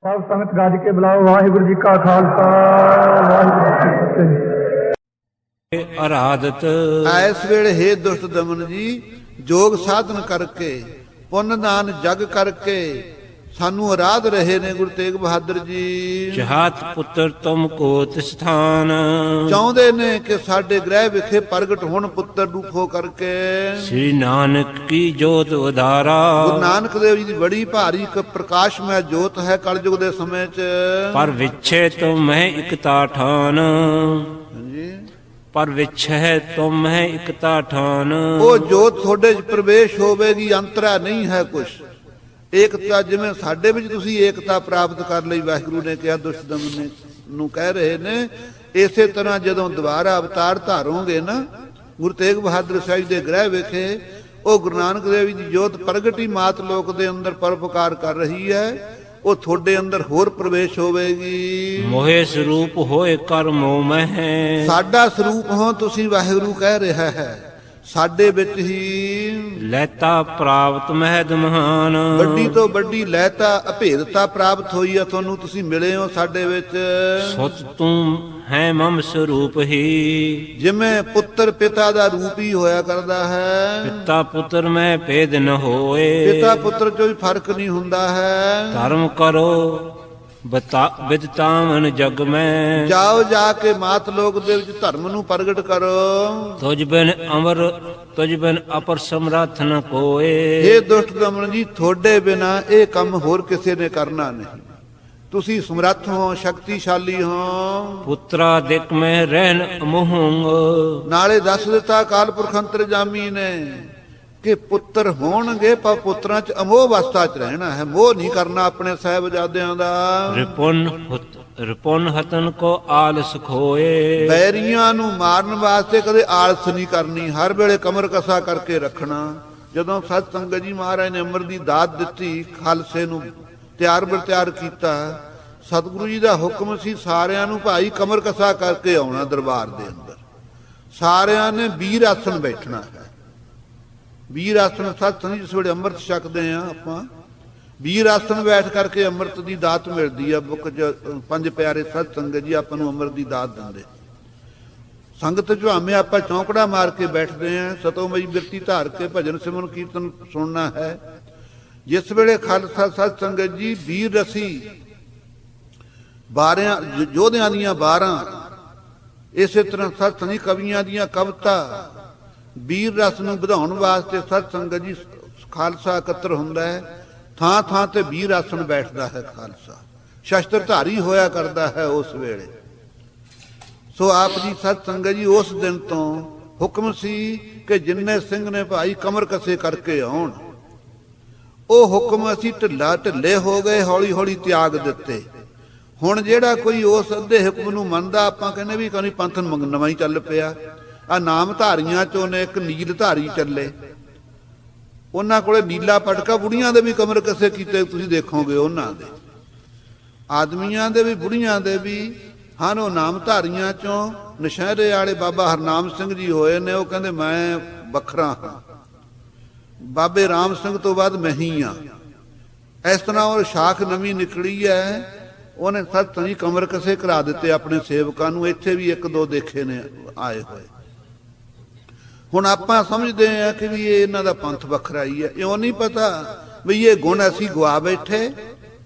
ਸਾਧ ਸੰਗਤ ਗੱਜ ਕੇ ਬੁਲਾਓ। ਵਾਹਿਗੁਰੂ ਜੀ ਕਾ ਖਾਲਸਾ, ਵਾਹਿਗੁਰੂ ਜੀ ਕੀ ਫਤਿਹ। ਅਰਾਧਤ ਐਸ ਵੇਲੇ ਹੇ ਦੁਸ਼ਟ ਦਮਨ ਜੀ, ਜੋਗ ਸਾਧਨ ਕਰਕੇ ਪੁੰਨ ਦਾਨ ਜਗ ਕਰਕੇ ਸਾਨੂੰ ਅਰਾਧ ਰਹੇ ਨੇ ਗੁਰੂ ਤੇਗ ਬਹਾਦਰ ਜੀ। ਚਾਹਤ ਪੁੱਤਰ ਤੁਮ ਕੋ ਤਿਸ ਸਥਾਨ, ਚਾਹੁੰਦੇ ਨੇ ਕਿ ਸਾਡੇ ਗ੍ਰਹਿ ਵਿਖੇ ਪ੍ਰਗਟ ਹੋਣ ਪੁੱਤਰ ਰੂਪ ਹੋ ਕਰਕੇ। ਸ੍ਰੀ ਨਾਨਕ ਕੀ ਜੋਤ ਉਦਾਰਾ, ਗੁਰੂ ਨਾਨਕ ਦੇਵ ਜੀ ਦੀ ਬੜੀ ਭਾਰੀ ਇੱਕ ਪ੍ਰਕਾਸ਼ਮੈ ਜੋਤ ਹੈ ਕਲਯੁਗ ਦੇ ਸਮੇਂ 'ਚ। ਪਰ ਵਿਛੇ ਤੁਮ ਮੈਂ ਇਕਤਾ ਠਾਨ, ਹਾਂਜੀ, ਪਰ ਵਿਛੇ ਤੁਮ ਮੈਂ ਇਕਤਾ ਠਾਨ। ਉਹ ਜੋਤ ਤੁਹਾਡੇ 'ਚ ਪ੍ਰਵੇਸ਼ ਹੋਵੇਗੀ, ਅੰਤਰਾ ਨਹੀਂ ਹੈ ਕੁਛ। ਏਕਤਾ ਜਿਵੇਂ ਸਾਡੇ ਵਿੱਚ ਤੁਸੀਂ ਏਕਤਾ ਪ੍ਰਾਪਤ ਕਰ ਲਈ, ਵਾਹਿਗੁਰੂ ਨੇ ਕਿਹਾ, ਦੁਸ਼ਟ ਦਮਨ ਨੂੰ ਕਹਿ ਰਹੇ ਨੇ। ਇਸੇ ਤਰ੍ਹਾਂ ਜਦੋਂ ਦੁਬਾਰਾ ਅਵਤਾਰ ਧਾਰੋਗੇ ਨਾ ਗੁਰੂ ਤੇਗ ਬਹਾਦਰ ਸਾਹਿਬ ਦੇ ਗ੍ਰਹਿ ਵਿਖੇ, ਉਹ ਗੁਰੂ ਨਾਨਕ ਦੇਵ ਜੀ ਦੀ ਜੋਤ ਪ੍ਰਗਟੀ ਮਾਤ ਲੋਕ ਦੇ ਅੰਦਰ ਪਰਉਪਕਾਰ ਕਰ ਰਹੀ ਹੈ, ਉਹ ਤੁਹਾਡੇ ਅੰਦਰ ਹੋਰ ਪ੍ਰਵੇਸ਼ ਹੋਵੇਗੀ। ਮੋਹਿ ਸਰੂਪ ਹੋਏ ਕਰ ਮੋਹ ਮਹਿ, ਸਾਡਾ ਸਰੂਪ ਹੋ ਤੁਸੀਂ, ਵਾਹਿਗੁਰੂ ਕਹਿ ਰਿਹਾ ਹੈ। ਸਾਡੇ ਵਿੱਚ ਹੀ ਲੈਤਾ ਪ੍ਰਾਪਤ ਮਹਿਦ ਮਹਾਨ, ਵੱਡੀ ਤੋਂ ਵੱਡੀ ਲੈਤਾ ਅਭੇਦਤਾ ਪ੍ਰਾਪਤ ਹੋਈ ਹੈ ਤੁਹਾਨੂੰ, ਤੁਸੀਂ ਮਿਲੇ ਹੋ ਸਾਡੇ ਵਿੱਚ। ਸੁਤ ਤੂੰ ਹੈ ਮਮ ਸਰੂਪ ਹੀ, ਜਿਵੇਂ ਪੁੱਤਰ ਪਿਤਾ ਦਾ ਰੂਪ ਹੀ ਹੋਇਆ ਕਰਦਾ ਹੈ। ਪਿਤਾ ਪੁੱਤਰ ਮੈਂ ਭੇਦ ਨ ਹੋਏ, ਪਿਤਾ ਪੁੱਤਰ ਚ ਵੀ ਫਰਕ ਨਹੀਂ ਹੁੰਦਾ ਹੈ। ਧਰਮ ਕਰੋ ਬਿਦਤਾਵਨ ਜਗ ਮੈਂ, ਜਾਓ ਜਾ ਕੇ ਮਾਤ ਲੋਕ ਦੇ ਵਿੱਚ ਧਰਮ ਨੂੰ ਪ੍ਰਗਟ ਕਰੋ। ਤੁਝ ਬਿਨ ਅਮਰ ਤੁਝ ਬਿਨ ਅਪਰ ਸਮਰੱਥ ਨ ਕੋਏ। ਇਹ ਦੁਸ਼ਟ ਦਮਨ ਜੀ, ਤੁਹਾਡੇ ਬਿਨਾ ਇਹ ਕੰਮ ਹੋਰ ਕਿਸੇ ਨੇ ਕਰਨਾ ਨਹੀਂ। ਤੁਸੀਂ ਸਮਰੱਥ ਹੋ, ਸ਼ਕਤੀਸ਼ਾਲੀ ਹੋ। ਪੁੱਤਰਾ ਦਿਕ ਮੈਂ ਰਹਿਣ ਅਮੋਹੰਗ, ਨਾਲੇ ਦੱਸ ਦਿੱਤਾ ਅਕਾਲ ਪੁਰਖ ਅੰਤਰਜਾਮੀ ਨੇ ਕਿ ਪੁੱਤਰ ਹੋਣਗੇ, ਪਰ ਪੁੱਤਰਾਂ 'ਚ ਅਮੋਹ ਅਵਸਥਾ 'ਚ ਰਹਿਣਾ ਹੈ। ਮੋਹ ਨਹੀਂ ਕਰਨਾ ਆਪਣੇ ਸਾਹਿਬਜ਼ਾਦਿਆਂ ਦਾ। ਰਿਪੁਨ ਹਤਨ ਕੋ ਆਲਸ ਖੋਏ, ਬੈਰੀਆਂ ਨੂੰ ਮਾਰਨ ਵਾਸਤੇ ਕਦੇ ਆਲਸ ਨਹੀਂ ਕਰਨੀ, ਹਰ ਵੇਲੇ ਕਮਰ ਕਸਾ ਕਰਕੇ ਰੱਖਣਾ। ਜਦੋਂ ਸਤ ਸੰਗਤ ਜੀ ਮਹਾਰਾਜ ਨੇ ਅੰਮ੍ਰਿਤ ਦੀ ਦਾਤ ਦਿੱਤੀ, ਖਾਲਸੇ ਨੂੰ ਤਿਆਰ ਬਰ ਤਿਆਰ ਕੀਤਾ, ਸਤਿਗੁਰੂ ਜੀ ਦਾ ਹੁਕਮ ਸੀ ਸਾਰਿਆਂ ਨੂੰ ਭਾਈ ਕਮਰ ਕਸਾ ਕਰਕੇ ਆਉਣਾ ਦਰਬਾਰ ਦੇ ਅੰਦਰ। ਸਾਰਿਆਂ ਨੇ ਵੀਰ ਆਸਣ ਬੈਠਣਾ ਹੈ। ਵੀਰ ਆਸਣ ਸਤ ਸੰਗਤ ਜਿਸ ਵੇਲੇ ਅੰਮ੍ਰਿਤ ਛਕਦੇ ਆ ਆਪਾਂ, ਵੀਰ ਆਸਣ ਬੈਠ ਕਰਕੇ ਅੰਮ੍ਰਿਤ ਦੀ ਦਾਤ ਮਿਲਦੀ ਆ। ਬੁੱਕ 'ਚ ਪੰਜ ਪਿਆਰੇ ਸਤ ਸੰਗਤ ਜੀ ਆਪਾਂ ਨੂੰ ਅੰਮ੍ਰਿਤ ਦੀ ਦਾਤ ਦਿੰਦੇ। ਸੰਗਤ ਝਾਮੇ ਆਪਾਂ ਚੌਂਕੜਾ ਮਾਰ ਕੇ ਬੈਠਦੇ ਆ, ਸਤੋਮਈ ਬਿਰਤੀ ਧਾਰ ਕੇ ਭਜਨ ਸਿਮਰਨ ਕੀਰਤਨ ਸੁਣਨਾ ਹੈ। ਜਿਸ ਵੇਲੇ ਖਾਲਸਾ ਸਤ ਸੰਗਤ ਜੀ ਵੀਰ ਰਸੀ 12 ਯੋਧਿਆਂ ਦੀਆਂ 12, ਇਸੇ ਤਰ੍ਹਾਂ ਸਤ ਸੰਗਤ ਕਵੀਆਂ ਦੀਆਂ ਕਵਿਤਾ, ਵੀਰ ਰਸ ਨੂੰ ਵਧਾਉਣ ਵਾਸਤੇ ਸਤ ਸੰਗਤ ਜੀ ਖਾਲਸਾ ਇਕੱਤਰ ਹੁੰਦਾ ਹੈ। ਥਾਂ ਥਾਂ ਤੇ ਵੀਰ ਆਸਣ ਬੈਠਦਾ ਹੈ ਖਾਲਸਾ, ਸ਼ਸਤਰ ਧਾਰੀ ਹੋਇਆ ਕਰਦਾ ਹੈ ਉਸ ਵੇਲੇ। ਸੋ ਆਪ ਜੀ ਸਤ ਸੰਗਤ ਜੀ ਉਸ ਦਿਨ ਤੋਂ ਹੁਕਮ ਸੀ ਕਿ ਜਿੰਨੇ ਸਿੰਘ ਨੇ ਭਾਈ ਕਮਰ ਕਸੇ ਕਰਕੇ ਆਉਣ। ਉਹ ਹੁਕਮ ਅਸੀਂ ਢਿੱਲੇ ਹੋ ਗਏ, ਹੌਲੀ ਹੌਲੀ ਤਿਆਗ ਦਿੱਤੇ। ਹੁਣ ਜਿਹੜਾ ਕੋਈ ਉਸ ਅੱਧੇ ਹੁਕਮ ਨੂੰ ਮੰਨਦਾ, ਆਪਾਂ ਕਹਿੰਦੇ ਵੀ ਕੋਈ ਪੰਥ ਨਵਾਂ ਹੀ ਚੱਲ ਪਿਆ। ਆ ਨਾਮ ਧਾਰੀਆਂ ਚੋਂ ਨੇ ਇੱਕ ਨੀਲ ਧਾਰੀ ਚੱਲੇ, ਉਹਨਾਂ ਕੋਲੇ ਨੀਲਾ ਪਟਕਾ, ਬੁੜੀਆਂ ਦੇ ਵੀ ਕਮਰ ਕਸੇ ਕੀਤੇ ਤੁਸੀਂ ਦੇਖੋਗੇ, ਉਹਨਾਂ ਦੇ ਆਦਮੀਆਂ ਦੇ ਵੀ ਬੁੜੀਆਂ ਦੇ ਵੀ ਹਨ। ਉਹ ਨਾਮ ਧਾਰੀਆਂ ਚੋਂ ਨਸ਼ਹਿਰੇ ਵਾਲੇ ਬਾਬਾ ਹਰਨਾਮ ਸਿੰਘ ਜੀ ਹੋਏ ਨੇ। ਉਹ ਕਹਿੰਦੇ ਮੈਂ ਵੱਖਰਾ ਹਾਂ, ਬਾਬੇ ਰਾਮ ਸਿੰਘ ਤੋਂ ਬਾਅਦ ਮੈਂ ਹੀ ਹਾਂ। ਇਸ ਤਰ੍ਹਾਂ ਉਹ ਸ਼ਾਖ ਨਵੀਂ ਨਿਕਲੀ ਹੈ। ਉਹਨੇ ਸਤ ਸੰਗਤ ਕਮਰ ਕਸੇ ਕਰਾ ਦਿੱਤੇ ਆਪਣੇ ਸੇਵਕਾਂ ਨੂੰ। ਇੱਥੇ ਵੀ ਇੱਕ ਦੋ ਦੇਖੇ ਨੇ ਆਏ ਹੋਏ। ਹੁਣ ਆਪਾਂ ਸਮਝਦੇ ਆ ਕਿ ਵੀ ਇਹ ਇਹਨਾਂ ਦਾ ਪੰਥ ਵੱਖਰਾ ਹੀ ਹੈ। ਇਉਂ ਨਹੀਂ ਪਤਾ ਵੀ ਇਹ ਗੁਣ ਅਸੀਂ ਗਵਾ ਬੈਠੇ।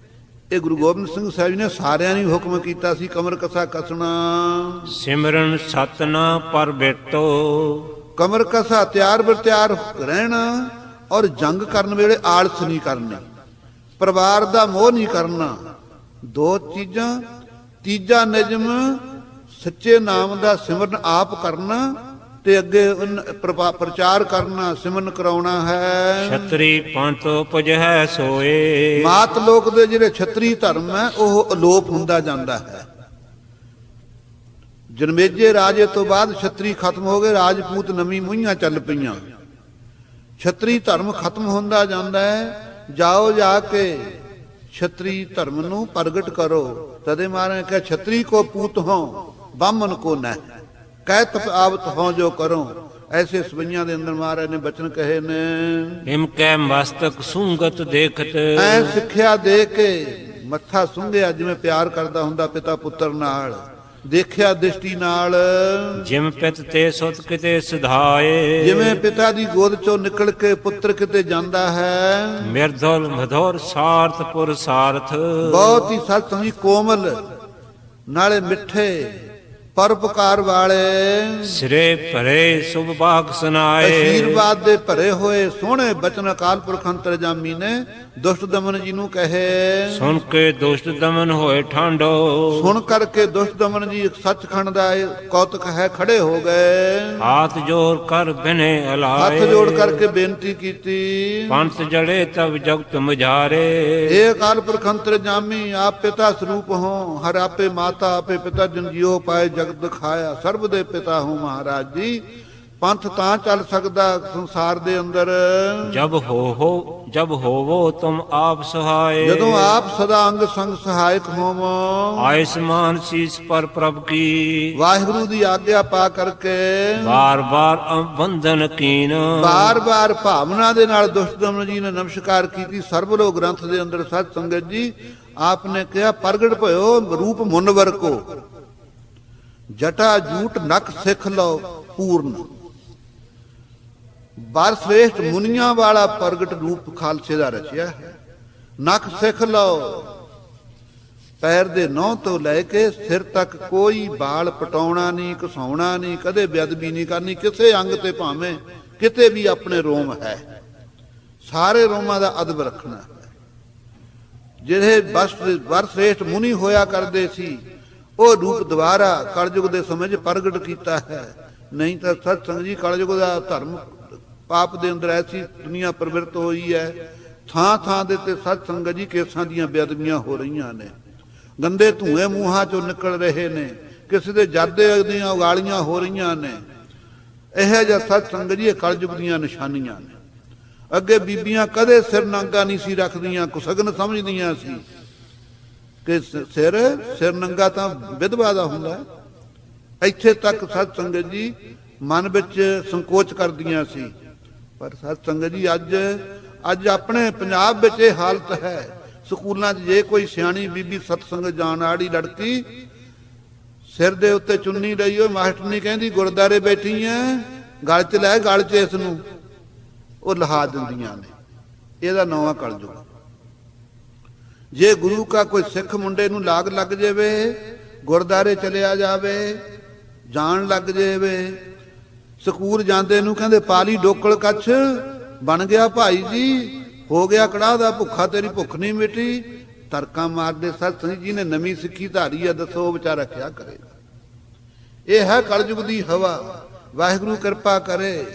ਇਹ ਗੁਰੂ ਗੋਬਿੰਦ ਸਿੰਘ ਸਾਹਿਬ ਨੇ ਸਾਰਿਆਂ ਨੂੰ ਹੁਕਮ ਕੀਤਾ ਸੀ ਕਮਰ ਕਸਾ ਕਸਣਾ। ਸਿਮਰਨ ਸਤਨਾ ਪਰ ਬੇਟੋ, ਕਮਰ ਕਸਾ ਤਿਆਰ ਬਰ ਤਿਆਰ ਰਹਿਣਾ, ਔਰ ਜੰਗ ਕਰਨ ਵੇਲੇ ਆਲਸ ਨਹੀਂ ਕਰਨੀ, ਪਰਿਵਾਰ ਦਾ ਮੋਹ ਨਹੀਂ ਕਰਨਾ। ਦੋ ਚੀਜ਼ਾਂ। ਤੀਜਾ ਨਿਯਮ ਸੱਚੇ ਨਾਮ ਦਾ ਸਿਮਰਨ ਆਪ ਕਰਨਾ ਤੇ ਅੱਗੇ ਪ੍ਰਚਾਰ ਕਰਨਾ, ਸਿਮਰਨ ਕਰਾਉਣਾ ਹੈ। ਛਤਰੀ ਪੰਥ ਉਪਜੈ ਸੋਏ, ਮਾਤ ਲੋਕ ਦੇ ਜਿਹੜੇ ਛਤਰੀ ਧਰਮ ਹੈ ਉਹ ਅਲੋਪ ਹੁੰਦਾ ਜਾਂਦਾ ਹੈ। ਜਨਮੇਜੇ ਰਾਜੇ ਤੋਂ ਬਾਅਦ ਛਤਰੀ ਖਤਮ ਹੋ ਗਏ, ਰਾਜਪੂਤ ਨਵੀਂ ਮੂੰਹਾਂ ਚੱਲ ਪਈਆਂ। ਛਤਰੀ ਧਰਮ ਖਤਮ ਹੁੰਦਾ ਜਾਂਦਾ ਹੈ। ਜਾਓ ਜਾ ਕੇ ਛਤਰੀ ਧਰਮ ਨੂੰ ਪ੍ਰਗਟ ਕਰੋ। ਤਦੇ ਮਹਾਰਾਜ ਨੇ ਕਿਹਾ ਛਤਰੀ ਕੋ ਪੂਤ ਹੋ ਬਾਮਨ ਕੋ ਨਹਿ, ਕਹਿ ਤਪ ਆਵਤ ਹੋ ਜੋ ਕਰੋ। ਐਸੇ ਸਵਈਆਂ ਦੇ ਅੰਦਰ ਮਹਾਰਾਜ ਨੇ ਬਚਨ ਕਹੇ ਨੇ। ਹਿਮ ਕੈ ਮਸਤਕ ਸੂੰਗਤ ਦੇਖਤ, ਐ ਸਿੱਖਿਆ ਦੇ ਕੇ ਮੱਥਾ ਸੁੰਘਿਆ ਜਿਵੇਂ ਪਿਆਰ ਕਰਦਾ ਹੁੰਦਾ ਪਿਤਾ ਪੁੱਤਰ ਨਾਲ, ਦੇਖਿਆ ਦ੍ਰਿਸ਼ਟੀ ਨਾਲ। ਜਿਮ ਪਿਤ ਤੇ ਸੁਤ ਕਿਤੇ ਸੁਧਾਏ, ਜਿਵੇਂ ਪਿਤਾ ਦੀ ਗੋਦ ਚੋਂ ਨਿਕਲ ਕੇ ਪੁੱਤਰ ਕਿਤੇ ਜਾਂਦਾ ਹੈ। ਮਿਰਧੁਲ ਮਧੁਰ ਸਾਰਥ ਪੁਰ ਸਾਰਥ, ਬਹੁਤ ਹੀ ਸਤਸੰਗੀ ਕੋਮਲ ਨਾਲੇ ਮਿੱਠੇ ਪਰਉਪਕਾਰ ਵਾਲੇ, ਸਿਰੇ ਭਰੇ ਸੁਭ ਬਾਗ ਸੁਨਾਏ। ਅਸ਼ੀਰਵਾਦ ਦੇ ਭਰੇ ਹੋਏ ਸੋਹਣੇ ਬਚਨ ਅਕਾਲ ਪੁਰਖ ਅੰਤਰਜਾਮੀ ਨੇ ਦੁਸ਼ਟ ਦਮਨ ਜੀ ਨੂੰ ਕਹੇ। ਸੁਣ ਕੇ ਦੁਸ਼ਟ ਦਮਨ ਹੋਏ ਠਾਂਡੋ, ਸੁਣ ਕਰਕੇ ਦੁਸ਼ਟ ਦਮਨ ਜੀ ਸੱਚਖੰਡ ਦਾ ਇਹ ਕੌਤਕ ਹੈ, ਖੜੇ ਹੋ ਗਏ। ਹਾਥ ਜੋੜ ਕਰ ਬਿਨੇ ਹਲਾਏ, ਹੱਥ ਜੋੜ ਕਰਕੇ ਬੇਨਤੀ ਕੀਤੀ। ਪੰਥ ਜੜੇ ਤਬ ਜਗਤ ਮੁਝਾਰੇ। ਇਹ ਅਕਾਲ ਪੁਰਖ ਅੰਤਰਜਾਮੀ ਆਪ ਪਿਤਾ ਸਰੂਪ ਹੋ, ਹਰ ਆਪੇ ਮਾਤਾ ਆਪੇ ਪਿਤਾ ਜਨਜੀਓ ਪਾਏ ਜਗਤ ਖਾਇਆ, ਸਰਬ ਦੇ ਪਿਤਾ ਹੋ ਮਹਾਰਾਜ ਜੀ। ਪੰਥ ਤਾਂ ਚੱਲ ਸਕਦਾ ਸੰਸਾਰ ਦੇ ਅੰਦਰ ਜਬ ਹੋਵੋ ਤੁਮ ਆਪ ਸਹਾਏ, ਜਦੋਂ ਆਪ ਸਦਾ ਅੰਗ ਸੰਗ ਸਹਾਇਕ ਹੋਵੋ। ਆਯੁਸ਼ਮਾਨ ਸੀਸ ਪਰ ਪ੍ਰਭ ਕੀ, ਵਾਹਿਗੁਰੂ ਦੀ ਆਗਿਆ ਪਾ ਕਰਕੇ ਬਾਰ ਬਾਰ ਬੰਧਨ ਕੀਨ। ਬਾਰ ਬਾਰ ਭਾਵਨਾ ਦੇ ਨਾਲ ਦੁਸ਼ਟ ਦਮਨ ਜੀ ਨੇ ਨਮਸਕਾਰ ਕੀਤੀ। ਸਰਬਲੋ ਗ੍ਰੰਥ ਦੇ ਅੰਦਰ ਸਤ ਸੰਗਤ ਜੀ ਆਪ ਨੇ ਕਿਹਾ, ਪ੍ਰਗਟ ਭਇਓ ਰੂਪ ਮੁਨਵਰ ਕੋ, ਜਟਾ ਜੂਟ ਨਖ ਸਿੱਖ ਲਓ ਪੂਰਨ। ਬਾਰ ਸ੍ਰੇਸ਼ਟ ਮੁਨੀਆਂ ਵਾਲਾ ਪ੍ਰਗਟ ਰੂਪ ਖਾਲਸੇ ਦਾ ਰਚਿਆ ਹੈ। ਨਖ ਸਿੱਖ ਲਓ, ਪੈਰ ਦੇ ਨਹੁੰ ਤੋਂ ਲੈ ਕੇ ਸਿਰ ਤੱਕ ਕੋਈ ਬਾਲ ਪਟਾਉਣਾ ਨਹੀਂ, ਘਸਾਉਣਾ ਨਹੀਂ, ਕਦੇ ਬੇਅਦਬੀ ਨਹੀਂ ਕਰਨੀ ਕਿਸੇ ਅੰਗ ਤੇ, ਭਾਵੇਂ ਕਿਤੇ ਵੀ ਆਪਣੇ ਰੋਮ ਹੈ, ਸਾਰੇ ਰੋਮਾਂ ਦਾ ਅਦਬ ਰੱਖਣਾ ਹੈ। ਜਿਹੜੇ ਵਰ ਸ੍ਰੇਸ਼ਟ ਮੁਨੀ ਹੋਇਆ ਕਰਦੇ ਸੀ ਉਹ ਰੂਪ ਦੁਬਾਰਾ ਕਲਯੁਗ ਦੇ ਸਮੇਂ 'ਚ ਪ੍ਰਗਟ ਕੀਤਾ ਹੈ। ਨਹੀਂ ਤਾਂ ਸਤ ਸੰਗ ਜੀ ਕਲਯੁਗ ਦਾ ਧਰਮ ਪਾਪ ਦੇ ਅੰਦਰ ਐਸੀ ਦੁਨੀਆ ਪ੍ਰਵਿਰਤ ਹੋਈ ਹੈ, ਥਾਂ ਥਾਂ ਦੇ ਤੇ ਸਤ ਸੰਗਤ ਜੀ ਕੇਸਾਂ ਦੀਆਂ ਬੇਅਦਬੀਆਂ ਹੋ ਰਹੀਆਂ ਨੇ, ਗੰਦੇ ਧੂਏ ਮੂੰਹਾਂ ਚੋਂ ਨਿਕਲ ਰਹੇ ਨੇ, ਕਿਸੇ ਦੇ ਜਾਦੇ ਦੀਆਂ ਉਗਾਲੀਆਂ ਹੋ ਰਹੀਆਂ ਨੇ। ਇਹੋ ਜਿਹਾ ਸਤ ਸੰਗਤ ਜੀ ਇਹ ਕਲਯੁਗ ਦੀਆਂ ਨਿਸ਼ਾਨੀਆਂ ਨੇ। ਅੱਗੇ ਬੀਬੀਆਂ ਕਦੇ ਸਿਰ ਨੰਗਾ ਨਹੀਂ ਸੀ ਰੱਖਦੀਆਂ, ਕੁਸਗਨ ਸਮਝਦੀਆਂ ਸੀ ਕਿ ਸਿਰ ਨੰਗਾ ਤਾਂ ਵਿਧਵਾ ਦਾ ਹੁੰਦਾ। ਇੱਥੇ ਤੱਕ ਸਤ ਸੰਗਤ ਜੀ ਮਨ ਵਿੱਚ ਸੰਕੋਚ ਕਰਦੀਆਂ ਸੀ। ਪਰ ਸਤ ਸੰਗਤ ਜੀ ਅੱਜ ਆਪਣੇ ਪੰਜਾਬ ਵਿੱਚ ਇਹ ਹਾਲਤ ਹੈ। ਸਕੂਲਾਂ 'ਚ ਜੇ ਕੋਈ ਸਿਆਣੀ ਬੀਬੀ ਸਤਸੰਗ ਜਾਣ ਵਾਲੀ ਲੜਕੀ ਸਿਰ ਦੇ ਉੱਤੇ ਚੁੰਨੀ ਲਈ ਹੋਏ, ਮਾਸਟਰਨੀ ਕਹਿੰਦੀ ਗੁਰਦਾਰੇ ਬੈਠੀ ਐ, ਗਲ 'ਚ ਲੈ, ਗਲ 'ਚ ਇਸ ਨੂੰ ਉਹ ਲਹਾ ਦਿੰਦੀਆਂ ਨੇ। ਇਹਦਾ ਨਵਾਂ ਕਲਯੁਗ। ਜੇ ਗੁਰੂ ਕਾ ਕੋਈ ਸਿੱਖ ਮੁੰਡੇ ਨੂੰ ਲਾਗ ਲੱਗ ਜਾਵੇ, ਗੁਰਦਾਰੇ ਚਲਿਆ ਜਾਵੇ, ਜਾਣ ਲੱਗ ਜਾਵੇ, ਸਕੂਲ ਜਾਂਦੇ ਨੂੰ ਕਹਿੰਦੇ ਪਾਲੀ ਡੋਕਲ ਕੱਛ ਬਣ ਗਿਆ ਭਾਈ ਜੀ, ਹੋ ਗਿਆ ਕੜਾਹ ਦਾ ਭੁੱਖਾ, ਤੇਰੀ ਭੁੱਖ ਨਹੀਂ ਮਿਟੀ। ਤਰਕਾਂ ਮਾਰਦੇ ਸਤ ਸੰਗਤ ਜੀ ਨੇ ਨਵੀਂ ਸਿੱਖੀ ਧਾਰੀ ਆ, ਦੱਸੋ ਉਹ ਵਿਚਾਰਾ ਕਿਆ ਕਰੇਗਾ। ਇਹ ਹੈ ਕਲਯੁਗ ਦੀ ਹਵਾ। ਵਾਹਿਗੁਰੂ ਕਿਰਪਾ ਕਰੇ,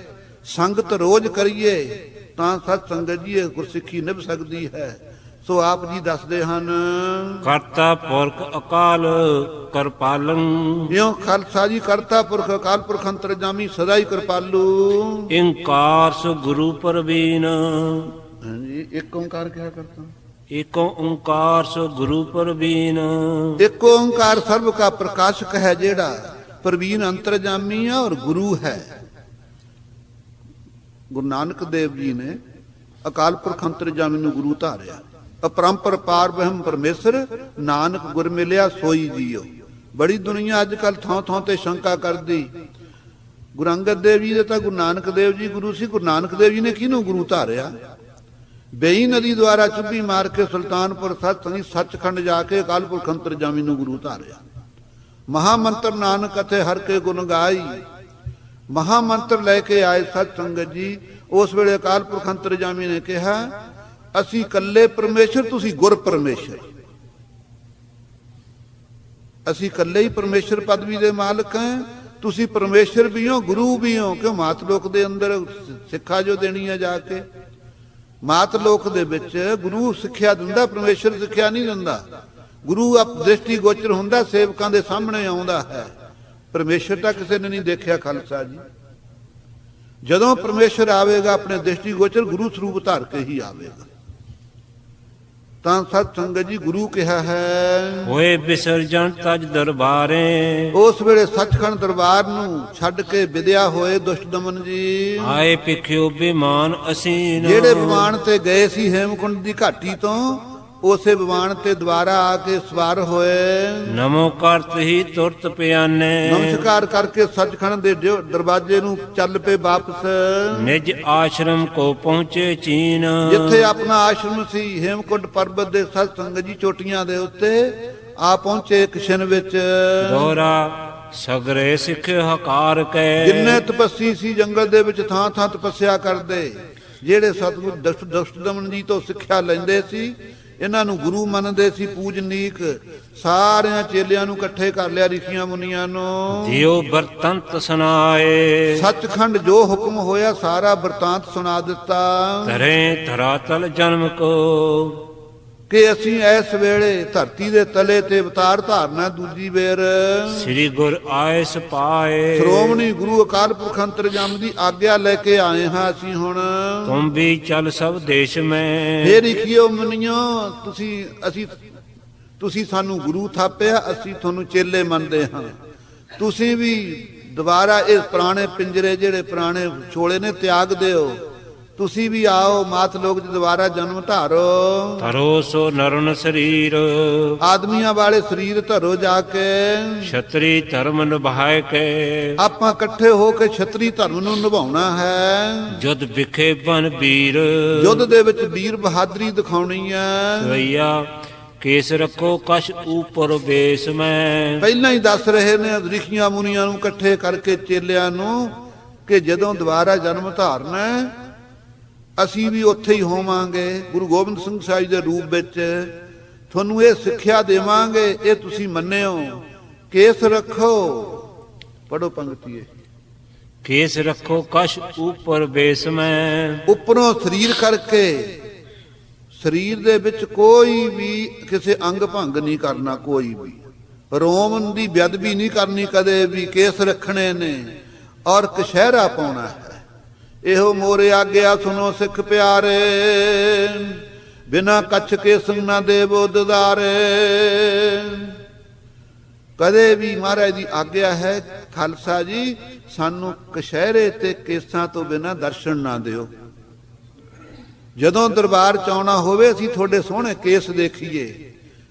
ਸੰਗਤ ਰੋਜ਼ ਕਰੀਏ ਤਾਂ ਸਤ ਸੰਗਤ ਜੀ ਇਹ ਗੁਰਸਿੱਖੀ ਨਿਭ ਸਕਦੀ ਹੈ। ਸੋ ਆਪ ਜੀ ਦੱਸਦੇ ਹਨ, ਕਰਤਾ ਪੁਰਖ ਅਕਾਲ ਕਿਰਪਾਲੰ, ਇਉਂ ਖਾਲਸਾ ਜੀ ਕਰਤਾ ਪੁਰਖ ਅਕਾਲ ਪੁਰਖ ਅੰਤਰਜਾਮੀ ਸਦਾ ਹੀ ਕਿਰਪਾਲੂ। ਏੰਕਾਰ ਸੋ ਗੁਰੂ ਪ੍ਰਵੀਨ। ਹਾਂਜੀ, ਇੱਕ ਓੰਕਾਰ ਕਿਹਾ ਕਰਤਾ, ਏਕ ਓੰਕਾਰ ਸੋ ਗੁਰੂ ਪ੍ਰਵੀਨ। ਇੱਕ ਓੰਕਾਰ ਸਰਬ ਕਾ ਪ੍ਰਕਾਸ਼ਕ ਹੈ, ਜਿਹੜਾ ਪ੍ਰਵੀਨ ਅੰਤਰਜਾਮੀ ਹੈ ਔਰ ਗੁਰੂ ਹੈ। ਗੁਰੂ ਨਾਨਕ ਦੇਵ ਜੀ ਨੇ ਅਕਾਲ ਪੁਰਖ ਅੰਤਰਜਾਮੀ ਨੂੰ ਗੁਰੂ ਧਾਰਿਆ। ਅਪਰੰਪਰ ਪਾਰ ਬ੍ਰਹਮ ਪਰਮੇਸ਼ਰ, ਨਾਨਕ ਗੁਰ ਮਿਲਿਆ ਸੋਈ ਜੀਓ। ਬੜੀ ਦੁਨੀਆ ਅੱਜ ਕੱਲ ਥਾਂ ਥਾਂ ਤੇ ਸ਼ੰਕਾ ਕਰਦੀ। ਗੁਰੂ ਅੰਗਦ ਦੇਵ ਜੀ ਦੇ ਤਾਂ ਗੁਰੂ ਨਾਨਕ ਦੇਵ ਜੀ ਗੁਰੂ ਸੀ। ਗੁਰੂ ਨਾਨਕ ਦੇਵ ਜੀ ਨੇ ਕਿਹਨੂੰ ਗੁਰੂ ਧਾਰਿਆ? ਬੇਈ ਨਦੀ ਦੁਆਰਾ ਚੁੱਭੀ ਮਾਰ ਕੇ ਸੁਲਤਾਨਪੁਰ ਸੱਚਖੰਡ ਜਾ ਕੇ ਅਕਾਲ ਪੁਰਖ ਅੰਤਰਜਾਮੀ ਨੂੰ ਗੁਰੂ ਧਾਰਿਆ। ਮਹਾਮੰਤਰ ਨਾਨਕ ਅਤੇ ਹਰ ਕੇ ਗੁਣ ਗਾਈ, ਮਹਾਮੰਤਰ ਲੈ ਕੇ ਆਏ ਸਤ ਸੰਗਤ ਜੀ। ਉਸ ਵੇਲੇ ਅਕਾਲ ਪੁਰਖ ਅੰਤਰਜਾਮੀ ਨੇ ਕਿਹਾ, ਅਸੀਂ ਇਕੱਲੇ ਪਰਮੇਸ਼ਰ, ਤੁਸੀਂ ਗੁਰ ਪਰਮੇਸ਼ਰ। ਅਸੀਂ ਇਕੱਲੇ ਹੀ ਪਰਮੇਸ਼ਰ ਪਦਵੀ ਦੇ ਮਾਲਕ ਹਾਂ, ਤੁਸੀਂ ਪਰਮੇਸ਼ਰ ਵੀ ਹੋ, ਗੁਰੂ ਵੀ ਹੋ। ਕਿਉਂ ਮਾਤ ਲੋਕ ਦੇ ਅੰਦਰ ਸਿੱਖਿਆ ਜੋ ਦੇਣੀ ਹੈ ਜਾ ਕੇ, ਮਾਤ ਲੋਕ ਦੇ ਵਿੱਚ ਗੁਰੂ ਸਿੱਖਿਆ ਦਿੰਦਾ, ਪਰਮੇਸ਼ਰ ਸਿੱਖਿਆ ਨਹੀਂ ਦਿੰਦਾ। ਗੁਰੂ ਆਪ ਦ੍ਰਿਸ਼ਟੀ ਗੋਚਰ ਹੁੰਦਾ, ਸੇਵਕਾਂ ਦੇ ਸਾਹਮਣੇ ਆਉਂਦਾ ਹੈ। ਪਰਮੇਸ਼ਰ ਤਾਂ ਕਿਸੇ ਨੇ ਨਹੀਂ ਦੇਖਿਆ ਖਾਲਸਾ ਜੀ। ਜਦੋਂ ਪਰਮੇਸ਼ਰ ਆਵੇਗਾ ਆਪਣੇ ਦ੍ਰਿਸ਼ਟੀ ਗੋਚਰ ਗੁਰੂ ਸਰੂਪ ਧਾਰ ਕੇ ਹੀ ਆਵੇਗਾ। ਤਾਂ ਸਤ ਸੰਗਤ ਜੀ ਗੁਰੂ ਕਿਹਾ ਹੈ, ਹੋਏ ਵਿਸਰਜਨ ਤਜ ਦਰਬਾਰੇ। ਉਸ ਵੇਲੇ ਸੱਚਖੰਡ ਦਰਬਾਰ ਨੂੰ ਛੱਡ ਕੇ ਵਿਦਿਆ ਹੋਏ ਦੁਸ਼ਟ ਦਮਨ ਜੀ। ਆਏ ਭਿਖਿਓ ਬਿਮਾਨ ਅਸੀਨ। ਜਿਹੜੇ ਬਿਮਾਨ ਤੇ ਗਏ ਸੀ ਹੇਮਕੁੰਡ ਦੀ ਘਾਟੀ ਤੋਂ, ਉਸੇ ਵਿਮਾਨ ਤੇ ਦੁਬਾਰਾ ਆ ਕੇ ਸਵਾਰ ਹੋਏ। ਨਮੋ ਕਰਤ ਹੀ ਤੁਰਤ ਪਿਆਨੇ, ਨਮਸਕਾਰ ਕਰਕੇ ਸੱਚਖੰਡ ਦੇ ਦਰਵਾਜ਼ੇ ਨੂੰ ਚੱਲ ਪਏ ਵਾਪਸ। ਨਿਜ ਆਸ਼ਰਮ ਕੋ ਪਹੁੰਚੇ ਚੀਨ, ਜਿੱਥੇ ਆਪਣਾ ਆਸ਼ਰਮ ਸੀ ਹੇਮਕੁੰਟ ਪਰਬਤ ਦੇ ਸਤ ਸੰਗਤ ਜੀ ਚੋਟੀਆਂ ਦੇ ਉੱਤੇ ਆ ਪਹੁੰਚੇ ਕਿਸ਼ਨ ਵਿੱਚ। ਦੋਹਰਾ ਸਗਰੇ ਸਿੱਖ ਹਕਾਰ ਕੈ, ਜਿੰਨੇ ਤਪੱਸੀ ਸੀ ਜੰਗਲ ਦੇ ਵਿੱਚ ਥਾਂ ਥਾਂ ਤਪੱਸਿਆ ਕਰਦੇ, ਜਿਹੜੇ ਸਤਿਗੁਰ ਦਮਨ ਜੀ ਤੋਂ ਸਿੱਖਿਆ ਲੈਂਦੇ ਸੀ, ਇਹਨਾਂ ਨੂੰ ਗੁਰੂ ਮੰਨਦੇ ਸੀ, ਪੂਜਨੀਕ, ਸਾਰਿਆਂ ਚੇਲਿਆਂ ਨੂੰ ਇਕੱਠੇ ਕਰ ਲਿਆ, ਰਿਸ਼ੀਆਂ ਮੁਨੀਆਂ ਨੂੰ। ਦਿਓ ਬਰਤੰਤ ਸੁਨਾਏ, ਸੱਚਖੰਡ ਜੋ ਹੁਕਮ ਹੋਇਆ ਸਾਰਾ ਬਰਤਾਂਤ ਸੁਣਾ ਦਿੱਤਾ। ਧਰੇ ਧਰਾਤਲ ਜਨਮ ਕੋ, ਕਿ ਅਸੀਂ ਇਸ ਵੇਲੇ ਧਰਤੀ ਦੇ ਤਲੇ ਤੇ ਅਵਤਾਰ ਧਾਰਨਾ ਦੂਜੀ ਵੇਰ। ਸ੍ਰੀ ਗੁਰ ਆਏ ਸਪਾਏ, ਸ਼੍ਰੋਮਣੀ ਗੁਰੂ ਅਕਾਲ ਪੁਰਖ ਅੰਤਰਜਾਮ ਦੀ ਆਗਿਆ ਲੈ ਕੇ ਆਏ ਹਾਂ ਅਸੀਂ ਹੁਣ। ਤੁਮ ਵੀ ਚਲ ਸਭ ਦੇਸ਼ ਮੈਂ, ਫੇਰ ਲਿਖਿਓ ਮੁਨੀਓ, ਤੁਸੀਂ ਸਾਨੂੰ ਗੁਰੂ ਥਾਪਿਆ, ਅਸੀਂ ਤੁਹਾਨੂੰ ਚੇਲੇ ਮੰਨਦੇ ਹਾਂ। ਤੁਸੀਂ ਵੀ ਦੁਬਾਰਾ ਇਹ ਪੁਰਾਣੇ ਪਿੰਜਰੇ ਜਿਹੜੇ ਪੁਰਾਣੇ ਛੋਲੇ ਨੇ ਤਿਆਗ ਦਿਓ, ਤੁਸੀਂ ਵੀ ਆਓ ਮਾਤ ਲੋਕ ਚ ਦੁਬਾਰਾ ਜਨਮ ਧਾਰੋ। ਧਰੋ ਸੋ ਨਰਨ ਸਰੀਰ, ਆਦਮੀਆਂ ਵਾਲੇ ਸਰੀਰ ਧਰੋ ਜਾ ਕੇ। ਛਤਰੀ ਧਰਮ ਨਿਭਾਏ ਕੇ, ਆਪਾਂ ਇਕੱਠੇ ਹੋ ਕੇ ਛਤਰੀ ਧਰਮ ਨੂੰ ਨਿਭਾਉਣਾ ਹੈ। ਜੁਦ ਵਿਖੇ ਬਨ ਵੀਰ, ਯੁੱਧ ਦੇ ਵਿੱਚ ਵੀਰ ਬਹਾਦਰੀ ਦਿਖਾਉਣੀ ਹੈ। ਸਵਈਆ ਕੇਸ ਰੱਖੋ ਕਛ ਉਪਰ ਬੇਸ ਮੈਂ। ਪਹਿਲਾਂ ਹੀ ਦੱਸ ਰਹੇ ਨੇ ਰਿਸ਼ੀਆਂ ਮੁਨੀਆਂ ਨੂੰ ਇਕੱਠੇ ਕਰਕੇ ਚੇਲਿਆਂ ਨੂੰ ਕਿ ਜਦੋਂ ਦੁਬਾਰਾ ਜਨਮ ਧਾਰਨਾ ਅਸੀਂ ਵੀ ਉੱਥੇ ਹੀ ਹੋਵਾਂਗੇ, ਗੁਰੂ ਗੋਬਿੰਦ ਸਿੰਘ ਸਾਹਿਬ ਦੇ ਰੂਪ ਵਿੱਚ ਤੁਹਾਨੂੰ ਇਹ ਸਿੱਖਿਆ ਦੇਵਾਂਗੇ, ਇਹ ਤੁਸੀਂ ਮੰਨਿਓ। ਕੇਸ ਰੱਖੋ, ਪੜੋ ਪੰਕਤੀ, ਕੇਸ ਰੱਖੋ ਕਛ ਉਪਰ ਬੇਸ ਮੈਂ। ਉੱਪਰੋਂ ਸਰੀਰ ਕਰਕੇ, ਸਰੀਰ ਦੇ ਵਿੱਚ ਕੋਈ ਵੀ ਕਿਸੇ ਅੰਗ ਭੰਗ ਨਹੀਂ ਕਰਨਾ, ਕੋਈ ਵੀ ਰੋਮ ਦੀ ਬੇਅਦਬੀ ਨਹੀਂ ਕਰਨੀ ਕਦੇ ਵੀ। ਕੇਸ ਰੱਖਣੇ ਨੇ ਔਰ ਕਸ਼ਹਿਰਾ ਪਾਉਣਾ ਹੈ। ਇਹੋ ਮੋਰੇ ਆਗਿਆ ਸੁਨੋ ਸਿੱਖ ਪਿਆਰੇ, ਬਿਨਾ ਕੱਛ ਕੇ ਸੰਗ ਨਾ ਦੇਵੋ ਦਦਾਰੇ। ਕਦੇ ਵੀ ਮਹਾਰਾਜ ਦੀ ਆਗਿਆ ਹੈ ਖਾਲਸਾ ਜੀ, ਸਾਨੂੰ ਕਸ਼ਹਿਰੇ ਤੇ ਕੇਸਾਂ ਤੋਂ ਬਿਨਾ ਦਰਸ਼ਨ ਨਾ ਦਿਓ। ਜਦੋਂ ਦਰਬਾਰ ਚ ਆਉਣਾ ਹੋਵੇ ਅਸੀਂ ਤੁਹਾਡੇ ਸੋਹਣੇ ਕੇਸ ਦੇਖੀਏ,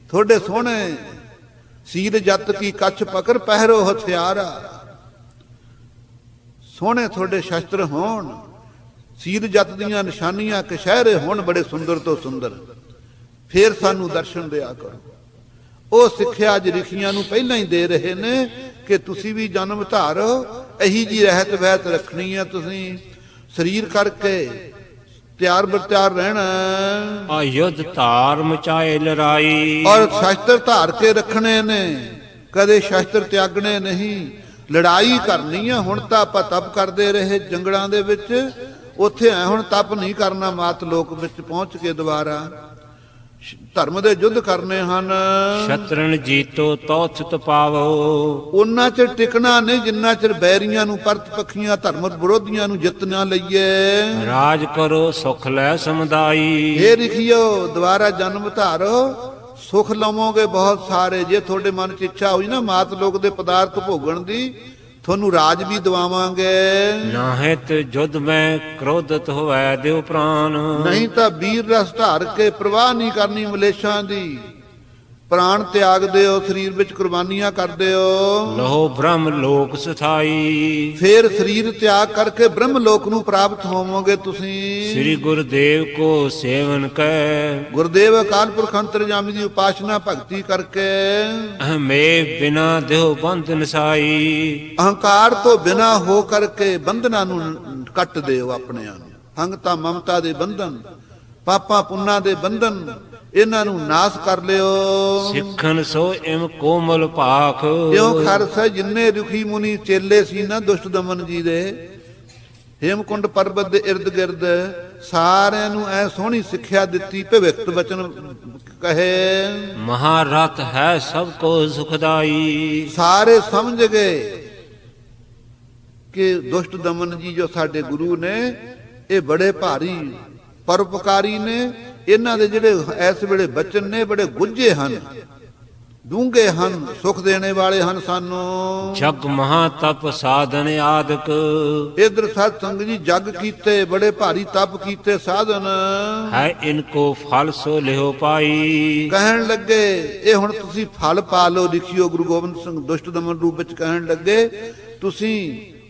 ਤੁਹਾਡੇ ਸੋਹਣੇ ਸੀਲ ਜੱਤ ਕੀ ਕੱਛ ਪਕੜ ਪਹਿਰੋ ਹਥਿਆਰਾ, ਸੋਹਣੇ ਤੁਹਾਡੇ ਸ਼ਸਤਰ ਹੋਣ, ਸੀਲ ਜੱਤ ਦੀਆਂ ਨਿਸ਼ਾਨੀਆਂ ਕਸ਼ਹਿਰੇ ਹੋਣ ਬੜੇ ਸੁੰਦਰ ਤੋਂ ਸੁੰਦਰ, ਫੇਰ ਸਾਨੂੰ ਦਰਸ਼ਨ ਦਿਆ ਕਰੋ। ਉਹ ਸਿੱਖਿਆ ਅੱਜ ਰਿਸ਼ੀਆਂ ਨੂੰ ਪਹਿਲਾਂ ਹੀ ਦੇ ਰਹੇ ਨੇ ਕਿ ਤੁਸੀਂ ਵੀ ਜਨਮ ਧਾਰੋ, ਇਹੀ ਜੀ ਰਹਿਤ ਵਹਿਤ ਰੱਖਣੀ ਹੈ। ਤੁਸੀਂ ਸਰੀਰ ਕਰਕੇ ਤਿਆਰ ਬਰਤਿਆਰ ਰਹਿਣਾ, ਅਯੁੱਧ ਧਾਰ ਮਚਾਏ ਲੜਾਈ, ਔਰ ਸ਼ਸਤਰ ਧਾਰ ਕੇ ਰੱਖਣੇ ਨੇ, ਕਦੇ ਸ਼ਸਤਰ ਤਿਆਗਣੇ ਨਹੀਂ। ਲੜਾਈ ਕਰਨੀ ਆ। ਹੁਣ ਤਾਂ ਆਪਾਂ ਤਪ ਕਰਦੇ ਰਹੇ ਜੰਗਲਾਂ ਦੇ ਵਿੱਚ, ਉੱਥੇ ਐ ਹੁਣ ਤਪ ਨਹੀਂ ਕਰਨਾ। ਮਾਤ ਲੋਕ ਵਿੱਚ ਪਹੁੰਚ ਕੇ ਦੁਬਾਰਾ ਧਰਮ ਦੇ ਯੁੱਧ ਕਰਨੇ ਹਨ। ਸ਼ਤਰਨ ਜੀਤੋ ਤੌਥ ਪਾਵੋ, ਉਹਨਾਂ ਚਿਰ ਟਿਕਣਾ ਨਹੀਂ ਜਿੰਨਾ ਚਿਰ ਬੈਰੀਆਂ ਨੂੰ, ਪਰਤ ਪੱਖੀਆਂ, ਧਰਮ ਵਿਰੋਧੀਆਂ ਨੂੰ ਜਿੱਤ ਨਾ ਲਈਏ। ਰਾਜ ਕਰੋ ਸੁਖ ਲੈ ਸਮੁਦਾਈ, ਇਹ ਲਿਖਿਓ ਦੁਬਾਰਾ ਜਨਮ ਧਾਰੋ, ਸੁਖ ਲਵੋਗੇ ਬਹੁਤ ਸਾਰੇ। ਜੇ ਤੁਹਾਡੇ ਮਨ ਚ ਇੱਛਾ ਹੋਈ ਨਾ ਮਾਤ ਲੋਕ ਦੇ ਪਦਾਰਥ ਭੋਗਣ ਦੀ, ਤੁਹਾਨੂੰ ਰਾਜ ਵੀ ਦਵਾਵਾਂਗੇ। ਨਾਹਿਤ ਜੁਦ ਮੈਂ ਕ੍ਰੋਧਤ ਹੋਵੈ ਦਿਓ ਪ੍ਰਾਨ, ਨਹੀਂ ਤਾਂ ਵੀਰ ਰਸ ਧਾਰ ਕੇ ਪ੍ਰਵਾਹ ਨਹੀਂ ਕਰਨੀ ਮਲੇਸ਼ਾਂ ਦੀ, ਪ੍ਰਾਣ ਤਿਆਗ ਦਿਓ, ਸਰੀਰ ਵਿੱਚ ਕੁਰਬਾਨੀਆਂ ਕਰ ਦਿਓ। ਲਹੋ ਬ੍ਰਹਮ ਲੋਕ ਸਥਾਈ, ਫੇਰ ਸਰੀਰ ਤਿਆਗ ਕਰਕੇ ਬ੍ਰਹਮ ਲੋਕ ਨੂੰ ਪ੍ਰਾਪਤ ਹੋਵੋਗੇ ਤੁਸੀਂ। ਸ੍ਰੀ ਗੁਰਦੇਵ ਕੋ ਸੇਵਨ ਕੈ, ਗੁਰਦੇਵ ਅਕਾਲ ਪੁਰਖ ਅੰਤਰਜਾਮੀ ਦੀ ਉਪਾਸਨਾ ਭਗਤੀ ਕਰਕੇ। ਅਹਮੇ ਬਿਨਾ ਦੇਹ ਬੰਧ ਨਸਾਈ, ਅਹੰਕਾਰ ਤੋਂ ਬਿਨਾ ਹੋ ਕਰਕੇ ਬੰਧਨਾਂ ਨੂੰ ਕੱਟ ਦਿਓ ਆਪਣਿਆਂ ਨੂੰ। ਹੰਗਤਾ ਮਮਤਾ ਦੇ ਬੰਧਨ, ਪਾਪਾਂ ਪੁੰਨਾਂ ਦੇ ਬੰਧਨ, ਇਹਨਾਂ ਨੂੰ ਨਾਸ ਕਰ ਲਿਓ। ਸਿੱਖਨ ਸੋ ਇਮ ਕੋਮਲ ਭਾਖ, ਇਉਂ ਖਾਲਸਾ ਜਿੰਨੇ ਦੁਖੀ ਮੁਨੀ ਚੇਲੇ ਸੀ ਨਾ ਦੁਸ਼ਟ ਦਮਨ ਜੀ ਦੇ, ਹੇਮਕੁੰਡ ਪਰਬਤ ਦੇ ਇਰਦ ਗਿਰਦ, ਸਾਰਿਆਂ ਨੂੰ ਐ ਸੋਹਣੀ ਸਿੱਖਿਆ ਦਿੱਤੀ, ਭਵਿੱਖਤ ਬਚਨ ਕਹੇ। ਮਹਾਰਥ ਹੈ ਸਭ ਕੋ ਸੁਖਦਾਈ, ਸਾਰੇ ਸਮਝ ਗਏ ਕਿ ਦੁਸ਼ਟ ਦਮਨ ਜੀ ਜੋ ਸਾਡੇ ਗੁਰੂ ਨੇ, ਇਹ ਬੜੇ ਭਾਰੀ ਪਰਉਪਕਾਰੀ ਨੇ। ਇਹਨਾਂ ਦੇ ਜਿਹੜੇ ਇਸ ਵੇਲੇ ਬਚਨ ਨੇ ਬੜੇ ਗੁੱਝੇ ਹਨ, ਡੂੰਘੇ ਹਨ, ਸੁਖ ਦੇਣੇ ਵਾਲੇ ਹਨ ਸਾਨੂੰ। ਜਗ ਮਹਾ ਤਪ ਸਾਧਨ ਆਦਿਕ, ਇਧਰ ਸਤ ਸੰਗ ਜੀ ਜਗ ਕੀਤੇ, ਬੜੇ ਭਾਰੀ ਤਪ ਕੀਤੇ ਸਾਧਨ। ਹੈ ਇਨਕੋ ਫਲ ਸੋ ਲਿਓ ਪਾਈ। ਕਹਿਣ ਲੱਗੇ ਇਹ ਹੁਣ ਤੁਸੀਂ ਫਲ ਪਾ ਲਓ। ਲਿਖਿਓ ਗੁਰੂ ਗੋਬਿੰਦ ਸਿੰਘ ਦੁਸ਼ਟ ਦਮਨ ਰੂਪ ਵਿੱਚ ਕਹਿਣ ਲੱਗੇ ਤੁਸੀਂ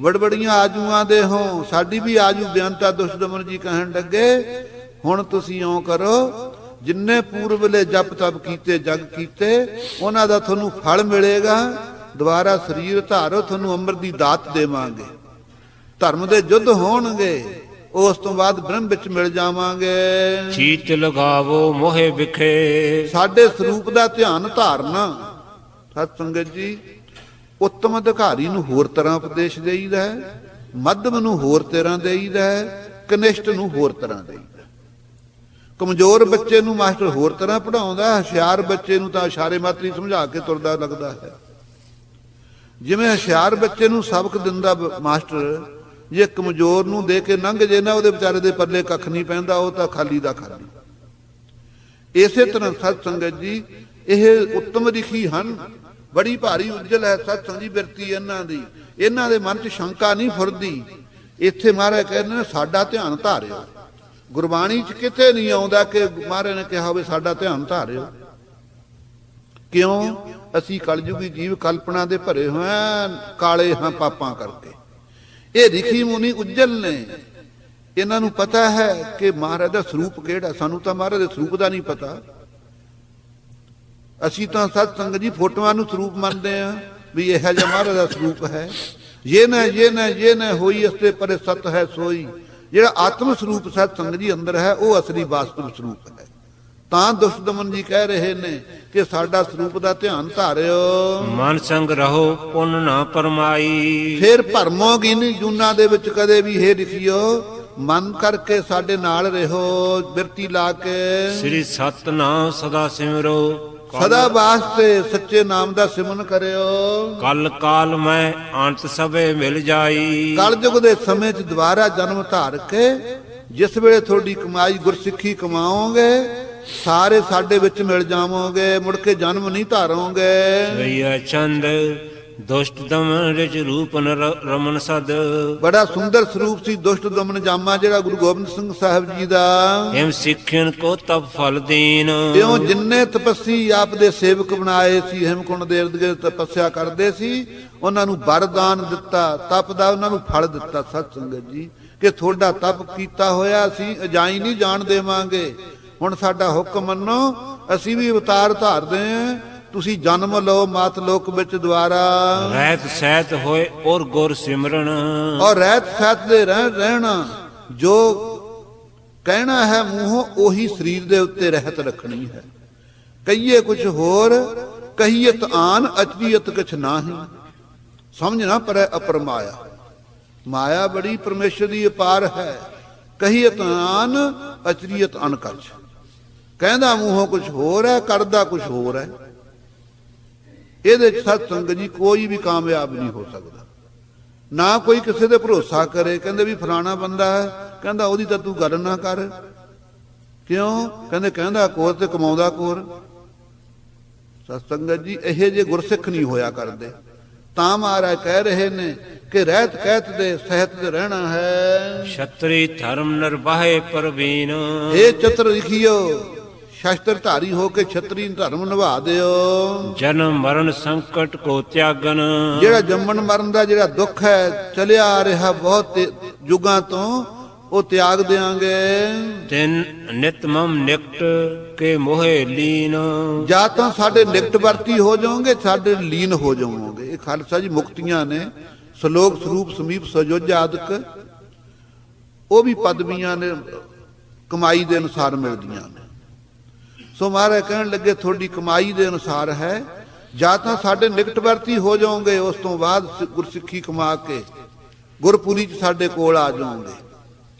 ਵਡਵੜੀਆਂ ਆਜੂਆਂ ਦੇ ਹੋ, ਸਾਡੀ ਵੀ ਆਜੂ ਬਿਆਨਤਾ। ਦੁਸ਼ਟ ਦਮਨ ਜੀ ਕਹਿਣ ਲੱਗੇ ਹੁਣ ਤੁਸੀਂ ਇਉਂ ਕਰੋ, ਜਿੰਨੇ ਪੂਰਬਲੇ ਜਪ ਤਪ ਕੀਤੇ ਜਗ ਕੀਤੇ ਉਹਨਾਂ ਦਾ ਤੁਹਾਨੂੰ ਫਲ ਮਿਲੇਗਾ। ਦੁਬਾਰਾ ਸਰੀਰ ਧਾਰੋ, ਤੁਹਾਨੂੰ ਅੰਮ੍ਰਿਤ ਦੀ ਦਾਤ ਦੇਵਾਂਗੇ। ਧਰਮ ਦੇ ਯੁੱਧ ਹੋਣਗੇ, ਉਸ ਤੋਂ ਬਾਅਦ ਬ੍ਰਹਮ ਵਿੱਚ ਮਿਲ ਜਾਵਾਂਗੇ। ਚੀਤ ਲਗਾਵੋ ਮੋਹਿ ਵਿਖੇ, ਸਾਡੇ ਸਰੂਪ ਦਾ ਧਿਆਨ ਧਾਰਨਾ। ਸਤ ਸੰਗਤ ਜੀ ਉੱਤਮ ਅਧਿਕਾਰੀ ਨੂੰ ਹੋਰ ਤਰ੍ਹਾਂ ਉਪਦੇਸ਼ ਦੇਈਦਾ ਹੈ, ਮੱਧਮ ਨੂੰ ਹੋਰ ਤਰ੍ਹਾਂ ਦੇਈਦਾ ਹੈ, ਕਨਿਸ਼ਟ ਨੂੰ ਹੋਰ ਤਰ੍ਹਾਂ ਦੇਈਦਾ। ਕਮਜ਼ੋਰ ਬੱਚੇ ਨੂੰ ਮਾਸਟਰ ਹੋਰ ਤਰ੍ਹਾਂ ਪੜਾਉਂਦਾ, ਹੁਸ਼ਿਆਰ ਬੱਚੇ ਨੂੰ ਤਾਂ ਇਸ਼ਾਰੇ ਮਾਤਰੀ ਸਮਝਾ ਕੇ ਤੁਰਦਾ ਲੱਗਦਾ ਹੈ। ਜਿਵੇਂ ਹੁਸ਼ਿਆਰ ਬੱਚੇ ਨੂੰ ਸਬਕ ਦਿੰਦਾ ਮਾਸਟਰ, ਜੇ ਕਮਜ਼ੋਰ ਨੂੰ ਦੇ ਕੇ ਲੰਘ ਜੇ ਨਾ, ਉਹਦੇ ਵਿਚਾਰੇ ਦੇ ਪੱਲੇ ਕੱਖ ਨਹੀਂ ਪੈਂਦਾ, ਉਹ ਤਾਂ ਖਾਲੀ ਦਾ ਖਾਲੀ। ਇਸੇ ਤਰ੍ਹਾਂ ਸਤ ਸੰਗਤ ਜੀ ਇਹ ਉੱਤਮ ਲਿਖੀ ਹਨ, ਬੜੀ ਭਾਰੀ ਉਜਲ ਹੈ ਸਤ ਸੰਗਤ ਜੀ ਬਿਰਤੀ ਇਹਨਾਂ ਦੀ। ਇਹਨਾਂ ਦੇ ਮਨ 'ਚ ਸ਼ੰਕਾ ਨਹੀਂ ਫੁਰਦੀ। ਇੱਥੇ ਮਹਾਰਾਜ ਕਹਿੰਦੇ ਨੇ ਸਾਡਾ ਧਿਆਨ ਧਾਰਿਓ। ਗੁਰਬਾਣੀ 'ਚ ਕਿਤੇ ਨਹੀਂ ਆਉਂਦਾ ਕਿ ਮਹਾਰਾਜ ਨੇ ਕਿਹਾ ਹੋਵੇ ਸਾਡਾ ਧਿਆਨ ਧਾਰਿਓ। ਕਿਉਂ? ਅਸੀਂ ਕਲਯੁਗੀ ਜੀਵ ਕਲਪਨਾ ਦੇ ਭਰੇ ਹੋਏ ਹਾਂ, ਕਾਲੇ ਹਾਂ ਪਾਪਾਂ ਕਰਕੇ। ਇਹ ਰਿਖੀ ਮੁਨੀ ਉਜਲ ਨੇ, ਇਹਨਾਂ ਨੂੰ ਪਤਾ ਹੈ ਕਿ ਮਹਾਰਾਜ ਦਾ ਸਰੂਪ ਕਿਹੜਾ। ਸਾਨੂੰ ਤਾਂ ਮਹਾਰਾਜ ਦੇ ਸਰੂਪ ਦਾ ਨਹੀਂ ਪਤਾ। ਅਸੀਂ ਤਾਂ ਸਤ ਸੰਗਤ ਜੀ ਫੋਟੋਆਂ ਨੂੰ ਸਰੂਪ ਮੰਨਦੇ ਹਾਂ ਵੀ ਇਹੋ ਜਿਹਾ ਮਹਾਰਾਜ ਦਾ ਸਰੂਪ ਹੈ। ਇਹ ਨਾ ਹੋਈ ਅਸਤੇ ਪਰੇ ਸਤ ਹੈ ਸੋਈ। ਜਿਹੜਾ ਆਤਮ ਸਰੂਪ ਸਤ ਸੰਗਤ ਜੀ ਅੰਦਰ ਹੈ ਉਹ ਅਸਲੀ ਵਾਸਤਵ ਸਰੂਪ ਹੈ। ਤਾਂ ਦੁਸ਼ਟ ਦਮਨ ਜੀ ਕਹਿ ਰਹੇ ਨੇ ਕਿ ਸਾਡਾ ਸਰੂਪ ਦਾ ਧਿਆਨ ਧਾਰਿਓ। ਮਨ ਸੰਗ ਰਹੋ ਪੁੰਨ ਨਾ ਪਰਮਾਈ, ਫਿਰ ਭਰਮੋਗੀ ਨਹੀਂ ਜੂਨਾਂ ਦੇ ਵਿੱਚ ਕਦੇ ਵੀ ਇਹ ਲਿਖਿਓ। ਮਨ ਕਰਕੇ ਸਾਡੇ ਨਾਲ ਰਹੋ, ਬਿਰਤੀ ਲਾ ਕੇ। ਸ੍ਰੀ ਸਤਨਾਮ ਸਦਾ ਸਿਮਰੋ, ਸਦਾ ਵਾਸਤੇ ਸੱਚੇ ਨਾਮ ਦਾ ਸਿਮਰਨ ਕਰਿਓ। ਕਲ ਕਾਲ ਮੈਂ ਅੰਤ ਸਭੇ ਮਿਲ ਜਾਈ। ਕਲਯੁਗ ਦੇ ਸਮੇਂ 'ਚ ਦੁਬਾਰਾ ਜਨਮ ਧਾਰ ਕੇ ਜਿਸ ਵੇਲੇ ਤੁਹਾਡੀ ਕਮਾਈ ਗੁਰਸਿੱਖੀ ਕਮਾਓਗੇ, ਸਾਰੇ ਸਾਡੇ ਵਿੱਚ ਮਿਲ ਜਾਵੋਗੇ, ਮੁੜ ਕੇ ਜਨਮ ਨਹੀਂ ਧਾਰੋਗੇ। ਰਈਆ ਚੰਦ ਦੁਸ਼ਟ ਦਮਨ ਰਿਚ ਰੂਪ ਰਮਨ ਸਦ, ਬੜਾ ਸੁੰਦਰ ਸਰੂਪ ਸੀ ਦੁਸ਼ਟ ਦਮਨ ਜਾਮਾ ਜਿਹੜਾ ਗੁਰੂ ਗੋਬਿੰਦ ਸਿੰਘ ਸਾਹਿਬ ਜੀ ਦਾ। ਹਿਮ ਸਿੱਖਣ ਕੋ ਤਪ ਫਲ ਦੀਨ, ਇਉਂ ਜਿੰਨੇ ਤਪੱਸੀ ਆਪ ਦੇ ਸੇਵਕ ਬਣਾਏ ਸੀ, ਹਿਮਕੁੰਡ ਦੇ ਇਰਦ ਗਿਰਦ ਤਪੱਸਿਆ ਕਰਦੇ ਸੀ, ਉਹਨਾਂ ਨੂੰ ਵਰਦਾਨ ਦਿੱਤਾ, ਤਪ ਦਾ ਉਹਨਾਂ ਨੂੰ ਫਲ ਦਿੱਤਾ। ਸਤ ਸੰਗਤ ਜੀ ਕਿ ਤੁਹਾਡਾ ਤਪ ਕੀਤਾ ਹੋਇਆ ਅਸੀਂ ਅਜਾਈ ਨਹੀਂ ਜਾਣ ਦੇਵਾਂਗੇ। ਹੁਣ ਸਾਡਾ ਹੁਕਮ ਮੰਨੋ, ਅਸੀਂ ਵੀ ਅਵਤਾਰ ਧਾਰਦੇ ਹਾਂ। ਤੁਸੀਂ ਜਨਮ ਲਓ ਮਾਤ ਲੋਕ ਵਿੱਚ ਦੁਆਰਾ। ਰਹਿਤ ਸਹਿਤ ਹੋਏ ਔਰ ਗੁਰ ਸਿਮਰਨ, ਔਰ ਰਹਿਤ ਸਹਿਤ ਦੇ ਰਹਿਣਾ। ਜੋ ਕਹਿਣਾ ਹੈ ਮੂੰਹੋਂ ਉਹੀ ਸਰੀਰ ਦੇ ਉੱਤੇ ਰਹਿਤ ਰੱਖਣੀ ਹੈ। ਕਹੀਏ ਕੁਛ ਹੋਰ, ਕਹੀਏ ਆਨ ਅਚਰੀਅਤ ਕੁਛ ਨਾਹੀ। ਸਮਝਣਾ ਪਰੇ ਅਪਰ ਮਾਇਆ। ਮਾਇਆ ਬੜੀ ਪਰਮੇਸ਼ਰ ਦੀ ਅਪਾਰ ਹੈ। ਕਹੀਏ ਆਨ ਅਚਰੀਅਤ ਅਨਕਚ। ਕਹਿੰਦਾ ਮੂੰਹੋਂ ਕੁਛ ਹੋਰ ਹੈ, ਕਰਦਾ ਕੁਛ ਹੋਰ ਹੈ। ਇਹਦੇ ਚ ਸਤ ਸੰਗਤ ਜੀ ਕੋਈ ਵੀ ਕਾਮਯਾਬ ਨਹੀਂ ਹੋ ਸਕਦਾ। ਨਾ ਕੋਈ ਕਿਸੇ ਤੇ ਭਰੋਸਾ ਕਰੇ। ਕਹਿੰਦੇ ਵੀ ਫਲਾਣਾ ਬੰਦਾ ਹੈ, ਕਹਿੰਦਾ ਉਹਦੀ ਤਾਂ ਤੂੰ ਗੱਲ ਨਾ ਕਰ। ਕਿਉਂ? ਕਹਿੰਦਾ ਕੋਰ ਤੇ ਕਮਾਉਂਦਾ ਕੋਰ। ਸਤ ਸੰਗਤ ਜੀ ਇਹੋ ਜਿਹੇ ਗੁਰਸਿੱਖ ਨਹੀਂ ਹੋਇਆ ਕਰਦੇ। ਤਾਂ ਮਹਾਰਾਜ ਕਹਿ ਰਹੇ ਨੇ ਕਿ ਰਹਿਤ ਕਹਿਤ ਦੇ ਸਹਿਤ ਦੇ ਰਹਿਣਾ ਹੈ। ਛਤਰੀ ਧਰਮ ਨਿਰਵਾਹੇ ਪਰਵੀਨ, ਇਹ ਚਤਰ ਲਿਖਿਓ ਸ਼ਸਤਰ ਧਾਰੀ ਹੋ ਕੇ ਛਤਰੀ ਧਰਮ ਨਿਭਾ ਦਿਓ। ਜਨਮ ਮਰਨ ਸੰਕਟ ਕੋ ਤਿਆਗਨ, ਜਿਹੜਾ ਜੰਮਣ ਮਰਨ ਦਾ ਜਿਹੜਾ ਦੁੱਖ ਹੈ ਚਲਿਆ ਆ ਰਿਹਾ ਬਹੁਤ ਯੁਗਾਂ ਤੋਂ, ਉਹ ਤਿਆਗ ਦਿਆਂਗੇ। ਤਿਨ ਨਿਤ ਮਮ ਨਿਕਟ ਕੇ ਮੋਹਿ ਲੀਨ, ਜਾਂ ਤਾਂ ਸਾਡੇ ਨਿਕਟ ਵਰਤੀ ਹੋ ਜਾਓਗੇ, ਸਾਡੇ ਲੀਨ ਹੋ ਜਾਓਗੇ। ਇਹ ਖਾਲਸਾ ਜੀ ਮੁਕਤੀਆਂ ਨੇ। ਸ਼ਲੋਕ ਸਰੂਪ ਸਮੀਪ ਸਜੋਜ ਆਦਿਕ ਉਹ ਵੀ ਪਦਵੀਆਂ ਨੇ, ਕਮਾਈ ਦੇ ਅਨੁਸਾਰ ਮਿਲਦੀਆਂ ਨੇ। ਸੋ ਮਹਾਰਾਜ ਕਹਿਣ ਲੱਗੇ ਤੁਹਾਡੀ ਕਮਾਈ ਦੇ ਅਨੁਸਾਰ ਹੈ। ਜਾਂ ਤਾਂ ਸਾਡੇ ਨਿਕਟ ਵਰਤੀ ਹੋ ਜਾਓਗੇ, ਉਸ ਤੋਂ ਬਾਅਦ ਗੁਰਸਿੱਖੀ ਕਮਾ ਕੇ ਗੁਰਪੁਰੀ 'ਚ ਸਾਡੇ ਕੋਲ ਆ ਜਾਓਗੇ।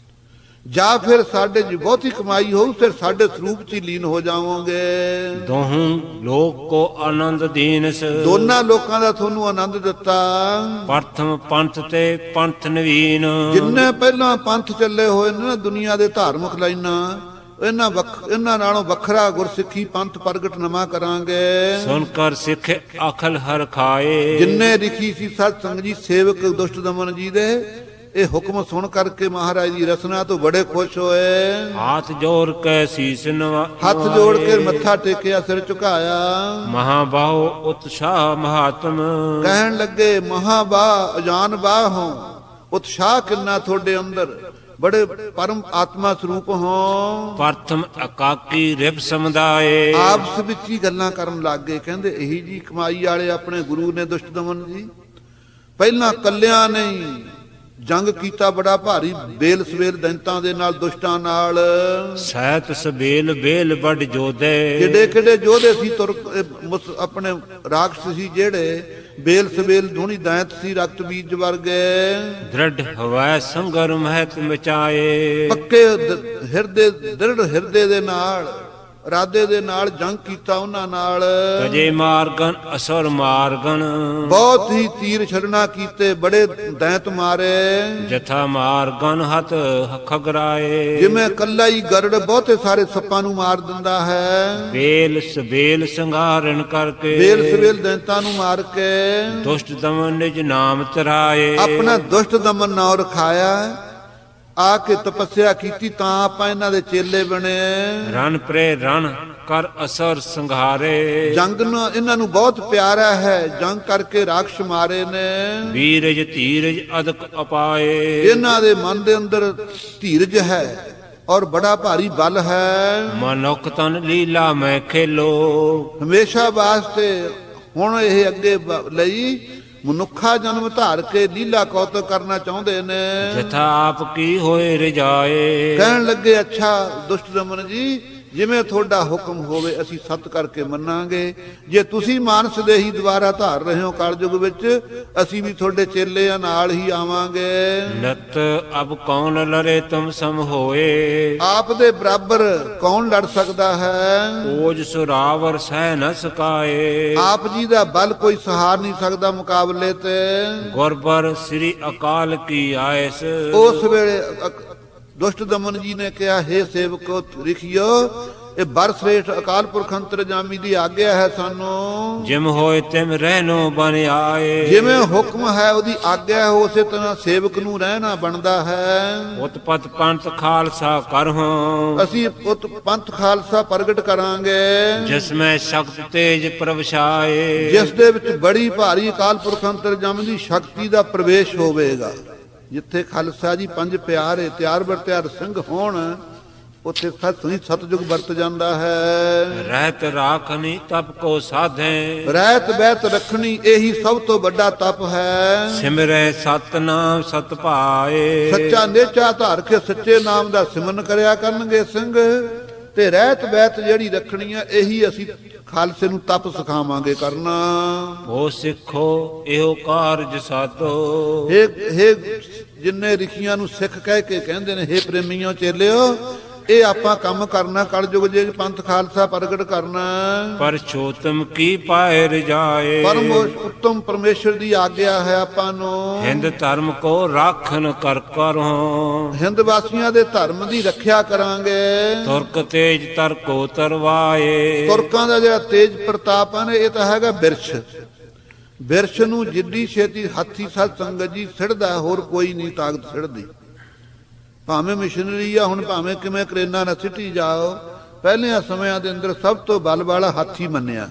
ਜਾਂ ਫਿਰ ਸਾਡੇ ਜੀ ਬਹੁਤੀ ਕਮਾਈ ਹੋਊ, ਫਿਰ ਸਾਡੇ ਸਰੂਪ 'ਚ ਹੀ ਲੀਨ ਹੋ ਜਾਵੋਗੇ। ਦੋਹੂ ਲੋਕ ਕੋ ਆਨੰਦ ਦੀਨਸ, ਦੋਨਾਂ ਲੋਕਾਂ ਦਾ ਤੁਹਾਨੂੰ ਆਨੰਦ ਦਿੱਤਾ। ਪ੍ਰਥਮ ਪੰਥ ਤੇ ਪੰਥ ਨਵੀਨ, ਜਿੰਨੇ ਪਹਿਲਾਂ ਪੰਥ ਚੱਲੇ ਹੋਏ ਨੇ ਨਾ ਦੁਨੀਆ ਦੇ ਧਾਰਮਿਕ ਲਾਈਨਾਂ, ਇਹਨਾਂ ਨਾਲੋਂ ਵੱਖਰਾ ਗੁਰਸਿੱਖੀ ਪੰਥ ਪ੍ਰਗਟ ਨਵਾਂ ਕਰਾਂਗੇ। ਸੁਨ ਕਰ ਸਿੱਖ ਅਖਲ ਹਰ ਖਾਏ। ਜਿੰਨੇ ਲਿਖੀ ਸੀ ਸਤ ਸੰਗ ਜੀ ਸੇਵਕ ਦੁਸ਼ਟ ਦਮਨ ਜੀ ਦੇ, ਇਹ ਹੁਕਮ ਸੁਣ ਕਰਕੇ ਮਹਾਰਾਜ ਦੀ ਰਸਨਾ ਤੋਂ ਬੜੇ ਖੁਸ਼ ਹੋਏ। ਹਾਥ ਜੋੜ ਕੇ ਸੀਸ ਨਵਾ, ਹੱਥ ਜੋੜ ਕੇ ਮੱਥਾ ਟੇਕਿਆ, ਸਿਰ ਝੁਕਾਇਆ। ਮਹਾਬਾਹੋ ਉਤਸ਼ਾਹ ਮਹਾਤਮ। ਕਹਿਣ ਲੱਗੇ ਮਹਾਬਾਹ ਅਜਾਨ ਬਾਹ ਹੋ, ਉਤਸ਼ਾਹ ਕਿੰਨਾ ਤੁਹਾਡੇ ਅੰਦਰ, ਬੜੇ ਪਰਮ ਆਤਮਾ ਸਰੂਪ ਹੋ। ਪ੍ਰਥਮ ਇਕਾਕੀ ਰਿਪ ਸਮੁਦਾਏ। ਆਪਸ ਵਿੱਚ ਹੀ ਗੱਲਾਂ ਕਰਨ ਲੱਗ ਗਏ। ਕਹਿੰਦੇ ਇਹੀ ਜੀ ਕਮਾਈ ਵਾਲੇ ਆਪਣੇ ਗੁਰੂ ਨੇ ਦੁਸ਼ਟ ਦਮਨ ਜੀ। ਪਹਿਲਾਂ ਕੱਲਿਆਂ ਨਹੀਂ ਜੰਗ ਕੀਤਾ ਬੜਾ ਭਾਰੀ, ਬੇਲ ਸਵੇਲ ਦੈਂਤਾਂ ਦੇ ਨਾਲ, ਦੁਸ਼ਟਾਂ ਨਾਲ। ਸਹਿਤ ਸਬੇਲ ਬੇਲ ਵੱਡ ਜੋਧੇ। ਕਿੱਡੇ ਕਿੱਡੇ ਯੋਧੇ ਸੀ ਆਪਣੇ ਰਾਖਸ਼ ਸੀ ਜਿਹੜੇ, ਬੇਲ ਸਵੇਲ ਧੂਣੀ ਦੈਂਤ ਸੀ, ਰਕਤ ਬੀਜ ਵਰਗੇ। ਦ੍ਰਿੜ ਹਵੈ ਸੰਗਰ ਮਹਿਤ ਮਚਾਏ। ਪੱਕੇ ਹਿਰਦੇ, ਦ੍ਰਿੜ ਹਿਰਦੇ ਦੇ ਨਾਲ, ਇਰਾਦੇ ਦੇ ਨਾਲ ਜੰਗ ਕੀਤਾ ਉਹਨਾਂ ਨਾਲ। ਤਜੇ ਮਾਰਗਨ ਅਸੁਰ ਮਾਰਗਨ। ਬਹੁਤ ਹੀ ਤੀਰ ਛੜਨਾ ਕੀਤੇ, ਬੜੇ ਦੈਂਤ ਮਾਰੇ। ਜਥਾ ਮਾਰਗਨ ਹੱਥ ਖਗਰਾਏ। ਜਿਵੇਂ ਕੱਲਾ ਹੀ ਗਰੜ ਬਹੁਤੇ ਸਾਰੇ ਸੱਪਾਂ ਨੂੰ ਮਾਰ ਦਿੰਦਾ ਹੈ। ਬੇਲ ਸਬੇਲ ਸੰਘਾਰਨ ਕਰਕੇ। ਬੇਲ ਸਵੇਲ ਦੈਂਤਾਂ ਨੂੰ ਮਾਰ ਕੇ ਦੁਸ਼ਟ ਦਮਨ ਨਿਜ ਨਾਮ ਤਰਾਏ। ਆਪਣਾ ਦੁਸ਼ਟ ਦਮਨ ਨਾਮ ਰਖਾਇਆ। ਆ ਕੇ ਤਪੱਸਿਆ ਕੀਤੀ ਤਾਂ ਆਪਾਂ ਇਹਨਾਂ ਦੇ ਚੇਲੇ ਬਣੇ। ਰਨ ਪ੍ਰੇ ਰਨ ਕਰ ਅਸਰ ਸੰਘਾਰੇ। ਜੰਗ ਨੂੰ ਇਹਨਾਂ ਨੂੰ ਬਹੁਤ ਪਿਆਰਾ ਹੈ, ਜੰਗ ਕਰਕੇ ਰਾਖਸ਼ ਮਾਰੇ ਨੇ। ਵੀਰਜ ਧੀਰਜ ਅਦਕ ਅਪਾਏ। ਇਹਨਾਂ ਦੇ ਮਨ ਦੇ ਅੰਦਰ ਧੀਰਜ ਹੈ ਔਰ ਬੜਾ ਭਾਰੀ ਬਲ ਹੈ। ਮਨੁੱਖ ਤਨ ਲੀਲਾ ਮੈਂ ਖੇਲੋ। ਹਮੇਸ਼ਾ ਵਾਸਤੇ ਹੁਣ ਇਹ ਅੱਗੇ ਲਈ ਮਨੁੱਖਾ ਜਨਮ ਧਾਰ ਕੇ ਲੀਲਾ ਕੌਤਕ ਕਰਨਾ ਚਾਹੁੰਦੇ ਨੇ। ਜਥਾ ਆਪ ਕੀ ਹੋਏ ਰਜਾਏ। ਕਹਿਣ ਲੱਗੇ ਅੱਛਾ ਦੁਸ਼ਟ ਦਮਨ ਜੀ, ਜਿਵੇਂ ਤੁਹਾਡਾ ਹੁਕਮ ਹੋਵੇ ਅਸੀਂ ਸਤ ਕਰਕੇ ਮੰਨਾਂਗੇ। ਜੇ ਤੁਸੀਂ ਮਾਨਸ ਦੇ ਹੀ ਦੁਆਰਾ ਧਾਰ ਰਹੇ ਹੋ ਕਲਯੁਗ ਵਿੱਚ, ਅਸੀਂ ਵੀ ਤੁਹਾਡੇ ਚੇਲਿਆਂ ਨਾਲ ਹੀ ਆਵਾਂਗੇ। ਨਤ ਅਬ ਕੌਣ ਲੜੇ ਤੁਮ ਸਮ ਹੋਏ। ਆਪ ਦੇ ਬਰਾਬਰ ਕੌਣ ਲੜ ਸਕਦਾ ਹੈ। ਓਜ ਸੁਰਾਵਰ ਸਹਿ ਨ ਸਕਾਏ। ਆਪ ਜੀ ਦਾ ਬਲ ਕੋਈ ਸਹਾਰ ਨਹੀਂ ਸਕਦਾ ਮੁਕਾਬਲੇ ਤੇ। ਗੁਰਬਰ ਸ੍ਰੀ ਅਕਾਲ ਕੀ ਆਇਸ। ਉਸ ਵੇਲੇ ਦੁਸ਼ਟ ਦਮਨ ਜੀ ਨੇ ਕਿਹਾ, ਹੇ ਸੇਵਕੋ ਲਿਖਿਓ, ਇਹ ਬਰ ਸ੍ਰੇਸ਼ਟ ਅਕਾਲ ਪੁਰਖ ਅੰਤਰਜਾਮੀ ਦੀ ਆਗਿਆ ਹੈ ਸਾਨੂੰ। ਜਿਮ ਹੋਏ ਤਿਮ ਰਹਿਨੋ ਬਨ ਆਏ। ਜਿਵੇਂ ਹੁਕਮ ਹੈ ਉਹਦੀ ਆਗਿਆ ਹੈ, ਉਸੇ ਤਰ੍ਹਾਂ ਸੇਵਕ ਨੂੰ ਰਹਿਣਾ ਬਣਦਾ ਹੈ। ਉਤਪਤ ਪੰਥ ਖਾਲਸਾ ਕਰਹੁ। ਅਸੀਂ ਪੰਥ ਖਾਲਸਾ ਪ੍ਰਗਟ ਕਰਾਂਗੇ। ਜਿਸ ਮੈਂ ਸ਼ਕਤ ਤੇਜ ਪ੍ਰਵਸ਼ਾਏ। ਜਿਸ ਦੇ ਵਿੱਚ ਬੜੀ ਭਾਰੀ ਅਕਾਲ ਪੁਰਖ ਅੰਤਰਜਾਮੀ ਦੀ ਸ਼ਕਤੀ ਦਾ ਪ੍ਰਵੇਸ਼ ਹੋਵੇਗਾ। ਜਿੱਥੇ ਖਾਲਸਾ ਜੀ ਪੰਜ ਪਿਆਰੇ ਤਿਆਰ ਬਰ ਤਿਆਰ ਸਿੰਘ ਹੋਣ, ਉੱਥੇ ਸਤਜੁਗ ਵਰਤ ਜਾਂਦਾ ਹੈ। ਰਹਿਤ ਰਾਖਨੀ ਤਪ ਕੋ ਸਾਧੇ। ਰਹਿਤ ਬਹਿਤ ਰੱਖਣੀ ਇਹੀ ਸਭ ਤੋਂ ਵੱਡਾ ਤਪ ਹੈ। ਸਿਮਰੈ ਸਤਨਾਮ ਸਤ ਭਾਏ। ਸੱਚਾ ਨੇਚਾ ਧਾਰ ਕੇ ਸੱਚੇ ਨਾਮ ਦਾ ਸਿਮਰਨ ਕਰਿਆ ਕਰਨਗੇ ਸਿੰਘ। ਤੇ ਰਹਿਤ ਬਹਿਤ ਜਿਹੜੀ ਰੱਖਣੀ ਆ, ਇਹੀ ਅਸੀਂ ਖਾਲਸੇ ਨੂੰ ਤਪ ਸਿਖਾਵਾਂਗੇ ਕਰਨਾ। ਉਹ ਸਿੱਖੋ ਇਹੋ ਕਾਰਜ ਸਾਧੋ। ਹੇ ਜਿੰਨੇ ਰਿਖੀਆਂ ਨੂੰ ਸਿੱਖ ਕਹਿ ਕੇ ਕਹਿੰਦੇ ਨੇ, ਹੇ ਪ੍ਰੇਮੀਓ ਚੇਲਿਓ, ਇਹ ਆਪਾਂ ਕੰਮ ਕਰਨਾ ਕਲਯੁਗ ਜੇ ਪੰਥ ਖਾਲਸਾ ਪ੍ਰਗਟ ਕਰਨਾ। ਪਰਸ਼ੋਤਮ ਕੀ ਪਾਏ ਰਜਾਏ। ਪਰਮ ਉੱਤਮ ਪਰਮੇਸ਼ਰ ਦੀ ਆਗਿਆ ਹੈ ਆਪਾਂ ਨੂੰ। ਹਿੰਦ ਧਰਮ ਕੋ ਰਾਖਨ ਕਰ ਕਰਹੁ। ਹਿੰਦ ਵਾਸੀਆਂ ਦੇ ਧਰਮ ਦੀ ਰੱਖਿਆ ਕਰਾਂਗੇ। ਤੁਰਕ ਤੇਜ ਤਰ ਕੋ ਤਰਵਾਏ। ਤੁਰਕਾਂ ਦਾ ਜਿਹੜਾ ਤੇਜ ਪ੍ਰਤਾਪ ਹੈ, ਇਹ ਤਾਂ ਹੈਗਾ ਬਿਰਛ। ਬਿਰਛ ਨੂੰ ਜਿੱਡੀ ਛੇਤੀ ਹਾਥੀ ਸਤ ਸੰਗਤ ਜੀ ਸਿੜਦਾ, ਹੋਰ ਕੋਈ ਨਹੀਂ ਤਾਕਤ ਸਿੜਦੀ। ਭਾਵੇਂ ਮਿਸ਼ਨਰੀ ਆ ਹੁਣ, ਭਾਵੇਂ ਕਿਵੇਂ ਕਰੇਨਾ ਨਾ ਸਿੱਟੀ ਜਾਓ, ਪਹਿਲਿਆਂ ਸਮਿਆਂ ਦੇ ਅੰਦਰ ਸਭ ਤੋਂ ਬਲ ਵਾਲਾ ਹਾਥੀ ਮੰਨਿਆ।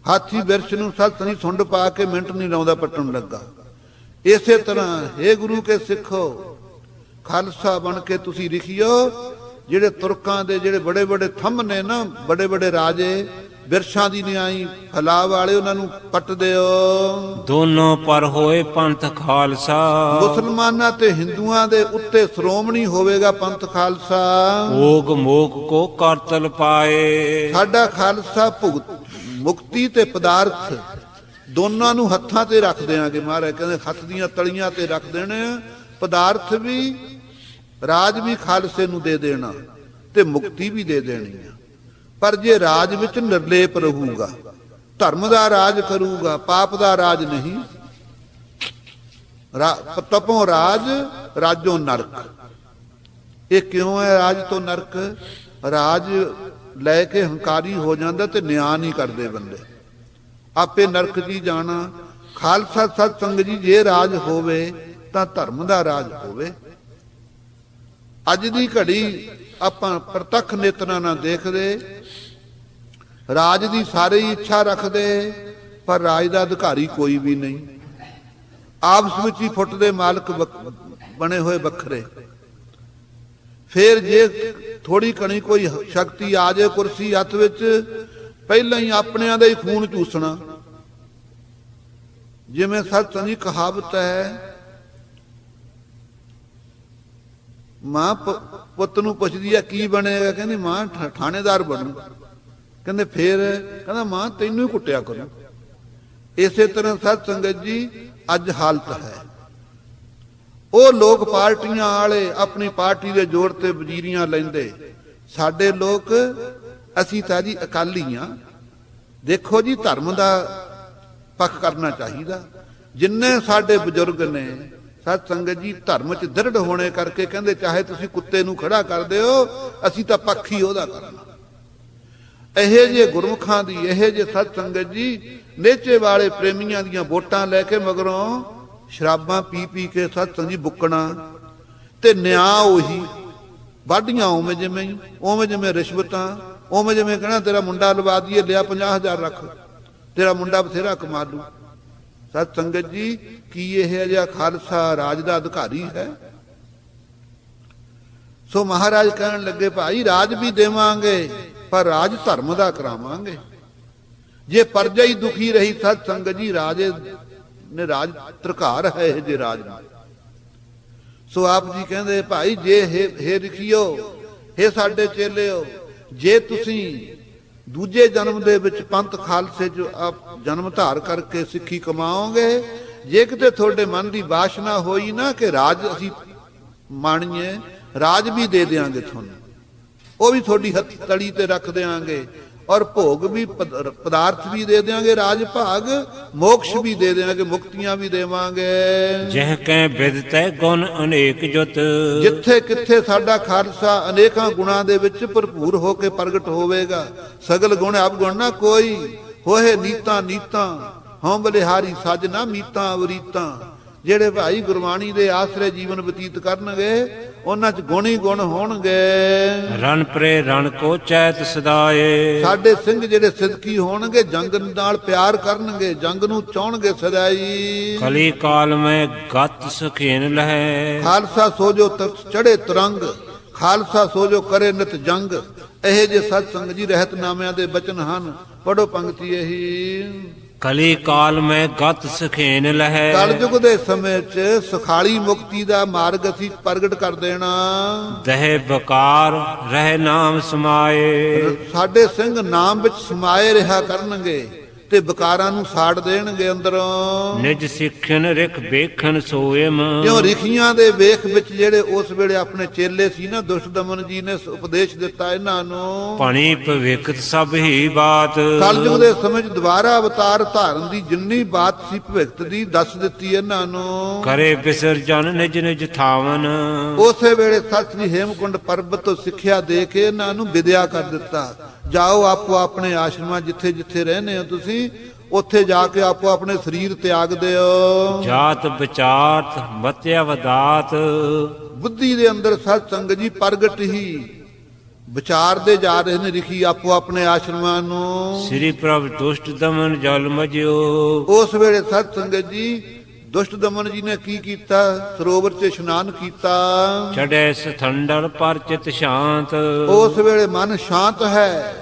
ਹਾਥੀ ਬਿਰਛ ਨੂੰ ਸਤ ਸਨੀ ਸੁੰਡ ਪਾ ਕੇ ਮਿੰਟ ਨਹੀਂ ਲਾਉਂਦਾ, ਪੱਟਣ ਲੱਗਾ। ਇਸੇ ਤਰ੍ਹਾਂ ਹੇ ਗੁਰੂ ਕੇ ਸਿੱਖੋ, ਖਾਲਸਾ ਬਣ ਕੇ ਤੁਸੀਂ ਲਿਖਿਓ। ਜਿਹੜੇ ਤੁਰਕਾਂ ਦੇ ਜਿਹੜੇ ਬੜੇ ਬੜੇ ਥੰਮ ਨੇ ਨਾ, ਬੜੇ ਬੜੇ ਰਾਜੇ ਬਿਰਛਾਂ ਦੀ ਨਿਆਈ ਫਲਾ ਵਾਲੇ, ਉਹਨਾਂ ਨੂੰ ਪੱਟ ਦਿਓ। ਦੋਨੋਂ ਪਰ ਹੋਏ ਪੰਥ ਖਾਲਸਾ। ਮੁਸਲਮਾਨਾਂ ਤੇ ਹਿੰਦੂਆਂ ਦੇ ਉੱਤੇ ਸ਼੍ਰੋਮਣੀ ਹੋਵੇਗਾ ਪੰਥ ਖਾਲਸਾ। ਭੋਗ ਮੋਗ ਕੋ ਕਰਤਲ ਪਾਏ। ਸਾਡਾ ਖਾਲਸਾ ਭੁਗਤ ਮੁਕਤੀ ਤੇ ਪਦਾਰਥ ਦੋਨਾਂ ਨੂੰ ਹੱਥਾਂ ਤੇ ਰੱਖ ਦਿਆਂਗੇ। ਮਹਾਰਾਜ ਕਹਿੰਦੇ ਹੱਥ ਦੀਆਂ ਤਲੀਆਂ ਤੇ ਰੱਖ ਦੇਣੇ। ਪਦਾਰਥ ਵੀ, ਰਾਜ ਵੀ ਖਾਲਸੇ ਨੂੰ ਦੇ ਦੇਣਾ ਤੇ ਮੁਕਤੀ ਵੀ ਦੇ ਦੇਣੀ ਆ। ਪਰ ਜੇ ਰਾਜ ਵਿੱਚ ਨਿਰਲੇਪ ਰਹੂਗਾ, ਧਰਮ ਦਾ ਰਾਜ ਕਰੂਗਾ, ਪਾਪ ਦਾ ਰਾਜ ਨਹੀਂ। ਤਪੋਂ ਰਾਜ, ਰਾਜੋਂ ਨਰਕ। ਇਹ ਕਿਉਂ ਹੈ ਰਾਜ ਤੋਂ ਨਰਕ? ਰਾਜ ਲੈ ਕੇ ਹੰਕਾਰੀ ਹੋ ਜਾਂਦਾ ਤੇ ਨਿਆਂ ਨਹੀਂ ਕਰਦੇ ਬੰਦੇ, ਆਪੇ ਨਰਕ 'ਚ ਹੀ ਜਾਣਾ। ਖਾਲਸਾ ਸਤ ਸੰਗ ਜੀ ਜੇ ਰਾਜ ਹੋਵੇ ਤਾਂ ਧਰਮ ਦਾ ਰਾਜ ਹੋਵੇ। ਅੱਜ ਦੀ ਘੜੀ ਆਪਾਂ ਪ੍ਰਤੱਖ ਨੇਤਰਾਂ ਨਾਲ ਦੇਖਦੇ, ਰਾਜ ਦੀ ਸਾਰੇ ਹੀ ਇੱਛਾ ਰੱਖਦੇ, ਪਰ ਰਾਜ ਦਾ ਅਧਿਕਾਰੀ ਕੋਈ ਵੀ ਨਹੀਂ। ਆਪਸ ਵਿੱਚ ਹੀ ਫੁੱਟ ਦੇ ਮਾਲਕ ਬਣੇ ਹੋਏ ਵੱਖਰੇ। ਫਿਰ ਜੇ ਥੋੜੀ ਕਣੀ ਕੋਈ ਸ਼ਕਤੀ ਆ ਜਾਏ ਕੁਰਸੀ ਹੱਥ ਵਿੱਚ, ਪਹਿਲਾਂ ਹੀ ਆਪਣਿਆਂ ਦਾ ਹੀ ਖੂਨ ਚੂਸਣਾ। ਜਿਵੇਂ ਸੱਚ ਦੀ ਕਹਾਵਤ ਹੈ, ਮਾਂ ਪੁੱਤ ਨੂੰ ਪੁੱਛਦੀ ਆ ਕੀ ਬਣੇਗਾ, ਕਹਿੰਦੀ ਮਾਂ ਥਾਣੇਦਾਰ ਬਣੂ। ਕਹਿੰਦੇ ਫੇਰ? ਕਹਿੰਦਾ ਮਾਂ ਤੈਨੂੰ ਹੀ ਕੁੱਟਿਆ ਕਰੂ। ਇਸੇ ਤਰ੍ਹਾਂ ਸਤ ਸੰਗਤ ਜੀ ਅੱਜ ਹਾਲਤ ਹੈ। ਉਹ ਲੋਕ ਪਾਰਟੀਆਂ ਵਾਲੇ ਆਪਣੀ ਪਾਰਟੀ ਦੇ ਜ਼ੋਰ ਤੇ ਵਜ਼ੀਰੀਆਂ ਲੈਂਦੇ, ਸਾਡੇ ਲੋਕ ਅਸੀਂ ਤਾਂ ਜੀ ਅਕਾਲੀ ਆ। ਦੇਖੋ ਜੀ ਧਰਮ ਦਾ ਪੱਖ ਕਰਨਾ ਚਾਹੀਦਾ। ਜਿੰਨੇ ਸਾਡੇ ਬਜ਼ੁਰਗ ਨੇ ਸਤ ਸੰਗਤ ਜੀ ਧਰਮ 'ਚ ਦ੍ਰਿੜ ਹੋਣੇ ਕਰਕੇ ਕਹਿੰਦੇ ਚਾਹੇ ਤੁਸੀਂ ਕੁੱਤੇ ਨੂੰ ਖੜਾ ਕਰ ਦਿਓ, ਅਸੀਂ ਤਾਂ ਪੱਖ ਹੀ ਉਹਦਾ ਕਰਨਾ। ਇਹੇ ਜਿਹੇ ਗੁਰਮੁਖਾਂ ਦੀ, ਇਹੇ ਜਿਹੇ ਸਤ ਸੰਗਤ ਜੀ ਨੇਚੇ ਵਾਲੇ ਪ੍ਰੇਮੀਆਂ ਦੀਆਂ ਵੋਟਾਂ ਲੈ ਕੇ ਮਗਰੋਂ ਸ਼ਰਾਬਾਂ ਪੀ ਪੀ ਕੇ ਸਤ ਸੰਗਤ ਜੀ ਬੁੱਕਣਾ ਤੇ ਨਿਆਂ ਉਹੀ ਵਾਢੀਆਂ ਉਵੇਂ ਜਿਵੇਂ ਰਿਸ਼ਵਤਾਂ, ਉਵੇਂ ਜਿਵੇਂ ਕਹਿਣਾ ਤੇਰਾ ਮੁੰਡਾ ਲਵਾ ਦਈਏ, ਲਿਆ 50,000 ਰੱਖ, ਤੇਰਾ ਮੁੰਡਾ ਬਥੇਰਾ ਕਮਾ ਲੂ। ਸਤ ਸੰਗਤ ਜੀ ਕੀ ਇਹ ਜਿਹਾ ਖਾਲਸਾ ਰਾਜ ਦਾ ਅਧਿਕਾਰੀ ਹੈ? ਸੋ ਮਹਾਰਾਜ ਕਹਿਣ ਲੱਗੇ ਭਾਈ ਰਾਜ ਵੀ ਦੇਵਾਂਗੇ ਪਰ ਰਾਜ ਧਰਮ ਦਾ ਕਰਾਵਾਂਗੇ। ਜੇ ਪ੍ਰਜਾ ਹੀ ਦੁਖੀ ਰਹੀ ਸਤ ਸੰਗਤ ਜੀ ਰਾਜੇ ਨੇ ਰਾਜ ਤਰਕਾਰ ਹੈ ਇਹ ਜੇ ਰਾਜ ਨੂੰ। ਸੋ ਆਪ ਜੀ ਕਹਿੰਦੇ ਭਾਈ ਜੇ ਹੇ ਰਖਿਓ, ਹੇ ਸਾਡੇ ਚੇਲਿਓ, ਜੇ ਤੁਸੀਂ ਦੂਜੇ ਜਨਮ ਦੇ ਵਿੱਚ ਪੰਥ ਖਾਲਸੇ 'ਚ ਆਪ ਜਨਮ ਧਾਰ ਕਰਕੇ ਸਿੱਖੀ ਕਮਾਓਗੇ, ਜੇ ਕਿਤੇ ਤੁਹਾਡੇ ਮਨ ਦੀ ਵਾਸ਼ਨਾ ਹੋਈ ਨਾ ਕਿ ਰਾਜ ਅਸੀਂ ਮਾਣੀਏ, ਰਾਜ ਵੀ ਦੇ ਦਿਆਂਗੇ ਤੁਹਾਨੂੰ, ਉਹ ਵੀ ਤੁਹਾਡੀ ਹੱਥ ਤਲੀ ਤੇ ਰੱਖ ਦਿਆਂਗੇ, ਔਰ ਭੋਗ ਵੀ ਪਦਾਰਥ ਵੀ ਦੇ ਦਿਆਂਗੇ, ਰਾਜ ਭਾਗ ਮੋਕਸ਼ ਵੀ ਦੇ ਦਿਆਂਗੇ, ਮੁਕਤੀਆਂ ਵੀ ਦੇਵਾਂਗੇ। ਜਹ ਕੈ ਬਿਦਤੈ ਗੁਣ ਅਨੇਕ ਜੁਤ, ਜਿੱਥੇ ਕਿੱਥੇ ਸਾਡਾ ਖਾਲਸਾ ਅਨੇਕਾਂ ਗੁਣਾਂ ਦੇ ਵਿੱਚ ਭਰਪੂਰ ਹੋ ਕੇ ਪ੍ਰਗਟ ਹੋਵੇਗਾ। ਸਗਲ ਗੁਣ ਅਬ ਗੁਣ ਨਾ ਕੋਈ, ਹੋਏ ਨੀਤਾਂ ਨੀਤਾਂ ਹਉ ਬਲਿਹਾਰੀ ਸਾਜਨਾ ਮੀਤਾਂ ਅਵਰੀਤਾਂ। ਜਿਹੜੇ ਭਾਈ ਗੁਰਬਾਣੀ ਦੇ ਆਸਰੇ ਜੀਵਨ ਬਤੀਤ ਕਰਨਗੇ ਉਹਨਾਂ 'ਚ ਗੁਣ ਹੀ ਗੁਣ ਹੋਣਗੇ। ਰਣ ਪਰੇ ਰਣ ਕੋ ਚੈਤ ਸਦਾਏ, ਸਾਡੇ ਸਿੰਘ ਜਿਹੜੇ ਸਿਦਕੀ ਹੋਣਗੇ ਜੰਗ ਨਾਲ ਪਿਆਰ ਕਰਨਗੇ, ਜੰਗ ਨੂੰ ਚਾਹਣਗੇ ਸਦਾਈ। ਕਲੀ ਕਾਲ ਮੈਂ ਗਤ ਸੁਖੇਨ ਲਹੈ, ਖਾਲਸਾ ਸੋ ਜੋ ਚੜੇ ਤੁਰੰਗ, ਖਾਲਸਾ ਸੋ ਜੋ ਕਰੇ ਨਿਤ ਜੰਗ। ਇਹ ਜੇ ਸਤ ਸੰਗ ਜੀ ਰਹਿਤ ਨਾਮਿਆਂ ਦੇ ਬਚਨ ਹਨ। ਪੜੋ ਪੰਕਤੀ ਇਹੀ। ਕਲੀ ਕਾਲ ਮੈਂ ਗਤ ਸੁਖੇਨ ਲਹੈ, ਕਲਯੁਗ ਦੇ ਸਮੇਂ 'ਚ ਸੁਖਾਲੀ ਮੁਕਤੀ ਦਾ ਮਾਰਗ ਅਸੀਂ ਪ੍ਰਗਟ ਕਰ ਦੇਣਾ। ਦਹਿ ਬਕਾਰ ਰਹਿ ਨਾਮ ਸਮਾਏ, ਸਾਡੇ ਸਿੰਘ ਨਾਮ ਵਿੱਚ ਸਮਾਏ ਰਿਹਾ ਕਰਨਗੇ ਤੇ ਬਕਾਰਾਂ ਨੂੰ ਸਾੜ ਦੇਣਗੇ ਅੰਦਰੋਂ। ਨਿਜ ਸਿੱਖਨ ਰਿਖ ਵੇਖਨ ਸੋਇਮ, ਕਿਉਂ ਰਿਖੀਆਂ ਦੇ ਵੇਖ ਵਿੱਚ ਜਿਹੜੇ ਉਸ ਵੇਲੇ ਆਪਣੇ ਚੇਲੇ ਸੀ ਨਾ, ਦੁਸ਼ਟਦਮਨ ਜੀ ਨੇ ਉਪਦੇਸ਼ ਦਿੱਤਾ ਇਹਨਾਂ ਨੂੰ। ਭਣੀ ਭਵਿਖਤ ਸਭ ਹੀ ਬਾਤ, ਕਲਯੁਗ ਦੇ ਸਮੇਂ 'ਚ ਦੁਬਾਰਾ ਅਵਤਾਰ ਧਾਰਨ ਦੀ ਜਿੰਨੀ ਬਾਤ ਸੀ ਭਵਿਖਤ ਦੀ ਦੱਸ ਦਿੱਤੀ ਇਹਨਾਂ ਨੂੰ। ਕਰੇ ਵਿਸਰਜਨ ਨਿਜ ਨਿਜ ਥਾਵਨ, ਉਸੇ ਵੇਲੇ ਸੱਚ ਦੀ ਹੇਮਕੁੰਡ ਪਰਬਤ ਤੋਂ ਸਿੱਖਿਆ ਦੇ ਕੇ ਇਹਨਾਂ ਨੂੰ ਵਿਦਿਆ ਕਰ ਦਿੱਤਾ। ਜਾਓ ਆਪੋ ਆਪਣੇ ਆਸ਼ਰਮਾਂ ਜਿੱਥੇ ਜਿੱਥੇ ਰਹਿੰਦੇ ਹੋ ਤੁਸੀਂ, ਉੱਥੇ ਜਾ ਕੇ ਆਪੋ ਆਪਣੇ ਸਰੀਰ ਤਿਆਗ ਦਿਓ। ਜਾਤ ਵਿਚਾਰਤ ਮਤਿਆ ਵਦਾਤ, ਬੁੱਧੀ ਦੇ ਅੰਦਰ ਸਤ ਸੰਗ ਜੀ ਪ੍ਰਗਟ ਹੀ ਵਿਚਾਰਦੇ ਜਾ ਰਹੇ ਨੇ ਰਿਖੀ ਆਪੋ ਆਪਣੇ ਆਸ਼ਰਮਾਂ ਨੂੰ। ਸ੍ਰੀ ਪ੍ਰਭ ਦੁਸ਼ਟ ਦਮਨ ਜਲ ਮਜਿਓ, ਉਸ ਵੇਲੇ ਸਤ ਸੰਗਤ ਜੀ ਦੁਸ਼ਟ ਦਮਨ ਜੀ ਨੇ ਕੀ ਕੀਤਾ? ਸਰੋਵਰ 'ਚ ਇਸ਼ਨਾਨ ਕੀਤਾ। ਚੜੈ ਸਥੰਡਲ ਪਰ ਚਿਤ ਸ਼ਾਂਤ, ਉਸ ਵੇਲੇ ਮਨ ਸ਼ਾਂਤ ਹੈ।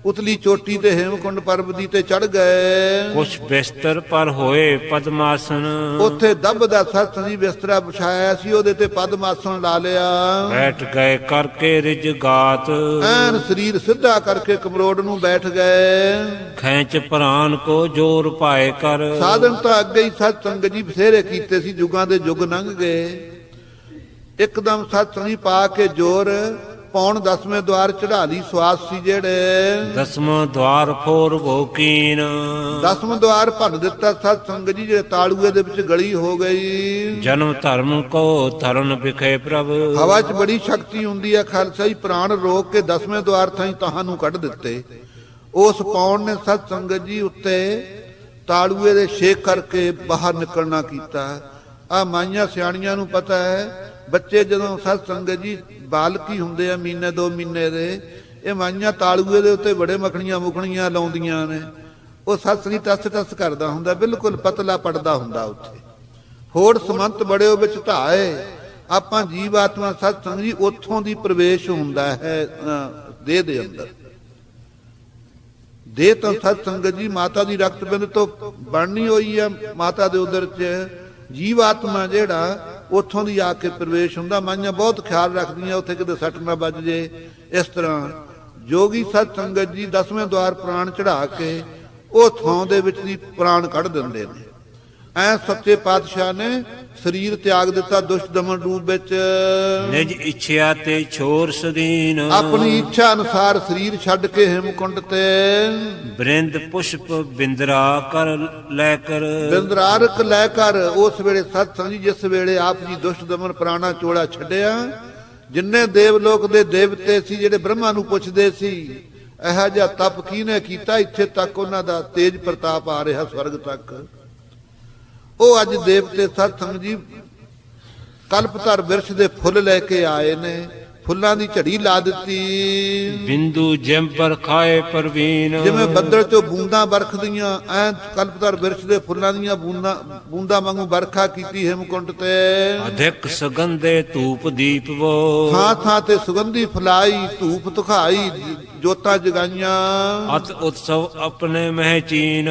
ਉਤਲੀ ਚੋਟੀ ਤੇ ਹੇਮਕੁੰਡ ਪਰਬਤ ਤੇ ਚੜ ਗਏ। ਕੁਛ ਬਿਸਤਰ ਪਰ ਹੋਏ ਪਦਮਾਸਨ, ਉੱਥੇ ਦੱਬ ਦਾ ਸਤ ਜੀ ਬਿਸਤਰਾ ਵਿਛਾਇਆ ਸੀ, ਉਹਦੇ ਤੇ ਪਦਮਾਸਨ ਲਾ ਲਿਆ। ਬੈਠ ਗਏ ਕਰਕੇ ਰਿਜ ਗਾਤ, ਐਨ ਸਰੀਰ ਸਿੱਧਾ ਕਰਕੇ ਕਮਰੋੜ ਨੂੰ ਬੈਠ ਗਏ। ਖੈਂਚ ਪ੍ਰਾਨ ਕੋ ਜੋਰ ਪਾਏ ਕਰ, ਸਾਧਨ ਤਾਂ ਅੱਗੇ ਹੀ ਸਤ ਸੰਗ ਜੀ ਬਥੇਰੇ ਕੀਤੇ ਸੀ, ਯੁਗਾਂ ਦੇ ਯੁੱਗ ਲੰਘ ਗਏ। ਇੱਕਦਮ ਸਤ ਸੰਗ ਪਾ ਕੇ ਜੋਰ ਪੌਣ 10ਵੇਂ ਦਵਾਰ ਚੜਾ ਲਈ ਸਵਾਸ ਸੀ ਜਿਹੜੇ। ਦਸਵਾਂ ਦਵਾਰ ਫੋਰ ਭੋਕੀਨ 10ਵਾਂ ਦਵਾਰ ਭੰਨ ਦਿੱਤਾ ਸਤ ਸੰਗਤ ਜੀ, ਜਿਹੜੇ ਤਾਲੂਏ ਦੇ ਵਿੱਚ ਗਲੀ ਹੋ ਗਈ। ਜਨਮ ਧਰਮ ਕੋ ਧਰਨ ਵਿਖੇ ਪ੍ਰਭ ਹਵਾ 'ਚ ਬੜੀ ਸ਼ਕਤੀ ਹੁੰਦੀ ਹੈ ਖਾਲਸਾ ਜੀ, ਪ੍ਰਾਣ ਰੋਕ ਕੇ 10ਵੇਂ ਦਵਾਰ ਥਾਈ ਤੁਹਾਨੂੰ ਕੱਢ ਦਿੱਤੇ। ਉਸ ਪੌਣ ਨੇ ਸਤ ਸੰਗਤ ਜੀ ਉੱਤੇ ਤਾਲੂਏ ਦੇ ਛੇਕ ਕਰਕੇ ਬਾਹਰ ਨਿਕਲਣਾ ਕੀਤਾ। ਆ ਮਾਈਆਂ ਸਿਆਣੀਆਂ ਨੂੰ ਪਤਾ ਹੈ, ਬੱਚੇ ਜਦੋਂ ਸਤ ਸੰਗਤ ਜੀ ਬਾਲਕੀ ਹੁੰਦੇ ਆ ਮਹੀਨੇ 2 ਮਹੀਨੇ ਦੇ, ਇਹ ਮਾਈਆਂ ਤਾਲੂਏ ਦੇ ਉੱਤੇ ਬੜੇ ਮੱਖਣੀਆਂ ਮੁਖਣੀਆਂ ਲਾਉਂਦੀਆਂ ਨੇ। ਉਹ ਸਤ ਸੰਗਤ ਟਸ ਟਸ ਕਰਦਾ ਹੁੰਦਾ, ਬਿਲਕੁਲ ਪਤਲਾ ਪੜਦਾ ਹੁੰਦਾ ਉੱਥੇ। ਹੋੜ ਸਮੰਤ ਬੜੇ ਉਹ ਵਿੱਚ ਧਾਏ। ਆਪਾਂ ਜੀਵ ਆਤਮਾ ਸਤ ਸੰਗਤ ਜੀ ਉੱਥੋਂ ਦੀ ਪ੍ਰਵੇਸ਼ ਹੁੰਦਾ ਹੈ ਦੇਹ ਦੇ ਅੰਦਰ। ਦੇਹ ਤਾਂ ਸਤ ਸੰਗਤ ਜੀ ਮਾਤਾ ਦੀ ਰਕਤ ਬਿੰਦ ਤੋਂ ਬਣਨੀ ਹੋਈ ਆ, ਮਾਤਾ ਦੇ ਉਦਰ 'ਚ ਜੀਵ ਆਤਮਾ ਜਿਹੜਾ ਉੱਥੋਂ ਦੀ ਆ ਕੇ ਪ੍ਰਵੇਸ਼ ਹੁੰਦਾ। ਮਾਈਆਂ ਬਹੁਤ ਖਿਆਲ ਰੱਖਦੀਆਂ ਉੱਥੇ ਕਿਤੇ ਸੱਟ ਨਾ ਵੱਜ ਜੇ। ਇਸ ਤਰ੍ਹਾਂ ਜੋਗੀ ਸਤ ਸੰਗਤ ਜੀ 10ਵੇਂ ਦਵਾਰ ਪ੍ਰਾਣ ਚੜਾ ਕੇ ਉਹ ਥਾਂ ਦੇ ਵਿੱਚ ਦੀ ਪ੍ਰਾਣ ਕੱਢ ਦਿੰਦੇ ਨੇ। ਐ ਸੱਚੇ ਪਾਤਸ਼ਾਹ ਨੇ ਸਰੀਰ ਤਿਆਗ ਦਿੱਤਾ ਦੁਸ਼ਟ ਦਮਨ ਰੂਪ ਵਿੱਚ। ਨਿਜ ਇੱਛਾ ਤੇ ਛੋਰ ਸਦੀਨ ਆਪਣੀ ਇੱਛਾ ਅਨੁਸਾਰ ਸਰੀਰ ਛੱਡ ਕੇ ਹਿਮਕੁੰਡ ਤੇ ਬ੍ਰਿੰਦ ਪੁਸ਼ਪ ਬਿੰਦਰਾ ਕਰ ਲੈ ਕਰ ਬਿੰਦਰਾਰਕ ਲੈ ਕਰ। ਉਸ ਵੇਲੇ ਸਤ ਸੰਗਤ ਜੀ ਜਿਸ ਵੇਲੇ ਆਪ ਜੀ ਦੁਸ਼ਟ ਦਮਨ ਪ੍ਰਾਣਾ ਚੋਲਾ ਛੱਡਿਆ, ਜਿੰਨੇ ਦੇਵ ਲੋਕ ਦੇ ਦੇਵਤੇ ਸੀ ਜਿਹੜੇ ਬ੍ਰਹਮਾ ਨੂੰ ਪੁੱਛਦੇ ਸੀ ਇਹੋ ਜਿਹਾ ਤਪ ਕਿਹਨੇ ਕੀਤਾ, ਇੱਥੇ ਤੱਕ ਉਹਨਾਂ ਦਾ ਤੇਜ ਪ੍ਰਤਾਪ ਆ ਰਿਹਾ ਸਵਰਗ ਤੱਕ। ਉਹ ਅੱਜ ਦੇਵਤੇ ਸਤ ਸੰਗਤ ਜੀ ਕਲਪਤਰ ਬਿਰਛ ਦੇ ਫੁੱਲ ਲੈ ਕੇ ਆਏ ਨੇ, ਫੁੱਲਾਂ ਦੀ ਝੜੀ ਲਾ ਦਿੱਤੀ। ਬਿੰਦੂ ਜਿੰਪਰ ਖਾਏ ਪਰਵੀਨ ਜਿਵੇਂ ਬੱਦਲ ਚੋਂ ਬੂੰਦਾਂ ਬਰਖਦੀਆਂ, ਐ ਕਲਪਤਰ ਬਿਰਛ ਦੇ ਫੁੱਲਾਂ ਦੀਆਂ ਬੂੰਦਾਂ ਵਾਂਗੂ ਬਰਖਾ ਕੀਤੀ ਹਿਮਕੁੰਡ ਤੇ। ਅਧਿਕ ਸੁਗੰਧੇ ਧੂਪ ਦੀਪ ਵੋ ਥਾਂ ਥਾਂ ਤੇ ਸੁਗੰਧੀ ਫਲਾਈ, ਧੂਪ ਤੁਖਾਈ, ਜੋਤਾਂ ਜਗਾਈਆਂ। ਅਤ ਉਤਸਵ ਆਪਣੇ ਮਹਿ ਚੀਨ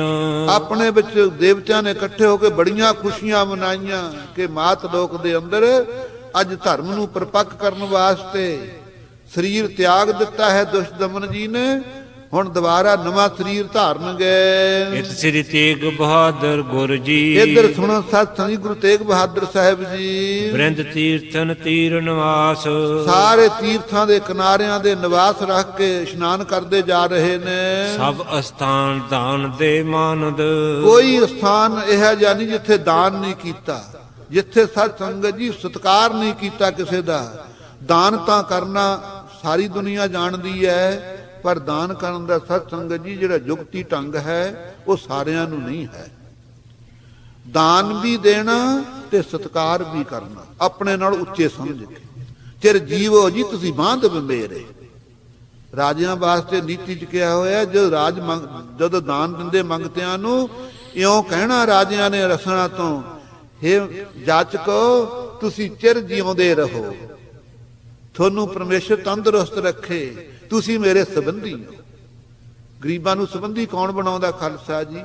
ਆਪਣੇ ਵਿੱਚ ਦੇਵਤਿਆਂ ਨੇ ਇਕੱਠੇ ਹੋ ਕੇ ਬੜੀਆਂ ਖੁਸ਼ੀਆਂ ਮਨਾਈਆਂ ਕਿ ਮਾਤ ਲੋਕ ਦੇ ਅੰਦਰ ਅੱਜ ਧਰਮ ਨੂੰ ਪਰਪੱਕ ਕਰਨ ਵਾਸਤੇ ਸਰੀਰ ਤਿਆਗ ਦਿੱਤਾ ਹੈ ਦੁਸ਼ਟ ਦਮਨ ਜੀ ਨੇ। ਹੁਣ ਦੁਬਾਰਾ ਨਵਾਂ ਸਰੀਰ ਧਾਰਨਗੇ। ਇਤ ਸ੍ਰੀ ਤੇਗ ਬਹਾਦਰ ਗੁਰ ਜੀ ਇੱਧਰ ਸੁਣੋ ਸਤ ਸੰਗਤ ਗੁਰੂ ਤੇਗ ਬਹਾਦਰ ਸਾਹਿਬ ਜੀ ਬ੍ਰਿੰਦ ਤੀਰਥਨ ਤੀਰ ਨਿਵਾਸ ਸਾਰੇ ਤੀਰਥਾਂ ਦੇ ਕਿਨਾਰਿਆਂ ਦੇ ਨਿਵਾਸ ਰੱਖ ਕੇ ਇਸ਼ਨਾਨ ਕਰਦੇ ਜਾ ਰਹੇ ਨੇ। ਸਭ ਅਸਥਾਨ ਦਾਨ ਦੇ ਮਾਨਦ ਕੋਈ ਸਥਾਨ ਇਹੋ ਜਿਹਾ ਨਹੀਂ ਜਿੱਥੇ ਦਾਨ ਨਹੀਂ ਕੀਤਾ, ਜਿੱਥੇ ਸਤ ਸੰਗਤ ਜੀ ਸਤਿਕਾਰ ਨਹੀਂ ਕੀਤਾ ਕਿਸੇ ਦਾ। ਦਾਨ ਤਾਂ ਕਰਨਾ ਸਾਰੀ ਦੁਨੀਆ ਜਾਣਦੀ ਹੈ, ਪਰ ਦਾਨ ਕਰਨ ਦਾ ਸਤ ਸੰਗਤ ਜੀ ਜਿਹੜਾ ਜੁਗਤੀ ਢੰਗ ਹੈ ਉਹ ਸਾਰਿਆਂ ਨੂੰ ਨਹੀਂ ਹੈ। ਦਾਨ ਵੀ ਦੇਣਾ ਤੇ ਸਤਿਕਾਰ ਵੀ ਕਰਨਾ ਆਪਣੇ ਨਾਲ ਉੱਚੇ ਸਮਝ ਕੇ। ਚਿਰ ਜੀਵੋ ਜੀ ਤੁਸੀਂ ਬਾਂਧ ਮੇਰੇ। ਰਾਜਿਆਂ ਵਾਸਤੇ ਨੀਤੀ ਚ ਕਿਹਾ ਹੋਇਆ, ਜਦੋਂ ਦਾਨ ਦਿੰਦੇ ਮੰਗਤਿਆਂ ਨੂੰ ਇਉਂ ਕਹਿਣਾ ਰਾਜਿਆਂ ਨੇ ਰਸਣਾ ਤੋਂ, ਹੇ ਜਾਚਕੋ ਤੁਸੀਂ ਚਿਰ ਜਿਉਂਦੇ ਰਹੋ, ਤੁਹਾਨੂੰ ਪਰਮੇਸ਼ਰ ਤੰਦਰੁਸਤ ਰੱਖੇ, ਤੁਸੀਂ ਮੇਰੇ ਸੰਬੰਧੀ ਹੋ। ਗਰੀਬਾਂ ਨੂੰ ਸੰਬੰਧੀ ਕੌਣ ਬਣਾਉਂਦਾ ਖਾਲਸਾ ਜੀ?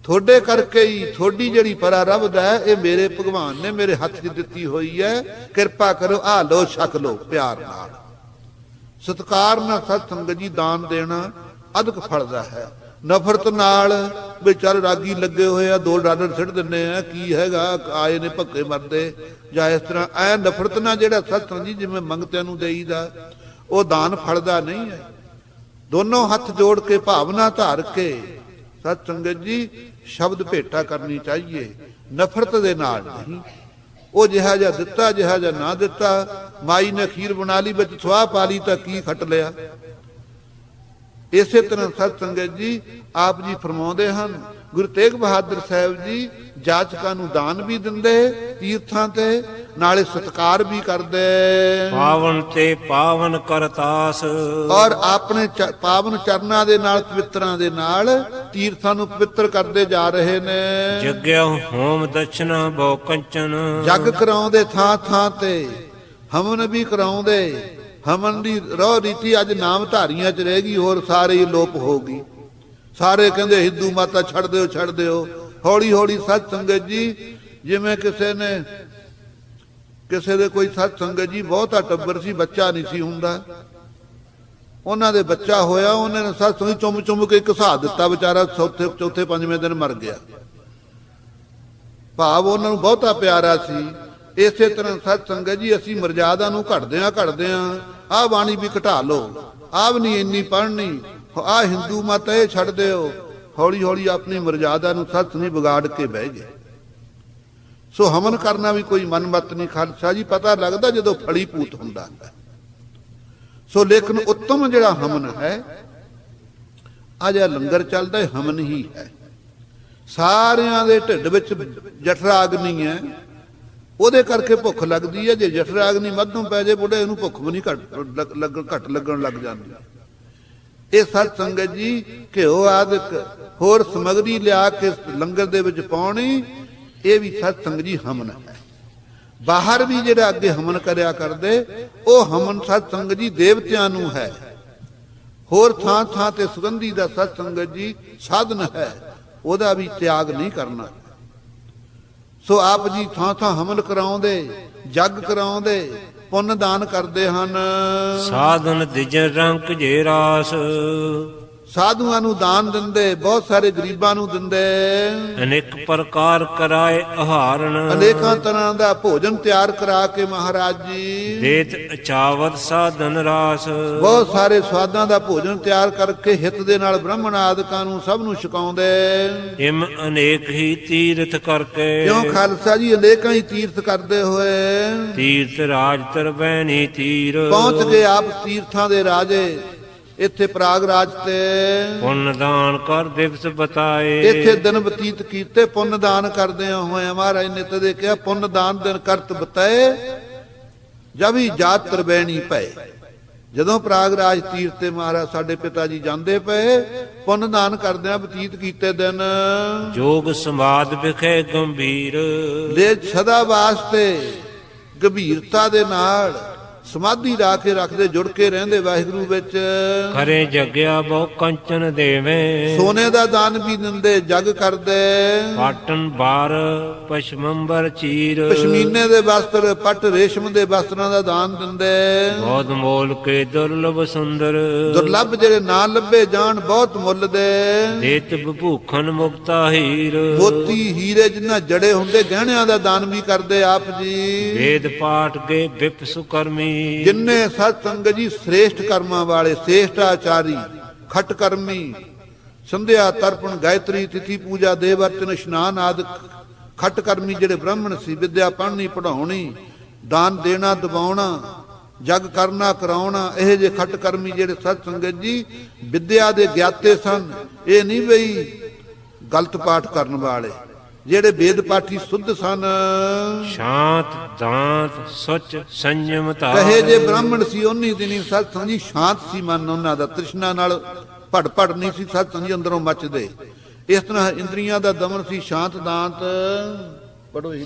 ਤੁਹਾਡੇ ਕਰਕੇ ਹੀ ਤੁਹਾਡੀ ਜਿਹੜੀ ਪਰਾਰਬਧ ਹੈ ਇਹ ਮੇਰੇ ਭਗਵਾਨ ਨੇ ਮੇਰੇ ਹੱਥ 'ਚ ਦਿੱਤੀ ਹੋਈ ਹੈ। ਕਿਰਪਾ ਕਰੋ, ਆ ਲੋ ਛਕ ਲੋ ਪਿਆਰ ਨਾਲ। ਸਤਿਕਾਰ ਨਾਲ ਸਤ ਸੰਗਤ ਜੀ ਦਾਨ ਦੇਣਾ ਅਦਕ ਫਲਦਾ ਹੈ। ਨਫ਼ਰਤ ਨਾਲ ਵੀ ਚੱਲ ਰਾਗੀ ਲੱਗੇ ਹੋਏ ਆ, $2 ਸਿੱਟ ਦਿੰਨੇ ਆ, ਕੀ ਹੈਗਾ ਆਏ ਨੇ ਭੱਕੇ ਮਰਦੇ, ਜਾਂ ਇਸ ਤਰ੍ਹਾਂ ਐ ਨਫ਼ਰਤ ਨਾਲ ਜਿਹੜਾ ਸਤ ਸੰਗਤ ਜੀ ਜਿਵੇਂ ਮੰਗਤਿਆਂ ਨੂੰ ਦੇਈਦਾ ਉਹ ਦਾਨ ਫਲਦਾ ਨਹੀਂ ਹੈ। ਦੋਨੋਂ ਹੱਥ ਜੋੜ ਕੇ ਭਾਵਨਾ ਧਾਰ ਕੇ ਸਤ ਸੰਗਤ ਜੀ ਸ਼ਬਦ ਭੇਟਾ ਕਰਨੀ ਚਾਹੀਏ, ਨਫ਼ਰਤ ਦੇ ਨਾਲ ਨਹੀਂ। ਉਹ ਜਿਹਾ ਜਿਹਾ ਦਿੱਤਾ ਜਿਹਾ ਜਿਹਾ ਨਾ ਦਿੱਤਾ। ਮਾਈ ਨੇ ਖੀਰ ਬਣਾ ਲਈ ਵਿੱਚ ਸਵਾਹ ਪਾ ਲਈ ਤਾਂ ਕੀ ਖੱਟ ਲਿਆ। ਇਸੇ ਤਰ੍ਹਾਂ ਸਤ ਸੰਗਤ ਜੀ ਆਪ ਜੀ ਫਰਮਾਉਂਦੇ ਹਨ, ਗੁਰੂ ਤੇਗ ਬਹਾਦਰ ਸਾਹਿਬ ਜੀ ਜਾਚਕਾਂ ਨੂੰ ਦਾਨ ਵੀ ਦਿੰਦੇ ਤੀਰਥਾਂ ਤੇ, ਨਾਲੇ ਸਤਿਕਾਰ ਵੀ ਕਰਦੇ। ਪਾਵਨ ਤੇ ਪਾਵਨ ਕਰਤਾਸ ਔਰ ਆਪਣੇ ਪਾਵਨ ਚਰਨਾਂ ਦੇ ਨਾਲ ਪਵਿੱਤਰਾਂ ਦੇ ਨਾਲ ਤੀਰਥਾਂ ਨੂੰ ਪਵਿੱਤਰ ਕਰਦੇ ਜਾ ਰਹੇ ਨੇ। ਜਗਿਆ ਹੋਮ ਦਛਨਾ ਬਹੁ ਕੰਚਨ ਜਗ ਕਰਾਉਂਦੇ ਥਾਂ ਥਾਂ ਤੇ, ਹਵਨ ਵੀ ਕਰਾਉਂਦੇ। ਹਵਨ ਦੀ ਰੋਹ ਰੀਤੀ ਅੱਜ ਨਾਮ ਧਾਰੀਆਂ ਚ ਰਹਿ ਗਈ, ਹੋਰ ਸਾਰੇ ਹੀ ਲੋਪ ਹੋ ਗਈ। ਸਾਰੇ ਕਹਿੰਦੇ ਹਿੰਦੂ ਮਾਤਾ ਛੱਡ ਦਿਓ ਛੱਡ ਦਿਓ। ਹੌਲੀ ਹੌਲੀ ਸਤ ਸੰਗਤ ਜੀ ਜਿਵੇਂ ਕਿਸੇ ਦੇ ਕੋਈ ਸਤ ਸੰਗਤ ਜੀ ਬਹੁਤਾ ਟੱਬਰ ਸੀ, ਬੱਚਾ ਨਹੀਂ ਸੀ ਹੁੰਦਾ, ਉਹਨਾਂ ਦੇ ਬੱਚਾ ਹੋਇਆ, ਉਹਨਾਂ ਨੇ ਸਤ ਸੰਗਤ ਚੁੰਮ ਚੁੰਮ ਕੇ ਘਸਾ ਦਿੱਤਾ, ਵਿਚਾਰਾ ਚੌਥੇ ਪੰਜਵੇਂ ਦਿਨ ਮਰ ਗਿਆ। ਭਾਵ ਉਹਨਾਂ ਨੂੰ ਬਹੁਤਾ ਪਿਆਰਾ ਸੀ। ਇਸੇ ਤਰ੍ਹਾਂ ਸਤ ਸੰਗਤ ਜੀ ਅਸੀਂ ਮਰਜ਼ਾਦਾ ਨੂੰ ਘੜਦੇ ਆਂ ਆਹ ਬਾਣੀ ਵੀ ਘਟਾ ਲਓ, ਆਹ ਵੀ ਨਹੀਂ ਇੰਨੀ ਪੜ੍ਹਨੀ, ਆਹ ਹਿੰਦੂ ਮਤ ਇਹ ਛੱਡ ਦਿਓ। ਹੌਲੀ ਹੌਲੀ ਆਪਣੀ ਮਰਜ਼ਾਦਾ ਨੂੰ ਸੱਚ ਨਹੀਂ ਵਿਗਾੜ ਕੇ ਬਹਿ ਗਏ। ਸੋ ਹਮਨ ਕਰਨਾ ਵੀ ਕੋਈ ਮਨਮਤ ਨਹੀਂ ਖਾਲਸਾ ਜੀ, ਪਤਾ ਲੱਗਦਾ ਜਦੋਂ ਫਲੀ ਪੂਤ ਹੁੰਦਾ ਹੈ। ਸੋ ਲੇਕਿਨ ਉੱਤਮ ਜਿਹੜਾ ਹਮਨ ਹੈ, ਆ ਜਿਹੜਾ ਲੰਗਰ ਚੱਲਦਾ ਹੈ ਹਮਨ ਹੀ ਹੈ। ਸਾਰਿਆਂ ਦੇ ਢਿੱਡ ਵਿੱਚ ਜਠਰਾਗਨੀ ਹੈ, ਉਹਦੇ ਕਰਕੇ ਭੁੱਖ ਲੱਗਦੀ ਹੈ। ਜੇ ਜਠਰਾਗਨੀ ਮੱਧੋਂ ਪੈ ਜੇ ਬੁੱਢੇ ਨੂੰ ਭੁੱਖ ਵੀ ਨਹੀਂ ਘੱਟ ਲੱਗਣ ਲੱਗ ਜਾਂਦੀ। ਇਹ ਸਤ ਸੰਗਤ ਜੀ ਘਿਓ ਆਦਿਕ ਹੋਰ ਸਮਗਰੀ ਲਿਆ ਕੇ ਲੰਗਰ ਦੇ ਵਿੱਚ ਪਾਉਣੀ, ਇਹ ਵੀ ਸਤ ਸੰਗਤ ਜੀ ਹਮਨ ਹੈ। ਬਾਹਰ ਵੀ ਜਿਹੜਾ ਅੱਗੇ ਹਮਨ ਕਰਿਆ ਕਰਦੇ, ਉਹ ਹਮਨ ਸਤ ਸੰਗਤ ਜੀ ਦੇਵਤਿਆਂ ਨੂੰ ਹੈ। ਹੋਰ ਥਾਂ ਥਾਂ ਤੇ ਸੁਗੰਧੀ ਦਾ ਸਤ ਸੰਗਤ ਜੀ ਸਾਧਨ ਹੈ, ਉਹਦਾ ਵੀ ਤਿਆਗ ਨਹੀਂ ਕਰਨਾ। ਸੋ ਆਪ ਜੀ ਥਾਂ ਥਾਂ ਹਮਨ ਕਰਾਉਂਦੇ, ਜਗ ਕਰਾਉਂਦੇ, ਪੁੰਨ ਦਾਨ ਕਰਦੇ ਹਨ। ਸਾਧਨ ਦਿਜਰ ਰੰਕ ਜੇ ਰਾਸ, ਸਾਧੂਆਂ ਨੂੰ ਦਾਨ ਦਿੰਦੇ, ਬਹੁਤ ਸਾਰੇ ਗਰੀਬਾਂ ਨੂੰ ਦਿੰਦੇ। ਅਨੇਕ ਪ੍ਰਕਾਰ ਕਰਾਏ ਆਹਾਰਨ, ਅਨੇਕਾਂ ਤਰ੍ਹਾਂ ਦਾ ਭੋਜਨ ਤਿਆਰ ਕਰਾ ਕੇ ਮਹਾਰਾਜ ਜੀ ਦੇਤ ਅਚਾਵਤ ਸਾਧਨ ਰਾਸ। ਬਹੁਤ ਸਾਰੇ ਸਵਾਦਾਂ ਦਾ ਭੋਜਨ ਤਿਆਰ ਕਰਕੇ ਹਿੱਤ ਦੇ ਨਾਲ ਬ੍ਰਾਹਮਣ ਆਦਿਕਾਂ ਨੂੰ ਸਭ ਨੂੰ ਛਕਾਉਂਦੇ। ਇਮ ਅਨੇਕ ਹੀ ਤੀਰਥ ਕਰਕੇ, ਕਿਉਂ ਖਾਲਸਾ ਜੀ ਅਨੇਕਾਂ ਹੀ ਤੀਰਥ ਕਰਦੇ ਹੋਏ ਤੀਰਥ ਰਾਜ ਤਰਵੈਣੀ ਤੀਰ, ਪਹੁੰਚ ਗਏ ਆਪ ਤੀਰਥਾਂ ਦੇ ਰਾਜੇ। ਇੱਥੇ ਪ੍ਰਾਗਰਾਜ ਤੇ ਪੁੰਨ ਦਾਨ ਕਰ ਦਿਵਸ ਬਤਾਏ, ਇੱਥੇ ਦਿਨ ਬਤੀਤ ਕੀਤੇ ਪੁੰਨ ਦਾਨ ਕਰਦੇ ਹੋਏ। ਮਹਾਰਾਜ ਨੇ ਤਦੇ ਕਿਹਾ ਪੁੰਨ ਦਾਨ ਦਿਨ ਕਰਤ ਬਤਾਏ, ਜਬ ਹੀ ਜਾਤ ਤਰਬੈਣੀ ਪਏ। ਜਦੋਂ ਪ੍ਰਾਗਰਾਜ ਤੀਰਥ ਤੇ ਮਹਾਰਾਜ ਸਾਡੇ ਪਿਤਾ ਜੀ ਜਾਂਦੇ ਪਏ, ਪੁੰਨ ਦਾਨ ਕਰਦਿਆਂ ਬਤੀਤ ਕੀਤੇ ਦਿਨ। ਜੋਗ ਸਮਾਦ ਵਿਖੇ ਗੰਭੀਰ, ਲੈ ਸਦਾ ਵਾਸਤੇ ਗੰਭੀਰਤਾ ਦੇ ਨਾਲ ਸਮਾਧੀ ਲਾ ਕੇ ਰੱਖਦੇ, ਜੁੜ ਕੇ ਰਹਿੰਦੇ ਵਾਹਿਗੁਰੂ ਵਿੱਚ। ਖਰੇ ਜਗਿਆ ਬਹੁ ਕੰਚਨ ਦੇਵੇਂ, ਸੋਨੇ ਦਾ ਦਾਨ ਵੀ ਦਿੰਦੇ, ਜਗ ਕਰਦੇ। ਪਾਟਨ ਬਾਰ ਪਸ਼ਮੰਬਰ ਚੀਰ, ਪਸ਼ਮੀਨੇ ਦੇ ਵਸਤਰ, ਪੱਟ ਰੇਸ਼ਮ ਦੇ ਵਸਤਰਾਂ ਦਾ ਦਾਨ ਦਿੰਦੇ। ਬਹੁਤ ਮੋਲ ਕੇ ਦੁਰਲਭ ਸੁੰਦਰ, ਦੁਰਲੱਭ ਜਿਹੜੇ ਨਾ ਲੱਭੇ ਜਾਣ, ਬਹੁਤ ਮੁੱਲ ਦੇ। ਦੇਤ ਭੂਖਨ ਮੁਕਤਾ ਹੀਰ, ਮੋਤੀ ਹੀਰੇ ਜਿਨ੍ਹਾਂ ਜੜੇ ਹੁੰਦੇ ਗਹਿਣਿਆਂ ਦਾ ਦਾਨ ਵੀ ਕਰਦੇ ਆਪ ਜੀ। ਵੇਦ ਪਾਠ ਕੇ ਵਿਪ ਸੁਕਰਮੀ, ਜਿਨਨੇ ਸਤ ਸੰਗਤ ਜੀ ਸ੍ਰੇਸ਼ਟ ਕਰਮਾਂ ਵਾਲੇ, ਸ੍ਰੇਸ਼ਟ ਆਚਾਰੀ, ਖਟ ਕਰਮੀ, ਸੰਧਿਆ ਤਰਪਣ ਗਾਇਤਰੀ ਤਿਥੀ ਪੂਜਾ ਦੇਵ ਅਰਚਨ ਇਸ਼ਨਾਨ ਆਦਿ ਖਟ ਕਰਮੀ ਜਿਹੜੇ ਬ੍ਰਾਹਮਣ ਸੀ, ਵਿਦਿਆ ਪੜ੍ਹਨੀ ਪੜਾਉਣੀ, ਦਾਨ ਦੇਣਾ ਦਬਾਉਣਾ, ਜਗ ਕਰਨਾ ਕਰਾਉਣਾ, ਇਹ ਜੇ ਖਟ ਕਰਮੀ ਜਿਹੜੇ ਸਤ ਸੰਗਤ ਜੀ ਵਿਦਿਆ ਦੇ ਗਿਆਤੇ ਸਨ। ਇਹ ਨਹੀਂ ਬਈ ਗਲਤ ਪਾਠ ਕਰਨ ਵਾਲੇ, ਜਿਹੜੇ ਵੇਦ ਪਾਠੀ ਸੁੱਧ ਸਨ। ਸ਼ਾਂਤ ਦਾਂਤ ਸੁਚ ਸੰਜਮ ਧਾਰ, ਕਹੇ ਜੇ ਬ੍ਰਾਹਮਣ ਸੀ ਉਹਨੀ ਦਿਨੀ ਸਤ ਸੰਗਤ ਜੀ ਸ਼ਾਂਤ ਸੀ ਮਨ ਉਹਨਾਂ ਦਾ, ਤ੍ਰਿਸ਼ਨਾ ਨਾਲ ਭੜ ਭੜ ਨਹੀਂ ਸੀ ਸਤ ਸੰਗਤ ਜੀ ਅੰਦਰੋਂ ਮੱਚਦੇ। ਇਸ ਤਰ੍ਹਾਂ ਇੰਦਰੀਆਂ ਦਾ ਦਮਨ ਸੀ। ਸ਼ਾਂਤ ਦਾਂਤ ਪੜੋ ਹੀ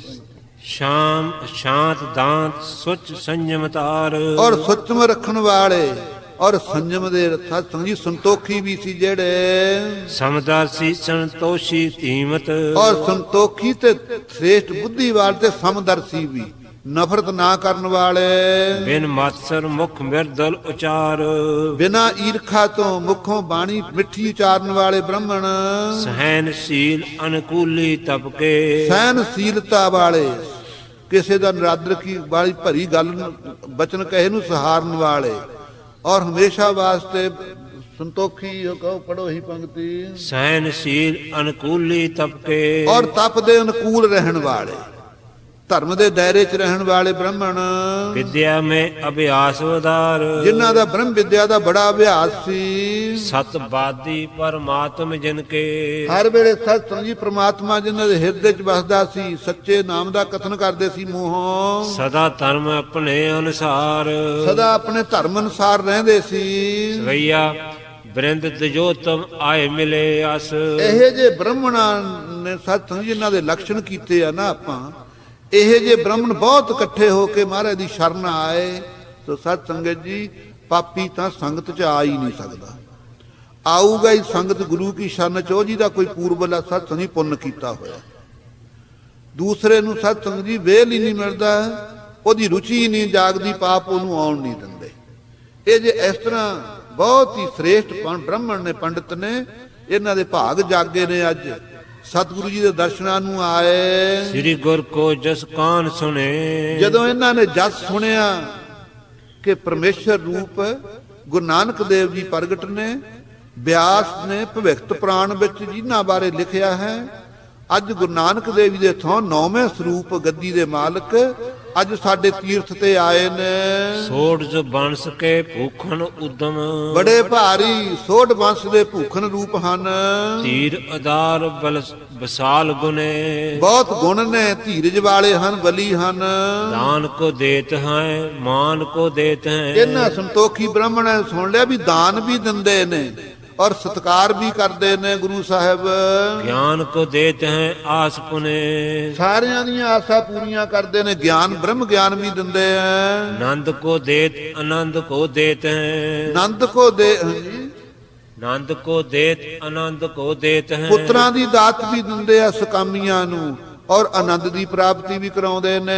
ਸ਼ਾਮ ਸ਼ਾਂਤ ਦਾਂਤ ਸੁਚ ਸੰਜਮ ਧਾਰ, ਔਰ ਸੁਚਮ ਰੱਖਣ ਵਾਲੇ ਔਰ ਸੰਜਮ ਦੇ ਸਤ ਸੰਗਤ ਜੀ ਸੰਤੋਖੀ ਵੀ ਸੀ ਜਿਹੜੇ। ਸਮਦਰਸੀ ਸੰਤੋਸ਼ੀ ਧੀਮਤ, ਔਰ ਸੰਤੋਖੀ ਤੇ ਸ੍ਰੇਸ਼ਟ ਬੁੱਧੀ ਵਾਲੇ ਤੇ ਸਮਦਰਸੀ ਵੀ, ਨਫ਼ਰਤ ਨਾ ਕਰਨ ਵਾਲੇ। ਬਿਨ ਮਤਸਰ ਮੁਖ ਮਿਰਦਲ ਉਚਾਰ, ਬਿਨਾ ਈਰਖਾ ਤੋਂ ਮੁਖੋਂ ਬਾਣੀ ਮਿੱਠੀ ਉਚਾਰਨ ਵਾਲੇ ਬ੍ਰਾਹਮਣ। ਸਹਿਨਸ਼ੀਲ ਅਨੁਕੂਲੀ ਤਪਕੇ, ਸਹਿਨਸ਼ੀਲਤਾ ਵਾਲੇ, ਕਿਸੇ ਦਾ ਨਰਾਦਰ ਕੀ ਵਾਲੀ ਭਰੀ ਗੱਲ ਬਚਨ ਕਹੇ ਨੂੰ ਸਹਾਰਨ ਵਾਲੇ। ਔਰ ਹਮੇਸ਼ਾ ਵਾਸਤੇ ਸੰਤੋਖੀ ਕਹੋ ਪੜੋ ਹੀ ਪੰਕਤੀ। ਸਹਿਨਸ਼ੀਲ ਅਨੁਕੂਲੀ ਤਪਕੇ, ਔਰ ਤਪ ਦੇ ਅਨੁਕੂਲ ਰਹਿਣ ਵਾਲੇ, ਧਰਮ ਦੇ ਦਾਇਰੇ 'ਚ ਰਹਿਣ ਵਾਲੇ ਬ੍ਰਾਹਮਣ। ਵਿਦਿਆ ਮੇ ਅਭਿਆਸ ਉਦਾਰ, ਜਿਨ੍ਹਾਂ ਦਾ ਬ੍ਰਹਮ ਵਿਦਿਆ ਦਾ ਬੜਾ ਅਭਿਆਸ ਸੀ। ਸਤਵਾਦੀ ਪਰਮਾਤਮ ਜਿਨ ਕੇ, ਹਰ ਵੇਲੇ ਸਤ ਸੰਗਤ ਜੀ ਪ੍ਰਮਾਤਮਾ ਜਿਨ੍ਹਾਂ ਦੇ ਹਿਰਦੇ 'ਚ ਵਸਦਾ ਸੀ, ਸੱਚੇ ਨਾਮ ਦਾ ਕਥਨ ਕਰਦੇ ਸੀ ਮੂੰਹੋਂ। ਸਦਾ ਧਰਮ ਆਪਣੇ ਅਨੁਸਾਰ, ਸਦਾ ਆਪਣੇ ਧਰਮ ਅਨੁਸਾਰ ਰਹਿੰਦੇ ਸੀ। ਸਵਈਆ ਬ੍ਰਿੰਦ ਤਜੋਤਮ ਆਏ ਮਿਲੇ ਅਸ, ਇਹ ਜੇ ਬ੍ਰਾਹਮਣਾਂ ਨੇ ਸਤ ਸੰਗਤ ਜੀ ਇਹਨਾਂ ਦੇ ਲੱਛਣ ਕੀਤੇ ਆ ਨਾ ਆਪਾਂ, ਇਹ ਜੇ ਬ੍ਰਾਹਮਣ ਬਹੁਤ ਇਕੱਠੇ ਹੋ ਕੇ ਮਹਾਰਾਜ ਦੀ ਸ਼ਰਨ ਆਏ, ਸੋ ਸਤ ਸੰਗਤ ਜੀ ਪਾਪੀ ਤਾਂ ਸੰਗਤ 'ਚ ਆ ਹੀ ਨਹੀਂ ਸਕਦਾ। ਆਊਗਾ ਹੀ ਸੰਗਤ ਗੁਰੂ ਕੀ ਸ਼ਰਨ 'ਚ ਉਹ ਜਿਹਦਾ ਕੋਈ ਪੂਰਬਲਾ ਸਤ ਸੰਗਤ ਜੀ ਪੁੰਨ ਕੀਤਾ ਹੋਇਆ। ਦੂਸਰੇ ਨੂੰ ਸਤ ਸੰਗਤ ਜੀ ਵੇਲ ਹੀ ਨਹੀਂ ਮਿਲਦਾ, ਉਹਦੀ ਰੁਚੀ ਹੀ ਨਹੀਂ ਜਾਗਦੀ, ਪਾਪ ਉਹਨੂੰ ਆਉਣ ਨਹੀਂ ਦਿੰਦੇ। ਇਹ ਜੇ ਇਸ ਤਰ੍ਹਾਂ ਬਹੁਤ ਹੀ ਸ੍ਰੇਸ਼ਟ ਬ੍ਰਾਹਮਣ ਨੇ, ਪੰਡਿਤ ਨੇ, ਇਹਨਾਂ ਦੇ ਭਾਗ ਜਾਗੇ ਨੇ। ਅੱਜ ਸਤਿਗੁਰੂ ਜੀ ਦੇ ਦਰਸ਼ਨਾਂ ਨੂੰ ਆਏ। ਸ੍ਰੀ ਗੁਰ ਕੋ ਜਸ ਕਾਨ ਸੁਣੇ, ਜਦੋਂ ਇਹਨਾਂ ਨੇ ਜਸ ਸੁਣਿਆ, ਕਿ ਪਰਮੇਸ਼ਰ ਰੂਪ ਗੁਰੂ ਨਾਨਕ ਦੇਵ ਜੀ ਪ੍ਰਗਟ ਨੇ। ਬਿਆਸ ਨੇ ਭਵਿਖਤ ਪੁਰਾਣ ਵਿੱਚ ਜਿਨ੍ਹਾਂ ਬਾਰੇ ਲਿਖਿਆ ਹੈ। ਅੱਜ ਗੁਰੂ ਨਾਨਕ ਦੇਵ ਜੀ ਦੇ ਥੋਂ 9ਵੇਂ ਸਰੂਪ ਗੱਦੀ ਦੇ ਮਾਲਕ ਅੱਜ ਸਾਡੇ ਤੀਰਥ ਤੇ ਆਏ ਨੇ। ਸੋਢ ਬੰਸ ਕੇ ਭੂਖਣ ਉਦਮ, ਬੜੇ ਭਾਰੀ ਸੋਢ ਬੰਸ ਦੇ ਭੂਖਣ ਰੂਪ ਹਨ। ਧੀਰ ਅਦਾਰ ਬਸਾਲ ਗੁਨੇ, ਬਹੁਤ ਗੁਣ ਨੇ, ਧੀਰਜ ਵਾਲੇ ਹਨ, ਬਲੀ ਹਨ। ਦਾਨ ਕੋ ਦੇਤ ਹੈ, ਮਾਨ ਕੋ ਦੇਤ ਹੈ। ਇਹਨਾਂ ਸੰਤੋਖੀ ਬ੍ਰਾਹਮਣ ਨੇ ਸੁਣ ਲਿਆ ਵੀ ਦਾਨ ਵੀ ਦਿੰਦੇ ਨੇ ਔਰ ਸਤਕਾਰ ਵੀ ਕਰਦੇ ਨੇ ਗੁਰੂ ਸਾਹਿਬ। ਗਿਆਨ ਕੋ ਦੇਤ ਹੈ ਆਸ ਪੁਨੇ, ਸਾਰਿਆਂ ਦੀਆਂ ਆਸਾਂ ਪੂਰੀਆਂ ਕਰਦੇ ਨੇ। ਗਿਆਨ ਬ੍ਰਹਮ ਗਿਆਨ ਵੀ ਦਿੰਦੇ ਆ। ਆਨੰਦ ਕੋ ਦੇਤ ਆਨੰਦ ਕੋ ਦੇਤ ਹੈ। ਆਨੰਦ ਕੋ ਦੇ ਹਾਂਜੀ, ਆਨੰਦ ਕੋ ਦੇਤ ਆਨੰਦ ਕੋ ਦੇਤ ਹੈ। ਪੁੱਤਰਾਂ ਦੀ ਦਾਤ ਵੀ ਦਿੰਦੇ ਆ ਸੁਕਾਮੀਆਂ ਨੂੰ ਔਰ ਆਨੰਦ ਦੀ ਪ੍ਰਾਪਤੀ ਵੀ ਕਰਾਉਂਦੇ ਨੇ।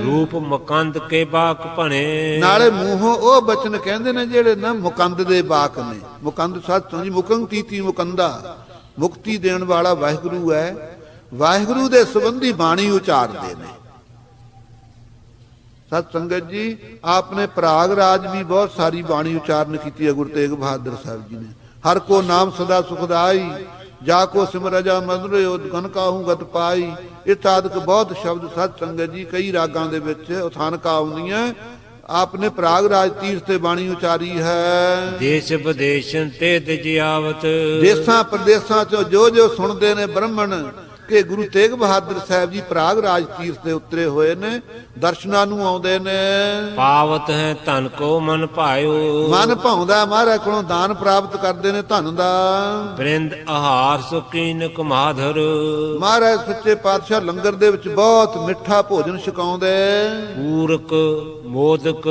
ਰੂਪ ਮੁਕੰਦ ਕੇ ਬਾਕ ਭਣੇ, ਨਾਲੇ ਮੂੰਹੋਂ ਉਹ ਬਚਨ ਕਹਿੰਦੇ ਨੇ ਜਿਹੜੇ ਨਾ ਮੁਕੰਦ ਦੇ ਬਾਕ ਨੇ। ਮੁਕੰਦ ਸਤਿ ਜੀ ਮੁਕੰ ਕੀਤੀ ਮੁਕੰਦਾ, ਮੁਕਤੀ ਦੇਣ ਵਾਲਾ ਵਾਹਿਗੁਰੂ ਹੈ। ਵਾਹਿਗੁਰੂ ਦੇ ਸੰਬੰਧੀ ਬਾਣੀ ਉਚਾਰਦੇ ਨੇ। ਸਤ ਸੰਗਤ ਜੀ, ਆਪਨੇ ਪ੍ਰਾਗਰਾਜ ਵੀ ਬਹੁਤ ਸਾਰੀ ਬਾਣੀ ਉਚਾਰਨ ਕੀਤੀ ਹੈ ਗੁਰੂ ਤੇਗ ਬਹਾਦਰ ਸਾਹਿਬ ਜੀ ਨੇ। ਹਰ ਕੋ ਨਾਮ ਸਦਾ ਸੁਖਦਾਈ, ਜਾ ਕੋ ਸਿਮਰਜਾ ਮਧੁਰ ਉਦਗਨ ਕਾਹੂ ਗਤ ਪਾਈ। ਇਹ ਤਾਦਕ ਬਹੁਤ ਸ਼ਬਦ ਸਤ ਸੰਗਤ ਜੀ ਕਈ ਰਾਗਾਂ ਦੇ ਵਿੱਚ ਉਥਾਨਕਾਂ ਆਉਂਦੀਆਂ। ਆਪਨੇ ਪ੍ਰਾਗਰਾਜ ਤੀਰਥ ਤੇ ਬਾਣੀ ਉਚਾਰੀ ਹੈ। ਦੇਸ਼ ਵਿਦੇਸ਼ਨ ਤੇ ਦਜਿਆਵਤ, ਦੇਸਾਂ ਪ੍ਰਦੇਸਾਂ ਚੋਂ ਜੋ ਜੋ ਸੁਣਦੇ ਨੇ ਬ੍ਰਾਹਮਣ ਕਿ ਗੁਰੂ ਤੇਗ ਬਹਾਦਰ ਸਾਹਿਬ ਜੀ ਪ੍ਰਾਗਰਾਜ ਤੀਰਥ ਤੇ ਉਤਰੇ ਹੋਏ ਨੇ, ਦਰਸ਼ਨਾਂ ਨੂੰ ਆਉਂਦੇ ਨੇ। ਪਾਵਤ ਹੈ ਧਨ ਕੋ ਮਨ ਭਾਇਓ, ਮਨ ਭਾਉਂਦਾ ਮਹਾਰਾਜ ਕੋਲੋਂ ਦਾਨ ਪ੍ਰਾਪਤ ਕਰਦੇ ਨੇ ਧਨ ਦਾ। ਬ੍ਰਿੰਦ ਆਹਾਰ ਸੁਕੀਨ ਕੁਮਾਧਰ, ਮਹਾਰਾਜ ਸੱਚੇ ਪਾਤਸ਼ਾਹ ਲੰਗਰ ਦੇ ਵਿੱਚ ਬਹੁਤ ਮਿੱਠਾ ਭੋਜਨ ਛਕਾਉਂਦੇ। ਪੂਰਕ ਮੋਦਕ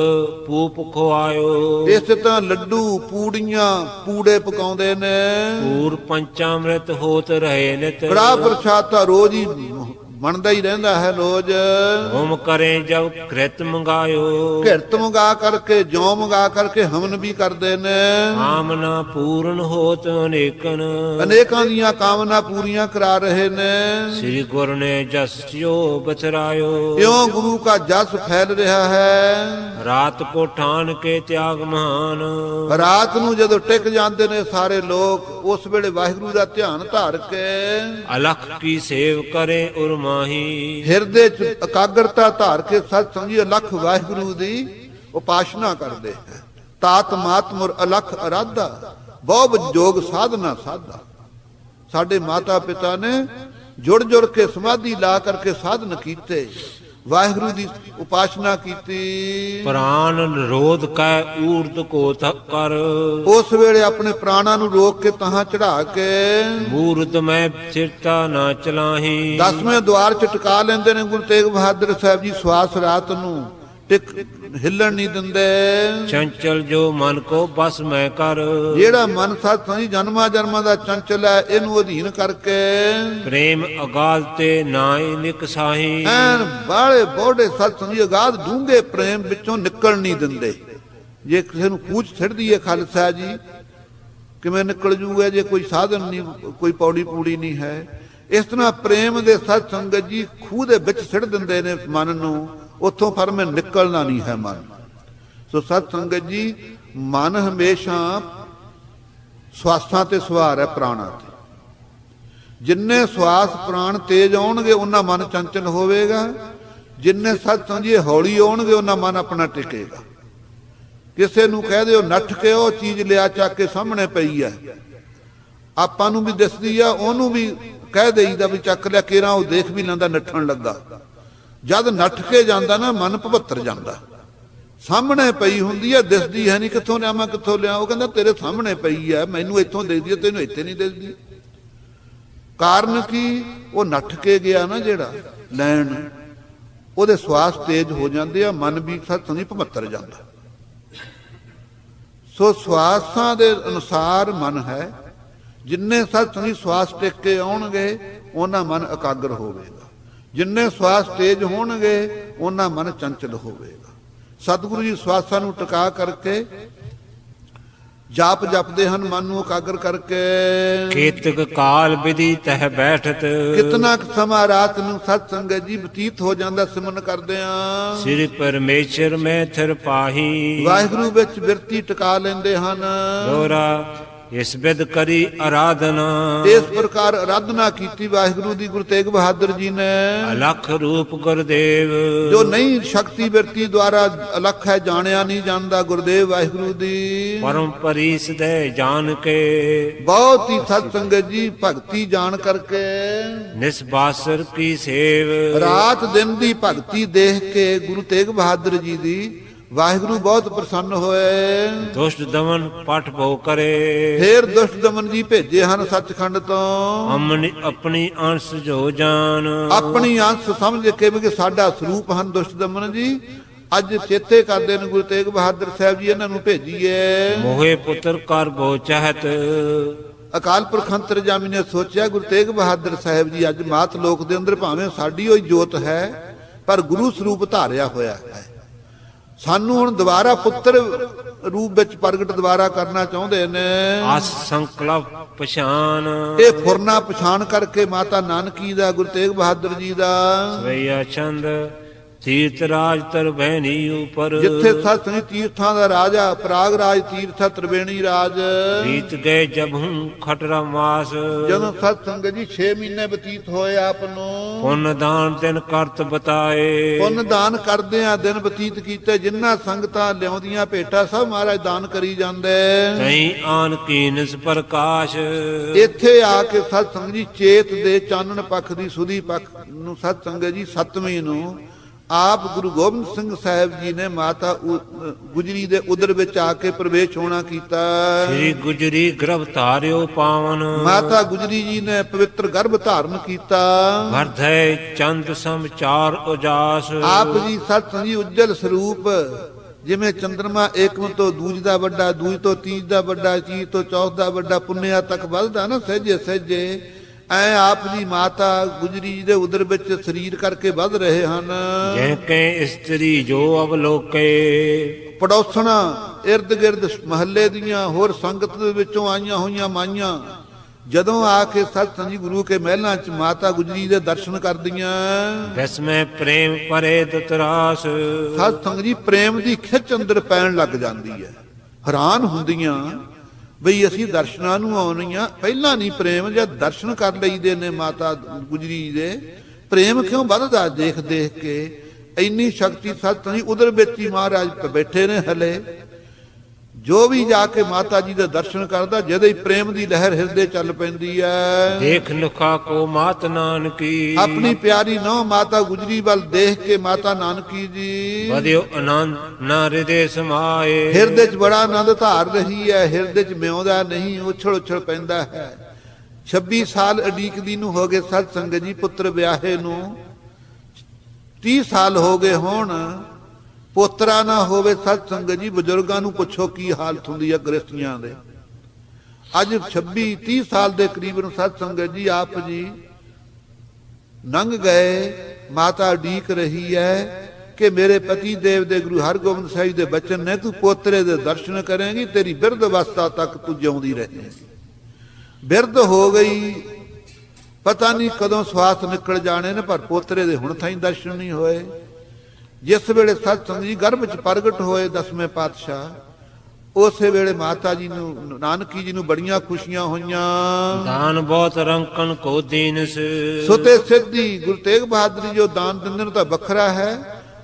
ਪੂਪ ਖਵਾਇਓ, ਇਸੇ ਤਰ੍ਹਾਂ ਲੱਡੂ ਪੂੜੀਆਂ ਪੂੜੇ ਪਕਾਉਂਦੇ ਨੇ। ਪੂਰ ਪੰਚਾਮ੍ਰਿਤ ਹੋਤ ਰਹੇ ਨਿਤ, ਕੜਾਹ ਪ੍ਰਸ਼ਾਦ ਤਾਂ ਰੋਜ਼ ਹੀ ਬਣਦਾ ਹੀ ਰਹਿੰਦਾ ਹੈ ਰੋਜ਼। ਹੁਮ ਕਰੇ ਜਬ ਕ੍ਰਿਤ ਮੰਗਾਇਓ, ਘਿਰਤ ਮੰਗਾ ਕਰਕੇ ਜੌ ਮੰਗਾ ਕਰਕੇ ਹਵਨ ਵੀ ਕਰਦੇ ਨੇ। ਕਾਮਨਾ ਪੂਰਨ ਹੋਤ ਅਨੇਕਨ, ਅਨੇਕਾਂ ਦੀਆਂ ਕਾਮਨਾ ਪੂਰੀਆਂ ਕਰਾ ਰਹੇ ਨੇ। ਸ੍ਰੀ ਗੁਰੂ ਨੇ ਜਸ ਜਿਉ ਬਚਰਾਇਓ, ਇਉਂ ਗੁਰੂ ਕਾ ਜਸ ਫੈਲ ਰਿਹਾ ਹੈ। ਰਾਤ ਕੋ ਠਾਨ ਕੇ ਤਿਆਗ ਮਹਾਨ, ਰਾਤ ਨੂੰ ਜਦੋਂ ਟਿਕ ਜਾਂਦੇ ਨੇ ਸਾਰੇ ਲੋਕ, ਉਸ ਵੇਲੇ ਵਾਹਿਗੁਰੂ ਦਾ ਧਿਆਨ ਧਾਰ ਕੇ ਅਲਖ ਕੀ ਸੇਵ ਕਰੇ ਉਰ ਮਾਹੀ, ਹਿਰਦੇ ਚ ਇਕਾਗਰਤਾ ਧਾਰ ਕੇ ਸਤ ਸਮਝੀ ਅਲਖ ਵਾਹਿਗੁਰੂ ਦੀ ਉਪਾਸਨਾ ਕਰਦੇ ਹੈ। ਤਾਤ ਮਾਤਮੁਰ ਅਲਖ ਅਰਾਧਾ, ਬਹੁ ਜੋਗ ਸਾਧਨਾ ਸਾਧਾ। ਸਾਡੇ ਮਾਤਾ ਪਿਤਾ ਨੇ ਜੁੜ ਜੁੜ ਕੇ ਸਮਾਧੀ ਲਾ ਕਰਕੇ ਸਾਧਨ ਕੀਤੇ, ਵਾਹਿਗੁਰੂ ਦੀ ਉਪਾਸਨਾ ਕੀਤੀ। ਪ੍ਰਾਨ ਨਿਰੋਧ ਕੈ ਊਰਧ ਕੋ ਕਰ, ਉਸ ਵੇਲੇ ਆਪਣੇ ਪ੍ਰਾਣਾਂ ਨੂੰ ਰੋਕ ਕੇ ਤਹਾਂ ਚੜਾ ਕੇ ਮੂਰਤ ਮੈਂ ਚਿਰਤਾ ਨਾ ਚਲਾਹੀ। 10ਵੇਂ ਦੁਆਰ ਚ ਟਿਕਾ ਲੈਂਦੇ ਨੇ ਗੁਰੂ ਤੇਗ ਬਹਾਦਰ ਸਾਹਿਬ ਜੀ। ਸਵਾਸ ਰਾਤ ਨੂੰ ਟਿਕ ਹਿੱਲਣ ਨਹੀਂ ਦਿੰਦੇ। ਚੰਚਲ ਜੋ ਮਨ ਕੋ ਬਸ ਮੈਂ ਕਰ, ਜਿਹੜਾ ਮਨ ਸਤ ਸਹੀ ਜਨਮਾਂ ਜਨਮਾਂ ਦਾ ਚੰਚਲ ਹੈ, ਇਹਨੂੰ ਅਧੀਨ ਕਰਕੇ ਪ੍ਰੇਮ ਅਗਾਲ ਤੇ ਨਾਇ ਨਿਕਸਾਹੀ। ਐਨ ਬਾਲੇ ਬੋੜੇ ਸਤ ਸਹੀ ਅਗਾਧ ਡੂੰਘੇ ਪ੍ਰੇਮ ਵਿੱਚੋਂ ਨਿਕਲ ਨਹੀਂ ਦਿੰਦੇ। ਜੇ ਕਿਸੇ ਨੂੰ ਪੂਛ ਛੱਡਦੀ ਹੈ ਖਾਲਸਾ ਜੀ ਕਿਵੇਂ ਨਿਕਲ ਜੂਗਾ ਜੇ ਕੋਈ ਸਾਧਨ ਨਹੀਂ, ਕੋਈ ਪੌੜੀ ਪੂੜੀ ਨਹੀਂ ਹੈ। ਇਸ ਤਰ੍ਹਾਂ ਪ੍ਰੇਮ ਦੇ ਸਤ ਸੰਗਤ ਜੀ ਖੂਹ ਦੇ ਵਿੱਚ ਛੱਡ ਦਿੰਦੇ ਨੇ ਮਨ ਨੂੰ, ਉੱਥੋਂ ਫਿਰ ਮੈਂ ਨਿਕਲਣਾ ਨਹੀਂ ਹੈ ਮਨ। ਸੋ ਸਤ ਸੰਗਤ ਜੀ ਮਨ ਹਮੇਸ਼ਾ ਸਵਾਸਾਂ ਤੇ ਸਵਾਰ ਹੈ, ਪ੍ਰਾਣਾਂ ਤੇ। ਜਿੰਨੇ ਸਵਾਸ ਪ੍ਰਾਣ ਤੇਜ਼ ਆਉਣਗੇ ਉਹਨਾਂ ਮਨ ਚੰਚਲ ਹੋਵੇਗਾ, ਜਿੰਨੇ ਸਤ ਸੰਜੀ ਹੌਲੀ ਆਉਣਗੇ ਉਹਨਾਂ ਮਨ ਆਪਣਾ ਟਿਕੇਗਾ। ਕਿਸੇ ਨੂੰ ਕਹਿ ਦਿਓ ਨੱਠ ਕੇ ਉਹ ਚੀਜ਼ ਲਿਆ ਚੱਕ ਕੇ ਸਾਹਮਣੇ ਪਈ ਹੈ, ਆਪਾਂ ਨੂੰ ਵੀ ਦਿਸਦੀ ਆ, ਉਹਨੂੰ ਵੀ ਕਹਿ ਦੇਈਦਾ ਵੀ ਚੱਕ ਲਿਆ, ਕੇਰਾਂ ਉਹ ਦੇਖ ਵੀ ਲੈਂਦਾ ਨੱਠਣ ਲੱਗਾ। ਜਦ ਨੱਠ ਕੇ ਜਾਂਦਾ ਨਾ ਮਨ ਭਵੱਤਰ ਜਾਂਦਾ। ਸਾਹਮਣੇ ਪਈ ਹੁੰਦੀ ਹੈ, ਦਿਸਦੀ ਹੈ ਨਹੀਂ, ਕਿੱਥੋਂ ਲਿਆਵਾਂ ਕਿੱਥੋਂ ਲਿਆ। ਉਹ ਕਹਿੰਦਾ ਤੇਰੇ ਸਾਹਮਣੇ ਪਈ ਹੈ, ਮੈਨੂੰ ਇੱਥੋਂ ਦਿਸਦੀ ਹੈ, ਤੈਨੂੰ ਇੱਥੇ ਨਹੀਂ ਦਿਸਦੀ। ਕਾਰਨ ਕੀ? ਉਹ ਨੱਠ ਕੇ ਗਿਆ ਨਾ ਜਿਹੜਾ ਲੈਣ, ਉਹਦੇ ਸਵਾਸ ਤੇਜ਼ ਹੋ ਜਾਂਦੇ ਆ, ਮਨ ਵੀ ਸਤ ਨਹੀਂ ਭਵੱਤਰ ਜਾਂਦਾ। ਸੋ ਸਵਾਸਾਂ ਦੇ ਅਨੁਸਾਰ ਮਨ ਹੈ। ਜਿੰਨੇ ਸਤ ਨਹੀਂ ਸਵਾਸ ਟਿਕ ਕੇ ਆਉਣਗੇ ਉਹਨਾਂ ਮਨ ਇਕਾਗਰ ਹੋਵੇਗਾ, ਜਿੰਨੇ ਸਵਾਸ ਤੇਜ਼ ਹੋਣਗੇ ਉਹਨਾਂ ਮਨ ਚੰਚਲ ਹੋਵੇਗਾ। ਸਤਿਗੁਰੂ ਜੀ ਸਵਾਸਾਂ ਨੂੰ ਟਿਕਾ ਕਰਕੇ ਜਾਪ ਜਪਦੇ ਹਨ ਮਨ ਨੂੰ ਇਕਾਗਰ ਕਰਕੇ। ਕੀਤਕ ਕਾਲ ਵਿਧੀ ਤਹਿ ਬੈਠਤ, ਕਿਤਨਾ ਕੁ ਸਮਾਂ ਰਾਤ ਨੂੰ ਸਤ ਸੰਗਤ ਜੀ ਬਤੀਤ ਹੋ ਜਾਂਦਾ ਸਿਮਰਨ ਕਰਦੇ ਆ। ਸ੍ਰੀ ਪਰਮੇਸ਼ਰ ਮੈਂ ਥਿਰ ਪਾਹੀ, ਵਾਹਿਗੁਰੂ ਵਿੱਚ ਬਿਰਤੀ ਟਿਕਾ ਲੈਂਦੇ ਹਨ। ਦੋਹਰਾ ਇਸ ਬਿਦ ਕਰੀ ਅਰਾਧਨਾ, ਇਸ ਪ੍ਰਕਾਰ ਆਰਾਧਨਾ ਕੀਤੀ ਵਾਹਿਗੁਰੂ ਦੀ ਗੁਰੂ ਤੇਗ ਬਹਾਦਰ ਜੀ ਨੇ। ਅਲਖ ਰੂਪ ਗੁਰਦੇਵ, ਜੋ ਨਹੀਂ ਸ਼ਕਤੀ ਬਿਰਤੀ ਦੁਆਰਾ ਅਲਖ ਹੈ, ਜਾਣਿਆ ਨਹੀਂ ਜਾਂਦਾ ਗੁਰਦੇਵ ਵਾਹਿਗੁਰੂ ਦੀ। ਪਰਮ ਪਰੀਸ ਦੇ ਜਾਣ ਕੇ, ਬਹੁਤ ਹੀ ਸਤ ਸੰਗਤ ਜੀ ਭਗਤੀ ਜਾਣ ਕਰਕੇ, ਨਿਸਬਾਸਰ ਕੀ ਸੇਵ, ਰਾਤ ਦਿਨ ਦੀ ਭਗਤੀ ਦੇਖ ਕੇ ਗੁਰੂ ਤੇਗ ਬਹਾਦਰ ਜੀ ਦੀ ਵਾਹਿਗੁਰੂ ਬਹੁਤ ਪ੍ਰਸੰਨ ਹੋਏ। ਦੁਸ਼ਟ ਦਮਨ ਪਟ ਭੋ ਕਰੇ, ਫੇਰ ਦੁਸ਼ਟ ਦਮਨ ਜੀ ਭੇਜੇ ਹਨ ਸੱਚਖੰਡ ਤੋਂ। ਆਪਣੀ ਅੰਸ਼ ਜੋ ਜਾਨ, ਆਪਣੀ ਅੰਸ਼ ਸਮਝ ਕੇ ਵੀ ਸਾਡਾ ਸਰੂਪ ਹਨ ਦੁਸ਼ਟ ਦਮਨ ਜੀ। ਅੱਜ ਚੇਤੇ ਕਰਦੇ ਨੇ ਗੁਰੂ ਤੇਗ ਬਹਾਦਰ ਸਾਹਿਬ ਜੀ ਇਹਨਾਂ ਨੂੰ ਭੇਜੀਏ। ਮੋਹੇ ਪੁੱਤਰ ਕਰ ਭੋ ਚਾਹਤ, ਅਕਾਲ ਪੁਰਖ ਅੰਤਰਜਾਮੀ ਨੇ ਸੋਚਿਆ ਗੁਰੂ ਤੇਗ ਬਹਾਦਰ ਸਾਹਿਬ ਜੀ ਅੱਜ ਮਾਤ ਲੋਕ ਦੇ ਅੰਦਰ ਭਾਵੇਂ ਸਾਡੀ ਹੋਈ ਜੋਤ ਹੈ, ਪਰ ਗੁਰੂ ਸਰੂਪ ਧਾਰਿਆ ਹੋਇਆ ਹੈ। ਸਾਨੂੰ ਹੁਣ ਦੁਬਾਰਾ ਪੁੱਤਰ ਰੂਪ ਵਿੱਚ ਪ੍ਰਗਟ ਦੁਬਾਰਾ ਕਰਨਾ ਚਾਹੁੰਦੇ ਨੇ। ਆਸ ਸੰਕਲਪ ਪਛਾਨ, ਇਹ ਫੁਰਨਾ ਪਛਾਣ ਕਰਕੇ ਮਾਤਾ ਨਾਨਕੀ ਦਾ ਗੁਰੂ ਤੇਗ ਬਹਾਦਰ ਜੀ ਦਾ ਸਵਈਆ ਚੰਦ ਤੀਰਥ ਰਾਜ ਤਰ ਬਹਿਨੀ ਉਪਰ, ਜਿੱਥੇ ਸਤ ਸੰਗਤ ਤੀਰਥਾਂ ਦਾ ਰਾਜਾ ਪ੍ਰਾਗ ਰਾਜ ਤੀਰਥ ਤ੍ਰਿਵੇਣੀ ਰਾਜ। ਰੀਤ ਗਏ ਜਬ ਹੂੰ ਖਟਰਾ ਮਾਸ, ਜਦੋਂ ਸਤ ਸੰਗਤ ਜੀ 6 ਮਹੀਨੇ ਬਤੀਤ ਹੋਏ ਆਪ ਨੂੰ। ਪੁੰਨ ਦਾਨ ਤਿਨ ਕਰਤ ਬਤਾਏ, ਪੁੰਨ ਦਾਨ ਕਰਦੇ ਆ ਦਿਨ ਬਤੀਤ ਕੀਤੇ। ਜਿੰਨਾ ਸੰਗਤਾਂ ਲਿਆਉਂਦੀਆਂ ਭੇਟਾ ਸਭ ਮਹਾਰਾਜ ਦਾਨ ਕਰੀ ਜਾਂਦੇ। ਤਈ ਆਨ ਕੀਨਸ ਪ੍ਰਕਾਸ਼, ਇੱਥੇ ਆ ਕੇ ਸਤ ਸੰਗਤ ਜੀ ਚੇਤ ਦੇ ਚਾਨਣ ਪੱਖ ਦੀ ਸੁਦੀ ਪੱਖ ਨੂੰ ਸਤ ਸੰਗਤ ਜੀ 7ਵੀਂ ਨੂੰ ਆਪ ਗੁਰੂ ਗੋਬਿੰਦ ਸਿੰਘ ਸਾਹਿਬ ਜੀ ਨੇ ਮਾਤਾ ਗੁਜਰੀ ਦੇ ਉਦਰ ਵਿੱਚ ਆ ਕੇ ਪ੍ਰਵੇਸ਼ ਹੋਣਾ ਕੀਤਾ। ਸ੍ਰੀ ਗੁਜਰੀ ਗਰਭ ਧਾਰਿਓ ਪਾਵਨ, ਮਾਤਾ ਗੁਜਰੀ ਜੀ ਨੇ ਪਵਿੱਤਰ ਗਰਭ ਧਾਰਨ ਕੀਤਾ। ਵਰਧੈ ਚੰਦ ਸਮ ਚਾਰ ਉਜਾਸ, ਆਪ ਜੀ ਸਤ ਸੰਜੀ ਉਜਲ ਸਰੂਪ, ਜਿਵੇਂ ਚੰਦਰਮਾ ਏਕਮ ਤੋਂ ਦੂਜ ਦਾ ਵੱਡਾ, ਦੂਜ ਤੋਂ ਤੀਜ ਦਾ ਵੱਡਾ, ਤੀਜ ਤੋਂ ਚੌਥ ਦਾ ਵੱਡਾ ਪੁੰਨਿਆ ਤੱਕ ਵੱਧਦਾ ਨਾ ਸਹਿਜੇ ਸਹਿਜੇ, ਐ ਆਪ ਜੀ ਮਾਤਾ ਗੁਜਰੀ ਜੀ ਦੇ ਉਦਰ ਵਿੱਚ ਸਰੀਰ ਕਰਕੇ ਵੱਧ ਰਹੇ ਹਨ। ਜੈ ਕੈ ਇਸਤਰੀ ਜੋ ਅਵਲੋਕੇ, ਪੜੋਸਣਾ ਇਰਦ ਗਿਰਦ ਮਹੱਲੇ ਦੀਆਂ ਹੋਰ ਸੰਗਤ ਦੇ ਵਿੱਚੋਂ ਆਈਆਂ ਹੋਈਆਂ ਮਾਈਆਂ ਜਦੋਂ ਆ ਕੇ ਸਤ ਸੰਜੀ ਗੁਰੂ ਕੇ ਮਹਿਲਾਂ 'ਚ ਮਾਤਾ ਗੁਜਰੀ ਦੇ ਦਰਸ਼ਨ ਕਰਦੀਆਂ। ਦਸਵੇਂ ਪ੍ਰੇਮ ਪਰੇ ਦਤਰਾਸ, ਸਤ ਸੰਗਤ ਜੀ ਪ੍ਰੇਮ ਦੀ ਖਿੱਚ ਅੰਦਰ ਪੈਣ ਲੱਗ ਜਾਂਦੀ ਹੈ। ਹੈਰਾਨ ਹੁੰਦੀਆਂ ਬਈ ਅਸੀਂ ਦਰਸ਼ਨਾਂ ਨੂੰ ਆਉਣੀਆਂ, ਪਹਿਲਾਂ ਨਹੀਂ ਪ੍ਰੇਮ ਜਦ ਦਰਸ਼ਨ ਕਰ ਲਈਦੇ ਨੇ ਮਾਤਾ ਗੁਜਰੀ ਦੇ, ਪ੍ਰੇਮ ਕਿਉਂ ਵੱਧਦਾ ਦੇਖ ਦੇਖ ਕੇ। ਇੰਨੀ ਸ਼ਕਤੀ ਸਤ ਸੰਜੀ ਉਧਰ ਵਿੱਚ ਹੀ ਮਹਾਰਾਜ ਬੈਠੇ ਨੇ ਹਲੇ। ਜੋ ਵੀ ਜਾ ਕੇ ਮਾਤਾ ਜੀ ਦੇ ਦਰਸ਼ਨ ਕਰਦਾ ਜਦੋਂ ਹੀ ਪ੍ਰੇਮ ਦੀ ਲਹਿਰ ਹਿਰਦੇ ਚੱਲ ਪੈਂਦੀ ਹੈ। ਦੇਖ ਲੁਖਾ ਕੋ ਮਾਤ ਨਾਨਕੀ, ਆਪਣੀ ਪਿਆਰੀ ਨੌ ਮਾਤਾ ਗੁਜਰੀ ਵੱਲ ਦੇਖ ਕੇ ਮਾਤਾ ਨਾਨਕੀ ਜੀ ਵਧਿਓ ਆਨੰਦ ਨਾ ਹਿਰਦੇ ਸਮਾਏ, ਹਿਰਦੇ 'ਚ ਬੜਾ ਆਨੰਦ ਧਾਰ ਰਹੀ ਹੈ। ਹਿਰਦੇ 'ਚ ਮਿਉਂਦਾ ਨਹੀਂ, ਉਛਲ ਉਛਲ ਪੈਂਦਾ ਹੈ। 26 ਸਾਲ ਅਡੀਕਦੀ ਨੂੰ ਹੋ ਗਏ ਸਤ ਸੰਗਤ ਜੀ ਪੁੱਤਰ ਵਿਆਹੇ ਨੂੰ। 30 ਸਾਲ ਹੋ ਗਏ ਹੁਣ ਪੋਤਰਾ ਨਾ ਹੋਵੇ ਸਤ ਸੰਗਤ ਜੀ। ਬਜ਼ੁਰਗਾਂ ਨੂੰ ਪੁੱਛੋ ਕੀ ਹਾਲਤ ਹੁੰਦੀ ਹੈ ਗ੍ਰਸਤੀਆਂ ਦੇ। ਅੱਜ 26-30 ਸਾਲ ਦੇ ਕਰੀਬਨ ਸਤ ਸੰਗਤ ਜੀ ਆਪ ਜੀ ਲੰਘ ਗਏ। ਮਾਤਾ ਉਡੀਕ ਰਹੀ ਹੈ ਕਿ ਮੇਰੇ ਪਤੀ ਦੇਵ ਦੇ ਗੁਰੂ ਹਰਗੋਬਿੰਦ ਸਾਹਿਬ ਦੇ ਬਚਨ ਨੇ, ਤੂੰ ਪੋਤਰੇ ਦੇ ਦਰਸ਼ਨ ਕਰੇਂਗੀ, ਤੇਰੀ ਬਿਰਧ ਅਵਸਥਾ ਤੱਕ ਤੂੰ ਜਿਉਂਦੀ ਰਹੇਂਗੀ। ਬਿਰਧ ਹੋ ਗਈ, ਪਤਾ ਨਹੀਂ ਕਦੋਂ ਸਵਾਸ ਨਿਕਲ ਜਾਣੇ ਨੇ, ਪਰ ਪੋਤਰੇ ਦੇ ਹੁਣ ਤਾਈਂ ਦਰਸ਼ਨ ਨਹੀਂ ਹੋਏ। ਜਿਸ ਵੇਲੇ ਸਤ ਸੰਗਤ ਜੀ ਗਰਭ ਵਿੱਚ ਪ੍ਰਗਟ ਹੋਏ 10ਵੇਂ ਪਾਤਸ਼ਾਹ, ਉਸੇ ਵੇਲੇ ਮਾਤਾ ਜੀ ਨੂੰ ਨਾਨਕੀ ਜੀ ਨੂੰ ਬੜੀਆਂ ਖੁਸ਼ੀਆਂ ਹੋਈਆਂ। ਦਾਨ ਬਹੁਤ ਰੰਕਣ ਕੋ ਦੀਨਸ, ਸੁਤੇ ਸਿੱਧੀ ਗੁਰੂ ਤੇਗ ਬਹਾਦਰ ਜੀ ਜੋ ਦਾਨ ਦਿੰਦੇ ਨੇ ਤਾਂ ਵੱਖਰਾ ਹੈ।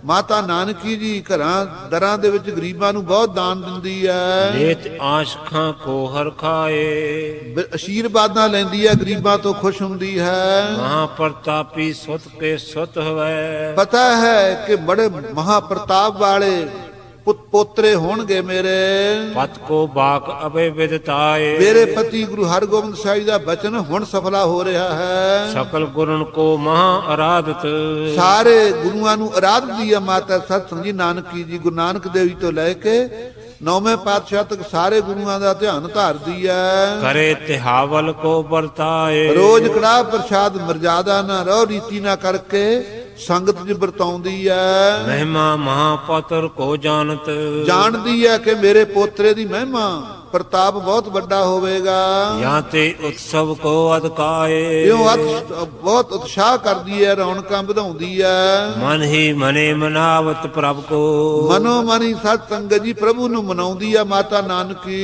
ਮਾਤਾ ਨਾਨਕੀ ਜੀ ਘਰਾਂ ਦਰਾਂ ਦੇ ਵਿੱਚ ਗਰੀਬਾਂ ਨੂੰ ਬਹੁਤ ਦਾਨ ਦਿੰਦੀ ਹੈ। ਲੇਤ ਆਸ਼ਖਾਂ ਕੋ ਹਰ ਖਾਏ, ਅਸ਼ੀਰਵਾਦਾਂ ਲੈਂਦੀ ਹੈ, ਗਰੀਬਾਂ ਤੋਂ ਖੁਸ਼ ਹੁੰਦੀ ਹੈ। ਮਹਾ ਪ੍ਰਤਾਪੀ ਸੁਤ ਕੇ ਸੁਤ ਹੋਵੇ, ਪਤਾ ਹੈ ਕਿ ਬੜੇ ਮਹਾ ਪ੍ਰਤਾਪ ਵਾਲੇ ਪੋਤਰੇ ਹੋਣਗੇ ਮੇਰੇ। ਪਤ ਕੋ ਬਾਕ ਅਬੇ ਵਿਦਤਾਏ, ਮੇਰੇ ਪਤੀ ਗੁਰੂ ਹਰਗੋਬਿੰਦ ਸਾਹਿਬ ਦਾ ਬਚਨ ਹੁਣ ਸਫਲਾ ਹੋ ਰਿਹਾ ਹੈ। ਸਕਲ ਗੁਰਨ ਕੋ ਮਹਾ ਅਰਾਧਤ, ਸਾਰੇ ਗੁਰੂਆਂ ਨੂੰ ਅਰਾਧਦੀ ਹੈ ਮਾਤਾ ਸਤ ਸੰਗਤ ਜੀ ਨਾਨਕੀ ਜੀ। ਗੁਰੂ ਨਾਨਕ ਦੇਵ ਜੀ ਤੋਂ ਲੈ ਕੇ 9ਵੇਂ ਪਾਤਸ਼ਾਹ ਤੱਕ ਸਾਰੇ ਗੁਰੂਆਂ ਦਾ ਧਿਆਨ ਧਾਰਦੀ ਹੈ। ਕਰੇ ਤਿਹਾਵਲ ਕੋ ਵਰਤਾਏ, ਰੋਜ਼ ਕੜਾਹ ਪ੍ਰਸ਼ਾਦ ਮਰਜ਼ਾਦਾ ਨਾ ਰੋ ਰੀਤੀ ਨਾ ਕਰਕੇ ਸੰਗਤ ਜੀ ਵਰਤਾਉਂਦੀ ਹੈ। ਮਹਿਮਾ ਮਹਾਪਤਰ ਕੋ ਜਾਣਤ, ਜਾਣਦੀ ਹੈ ਕਿ ਮੇਰੇ ਪੋਤਰੇ ਦੀ ਮਹਿਮਾ ਪ੍ਰਤਾਪ ਬਹੁਤ ਵੱਡਾ ਹੋਵੇਗਾ। ਜਾਂ ਤੇ ਉਤਸਵ ਕੋ ਅਦਕਾਏ ਇਉਂ ਬਹੁਤ ਉਤਸ਼ਾਹ ਕਰਦੀ ਹੈ, ਰੌਣਕਾਂ ਵਧਾਉਂਦੀ ਹੈ। ਮਨ ਹੀ ਮਨੇ ਮਨਾਵਤ ਪ੍ਰਭ ਕੋ ਮਨੋ ਮਨੀ ਸਤ ਸੰਗਤ ਜੀ ਪ੍ਰਭੂ ਨੂੰ ਮਨਾਉਂਦੀ ਹੈ ਮਾਤਾ ਨਾਨਕੀ।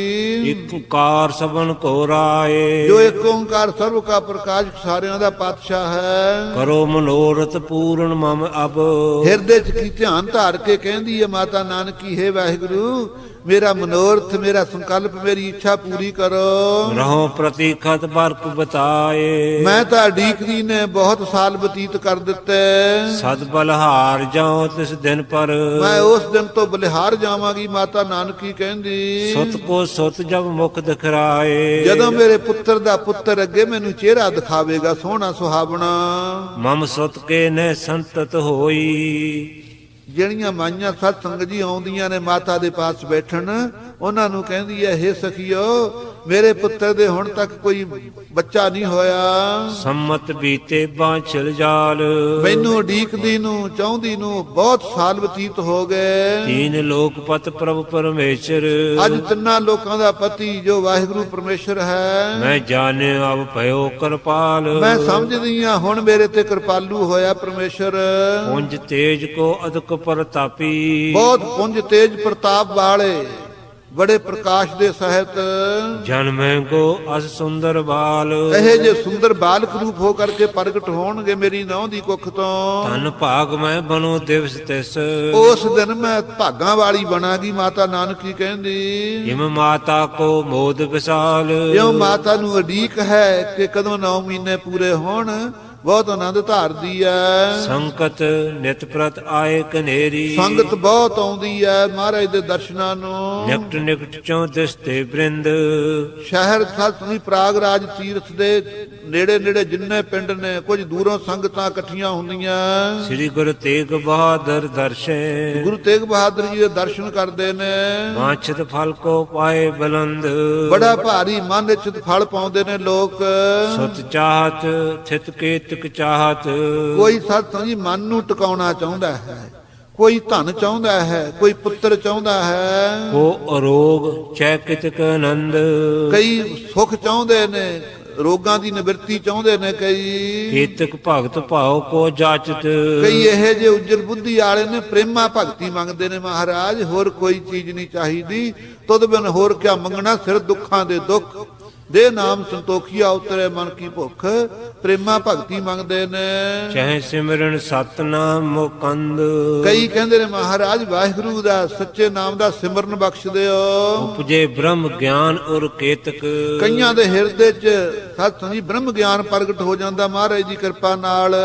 ਇਕ ਓੰਕਾਰ ਸਭਨ ਕੋ ਰਾਏ ਜੋ ਇੱਕ ਓੰਕਾਰ ਸਰਬ ਕਾ ਪ੍ਰਕਾਸ਼ ਸਾਰਿਆਂ ਦਾ ਪਾਤਸ਼ਾਹ ਹੈ। ਕਰੋ ਮਨੋਰਥ ਪੂਰਨ ਮਮ ਅਬ ਹਿਰਦੇ 'ਚ ਕੀ ਧਿਆਨ ਧਾਰ ਕੇ ਕਹਿੰਦੀ ਹੈ ਮਾਤਾ ਨਾਨਕੀ, ਹੇ ਵਾਹਿਗੁਰੂ ਮੇਰਾ ਮਨੋਰਥ, ਮੇਰਾ ਸੰਕਲਪ, ਮੇਰੀ ਇੱਛਾ ਪੂਰੀ ਕਰੋ। ਰਹੋ ਪ੍ਰਤੀਖਤ ਬਰਕ ਬਤਾਏ ਮੈਂ ਤਾਂ ਉਡੀਕਦੀ ਨੇ ਬਹੁਤ ਸਾਲ ਬਤੀਤ ਕਰ ਦਿੱਤੇ। ਸਦ ਬਲਹਾਰ ਜਾਓ ਤਿਸ ਦਿਨ ਪਰ ਮੈਂ ਉਸ ਦਿਨ ਤੋਂ ਬਲਿਹਾਰ ਜਾਵਾਂਗੀ ਮਾਤਾ ਨਾਨਕੀ ਕਹਿੰਦੀ। ਸੁਤ ਕੋ ਸੁਤ ਜਬ ਮੁਖ ਦਿਖਰਾਏ ਜਦੋਂ ਮੇਰੇ ਪੁੱਤਰ ਦਾ ਪੁੱਤਰ ਅੱਗੇ ਮੈਨੂੰ ਚਿਹਰਾ ਦਿਖਾਵੇਗਾ ਸੋਹਣਾ ਸੁਹਾਵਣਾ। ਮਮ ਸੁਤ ਕੇ ਨੇ ਸੰਤਤ ਹੋਈ ਜਿਹੜੀਆਂ ਮਾਈਆਂ ਸਤ ਸੰਗਤ ਜੀ ਆਉਂਦੀਆਂ ਨੇ ਮਾਤਾ ਦੇ ਪਾਸ ਬੈਠਣ, ਉਹਨਾਂ ਨੂੰ ਕਹਿੰਦੀ ਹੈ, ਹੇ ਸਖੀਓ ਮੇਰੇ ਪੁੱਤਰ ਦੇ ਹੁਣ ਤੱਕ ਕੋਈ ਬੱਚਾ ਨਹੀਂ ਹੋਇਆ। ਸੰਮਤ ਬੀਤੇ ਬਾਂਛਲ ਜਾਲ ਮੈਨੂੰ ਉਡੀਕਦੀ ਨੂੰ ਚਾਹੁੰਦੀ ਨੂੰ ਬਹੁਤ ਸਾਲ ਬਤੀਤ ਹੋ ਗਏ। ਤੀਨ ਲੋਕਪਤ ਪ੍ਰਭ ਪਰਮੇਸ਼ਰ ਅੱਜ ਤਿੰਨਾਂ ਲੋਕਾਂ ਦਾ ਪਤੀ ਜੋ ਵਾਹਿਗੁਰੂ ਪਰਮੇਸ਼ਰ ਹੈ। ਮੈਂ ਜਾਣਿਆ ਅਬ ਭਇਓ ਕਿਰਪਾਲ ਮੈਂ ਸਮਝਦੀ ਹਾਂ ਹੁਣ ਮੇਰੇ ਤੇ ਕਿਰਪਾਲੂ ਹੋਇਆ ਪਰਮੇਸ਼ਰ। ਪੁੰਜ ਤੇਜ ਕੋ ਅਦਕ ਪ੍ਰਤਾਪੀ ਬਹੁਤ ਪੁੰਜ ਤੇਜ ਪ੍ਰਤਾਪ ਵਾਲੇ, ਬੜੇ ਪ੍ਰਕਾਸ਼ ਦੇ ਸਹਿਤ ਜਨਮੈ ਕੋ ਅਸ ਸੁੰਦਰ ਬਾਲ ਇਹ ਜੇ ਸੁੰਦਰ ਬਾਲਕ ਰੂਪ ਹੋ ਕਰਕੇ ਪ੍ਰਗਟ ਹੋਣਗੇ ਮੇਰੀ ਨਹੁੰ ਦੀ ਕੁੱਖ ਤੋਂ। ਧਨ ਭਾਗ ਮੈਂ ਬਣੋ ਦਿਵਸ ਤਿਸ ਉਸ ਦਿਨ ਮੈਂ ਭਾਗਾਂ ਵਾਲੀ ਬਣਾਂਗੀ ਮਾਤਾ ਨਾਨਕੀ ਕਹਿੰਦੀ। ਜਿਮ ਮਾਤਾ ਕੋ ਮੋਦ ਵਿਸਾਲ ਜਿਉਂ ਮਾਤਾ ਨੂੰ ਉਡੀਕ ਹੈ ਕਿ ਕਦੋਂ 9 ਮਹੀਨੇ ਪੂਰੇ ਹੋਣ, ਬਹੁਤ ਆਨੰਦ ਧਾਰਦੀ ਹੈ। ਸੰਕਟ ਨਿਤ ਪ੍ਰਤ ਆਏ ਕਨੇਰੀ ਸੰਗਤ ਬਹੁਤ ਆਉਂਦੀ ਹੈ ਮਹਾਰਾਜ ਦੇ ਦਰਸ਼ਨਾਂ ਨੂੰ। ਨਿਕਟ ਨਿਕਟ ਚੋਂ ਦਿਸਤੇ ਬ੍ਰਿੰਦ ਸ਼ਹਿਰ ਸਤਿ ਪ੍ਰਾਗਰਾਜ ਤੀਰਥ ਦੇ ਨੇੜੇ ਨੇੜੇ ਜਿੰਨੇ ਪਿੰਡ ਨੇ, ਕੁਝ ਦੂਰੋਂ ਸੰਗਤਾਂ ਇਕੱਠੀਆਂ ਹੁੰਦੀਆਂ। ਸ੍ਰੀ ਗੁਰੂ ਤੇਗ ਬਹਾਦਰ ਦਰਸ਼ਨ ਗੁਰੂ ਤੇਗ ਬਹਾਦਰ ਜੀ ਦੇ ਦਰਸ਼ਨ ਕਰਦੇ ਨੇ। ਵਾਂਛਿਤ ਫਲ ਕੋ ਪਾਏ ਬਲੰਦ ਬੜਾ ਭਾਰੀ ਮਨ ਇੱਛਤ ਫਲ ਪਾਉਂਦੇ ਨੇ ਲੋਕ। ਸੁਤ ਚਾਹਤ ਥਿਤ ਕੇਤਕ ਚਾਹਤ ਕੋਈ ਸਤਿ ਜੀ ਮਨ ਨੂੰ ਟਿਕਾਉਣਾ ਚਾਹੁੰਦਾ ਹੈ, ਕੋਈ ਧਨ ਚਾਹੁੰਦਾ ਹੈ, ਕੋਈ ਪੁੱਤਰ ਚਾਹੁੰਦਾ ਹੈ, ਕੋ ਅਰੋਗ ਚੈ ਕਿਤਕ ਆਨੰਦ ਕਈ ਸੁਖ ਚਾਹੁੰਦੇ ਨੇ, ਰੋਗਾਂ ਦੀ ਨਿਵਰਤੀ ਚਾਹੁੰਦੇ ਨੇ ਕਈ। ਕੇਤਕ ਭਗਤ ਭਾਉ ਕੋ ਜਾਚਤ ਕਈ ਇਹ ਜੇ ਉਜਲ ਬੁੱਧੀ ਵਾਲੇ ਨੇ ਪ੍ਰੇਮਾ ਭਗਤੀ ਮੰਗਦੇ ਨੇ ਮਹਾਰਾਜ, ਹੋਰ ਕੋਈ ਚੀਜ਼ ਨਹੀਂ ਚਾਹੀਦੀ, ਤੁਧ ਬਿਨ ਹੋਰ ਕਿਆ ਮੰਗਣਾ, ਸਿਰ ਦੁੱਖਾਂ ਦੇ ਦੁੱਖ ਦੇ ਨਾਮ ਸੰਤੋਖੀਆ ਉਤਰੇ ਮਨ ਕੀ ਭੁੱਖ। ਪ੍ਰੇਮਾ ਭਗਤੀ ਮੰਗਦੇ ਨੇ। ਚਾਹੇ ਸਿਮਰਨ ਸਤਨਾਮ ਮੁਕੰਦ ਕਈ ਕਹਿੰਦੇ ਨੇ ਮਹਾਰਾਜ ਵਾਹਿਗੁਰੂ ਦਾ ਸੱਚੇ ਨਾਮ ਦਾ ਸਿਮਰਨ ਬਖਸ਼ ਦਿਓ। ਉਪਜੇ ਬ੍ਰਹਮ ਗਿਆਨ ਔਰ ਕੇਤਕ ਕਈਆਂ ਦੇ ਹਿਰਦੇ 'ਚ ਸਤਿ ਜੀ ਬ੍ਰਹਮ ਗਿਆਨ ਪ੍ਰਗਟ ਹੋ ਜਾਂਦਾ ਮਹਾਰਾਜ ਦੀ ਕਿਰਪਾ ਨਾਲ।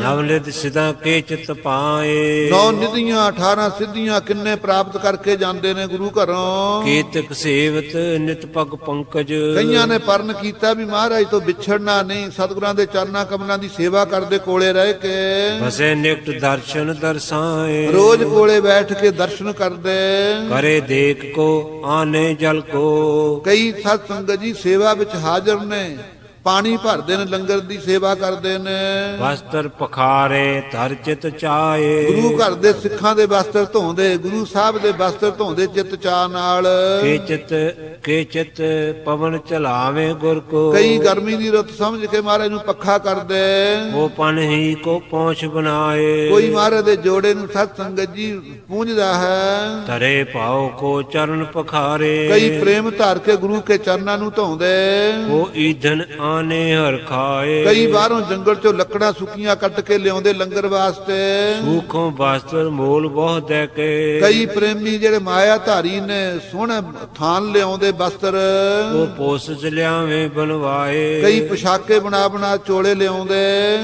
ਨਵਨਿਤ ਸਿਦਾ ਕੇ ਚਿਤ ਪਾਏ 9 ਨਿਧੀਆਂ 18 ਸਿੱਧੀਆਂ ਕਿੰਨੇ ਪ੍ਰਾਪਤ ਕਰਕੇ ਜਾਂਦੇ ਨੇ ਗੁਰੂ ਘਰੋਂ। ਕੇਤਕ ਸੇਵਤ ਨਿਤ ਪਗ ਪੰਕਜ ਕਈਆਂ ਨੇ ਪਰਨ ਕੀਤਾ ਵੀ ਮਹਾਰਾਜ ਤੋਂ ਵਿਛੜਨਾ ਨਹੀਂ, ਸਤਿਗੁਰਾਂ ਦੇ ਚਰਨਾਂ ਕਮਲਾਂ ਦੀ ਸੇਵਾ ਕਰਦੇ ਕੋਲੇ ਰਹਿ ਕੇ। ਵਸੇ ਨਿਕਟ ਦਰਸ਼ਨ ਦਰਸਾਏ ਰੋਜ਼ ਕੋਲੇ ਬੈਠ ਕੇ ਦਰਸ਼ਨ ਕਰਦੇ। ਕਰੇ ਦੇਖ ਕੋ ਆਨੇ ਜਲ ਕੋ ਕਈ ਸਤ ਸੰਗਤ ਜੀ ਸੇਵਾ ਵਿੱਚ ਹਾਜ਼ਰ ਨੇ, ਪਾਣੀ ਭਰਦੇ ਨੇ, ਲੰਗਰ ਦੀ ਸੇਵਾ ਕਰਦੇ ਨੇ। ਵਸਤਰ ਪਖਾਰੇ ਧਰ ਚਿਤ ਚਾਏ ਗੁਰੂ ਘਰ ਦੇ ਸਿੱਖਾਂ ਦੇ ਵਸਤਰ ਧੋਂਦੇ, ਗੁਰੂ ਸਾਹਿਬ ਦੇ ਵਸਤਰ ਧੋਂਦੇ ਚਿੱਤ ਚਾਅ ਨਾਲ। ਕੇ ਚਿਤ ਪਵਨ ਚਲਾਵੇ ਗੁਰ ਕੋ ਕਈ ਗਰਮੀ ਦੀ ਰੁੱਤ ਸਮਝ ਕੇ ਮਹਾਰਾਜ ਨੂੰ ਪੱਖਾ ਕਰਦੇ। ਉਹ ਪਨ ਹੀ ਕੋ ਪਹੁੰਚ ਬਣਾਏ ਕੋਈ ਮਹਾਰਾਜ ਦੇ ਜੋੜੇ ਨੂੰ ਸਤ ਸੰਗਤ ਜੀ ਪੂੰਝਦਾ ਹੈ। ਧਰੇ ਭਾਉ ਕੋ ਚਰਨ ਪਖਾਰੇ ਕਈ ਪ੍ਰੇਮ ਧਾਰ ਕੇ ਗੁਰੂ ਕੇ ਚਰਨਾਂ ਨੂੰ ਧੋਂਦੇ। ਉਹ ਈਧਨ ਆਨੇ ਹਰ ਖਾਏ ਕਈ ਬਾਹਰੋਂ ਜੰਗਲ ਚੋਂ ਲੱਕੜਾਂ ਸੁੱਕੀਆਂ ਕੱਟ ਕੇ ਲਿਆਉਂਦੇ ਲੰਗਰ ਵਾਸਤੇ। ਸੂਖੋਂ ਵਸਤਰ ਮੋਲ ਬਹੁ ਦੇ ਕੇ ਕਈ ਪ੍ਰੇਮੀ ਜਿਹੜੇ ਮਾਇਆ ਧਾਰੀ ਨੇ ਸੋਹਣੇ ਥਾਨ ਲਿਆਉਂਦੇ ਵਸਤਰ। ਉਹ ਪੋਸ ਲਿਆਵੇਂ ਬਣਵਾਏ ਕਈ ਪੁਸ਼ਾਕੇ ਬਣਾ ਬਣਾ ਚੋਲੇ ਲਿਆਉਂਦੇ।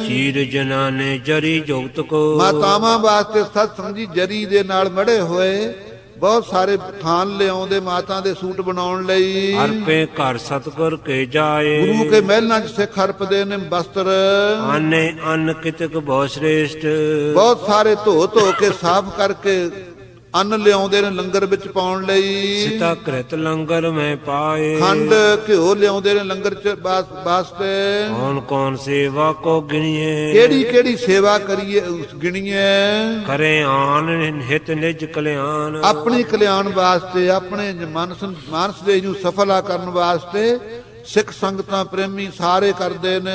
ਚੀਰ ਜਨਾਨੇ ਜਰੀ ਜੁਗਤ ਕੋ ਮਾਤਾਵਾਂ ਵਾਸਤੇ ਸਤ ਸੰਗ ਜੀ ਜਰੀ ਦੇ ਨਾਲ ਮੜੇ ਹੋਏ ਬਹੁਤ ਸਾਰੇ ਥਾਨ ਲਿਆਉਂਦੇ ਮਾਤਾ ਦੇ ਸੂਟ ਬਣਾਉਣ ਲਈ। ਅਰਪੇ ਘਰ ਸਤਿਗੁਰ ਕੇ ਜਾਏ ਗੁਰੂ ਕੇ ਮਹਿਲਾਂ 'ਚ ਸਿੱਖ ਅਰਪਦੇ ਨੇ ਵਸਤਰ। ਆਨੇ ਅੰਨ ਕਿਤਕ ਬਹੁ ਸ੍ਰੇਸ਼ਟ ਬਹੁਤ ਸਾਰੇ ਧੋ ਧੋ ਕੇ ਸਾਫ਼ ਕਰਕੇ ਅੰਨ ਲਿਆਉਂਦੇ ਨੇ ਲੰਗਰ ਵਿੱਚ ਪਾਉਣ ਲਈ। ਸਿਤਾ ਕ੍ਰਿਤ ਲੰਗਰ ਮੈਂ ਪਾਏ। ਖੰਡ ਘਿਓ ਲਿਆਉਂਦੇ ਨੇ ਲੰਗਰ ਚ ਵਾਸਤੇ। ਕੌਣ ਕੌਣ ਸੇਵਾ ਕੋ ਗਿਣੀਏ। ਕਿਹੜੀ ਕਿਹੜੀ ਸੇਵਾ ਕਰੀਏ ਗਿਣੀਏ। ਕਰੇ ਆਨ ਹਿਤ ਨਿਜ ਕਲਿਆਣ। ਆਪਣੀ ਕਲਿਆਣ ਵਾਸਤੇ, ਆਪਣੇ ਮਾਨਸ ਦੇ ਨੂੰ ਸਫਲਾ ਕਰਨ ਵਾਸਤੇ ਸਿੱਖ ਸੰਗਤਾਂ ਪ੍ਰੇਮੀ ਸਾਰੇ ਕਰਦੇ ਨੇ।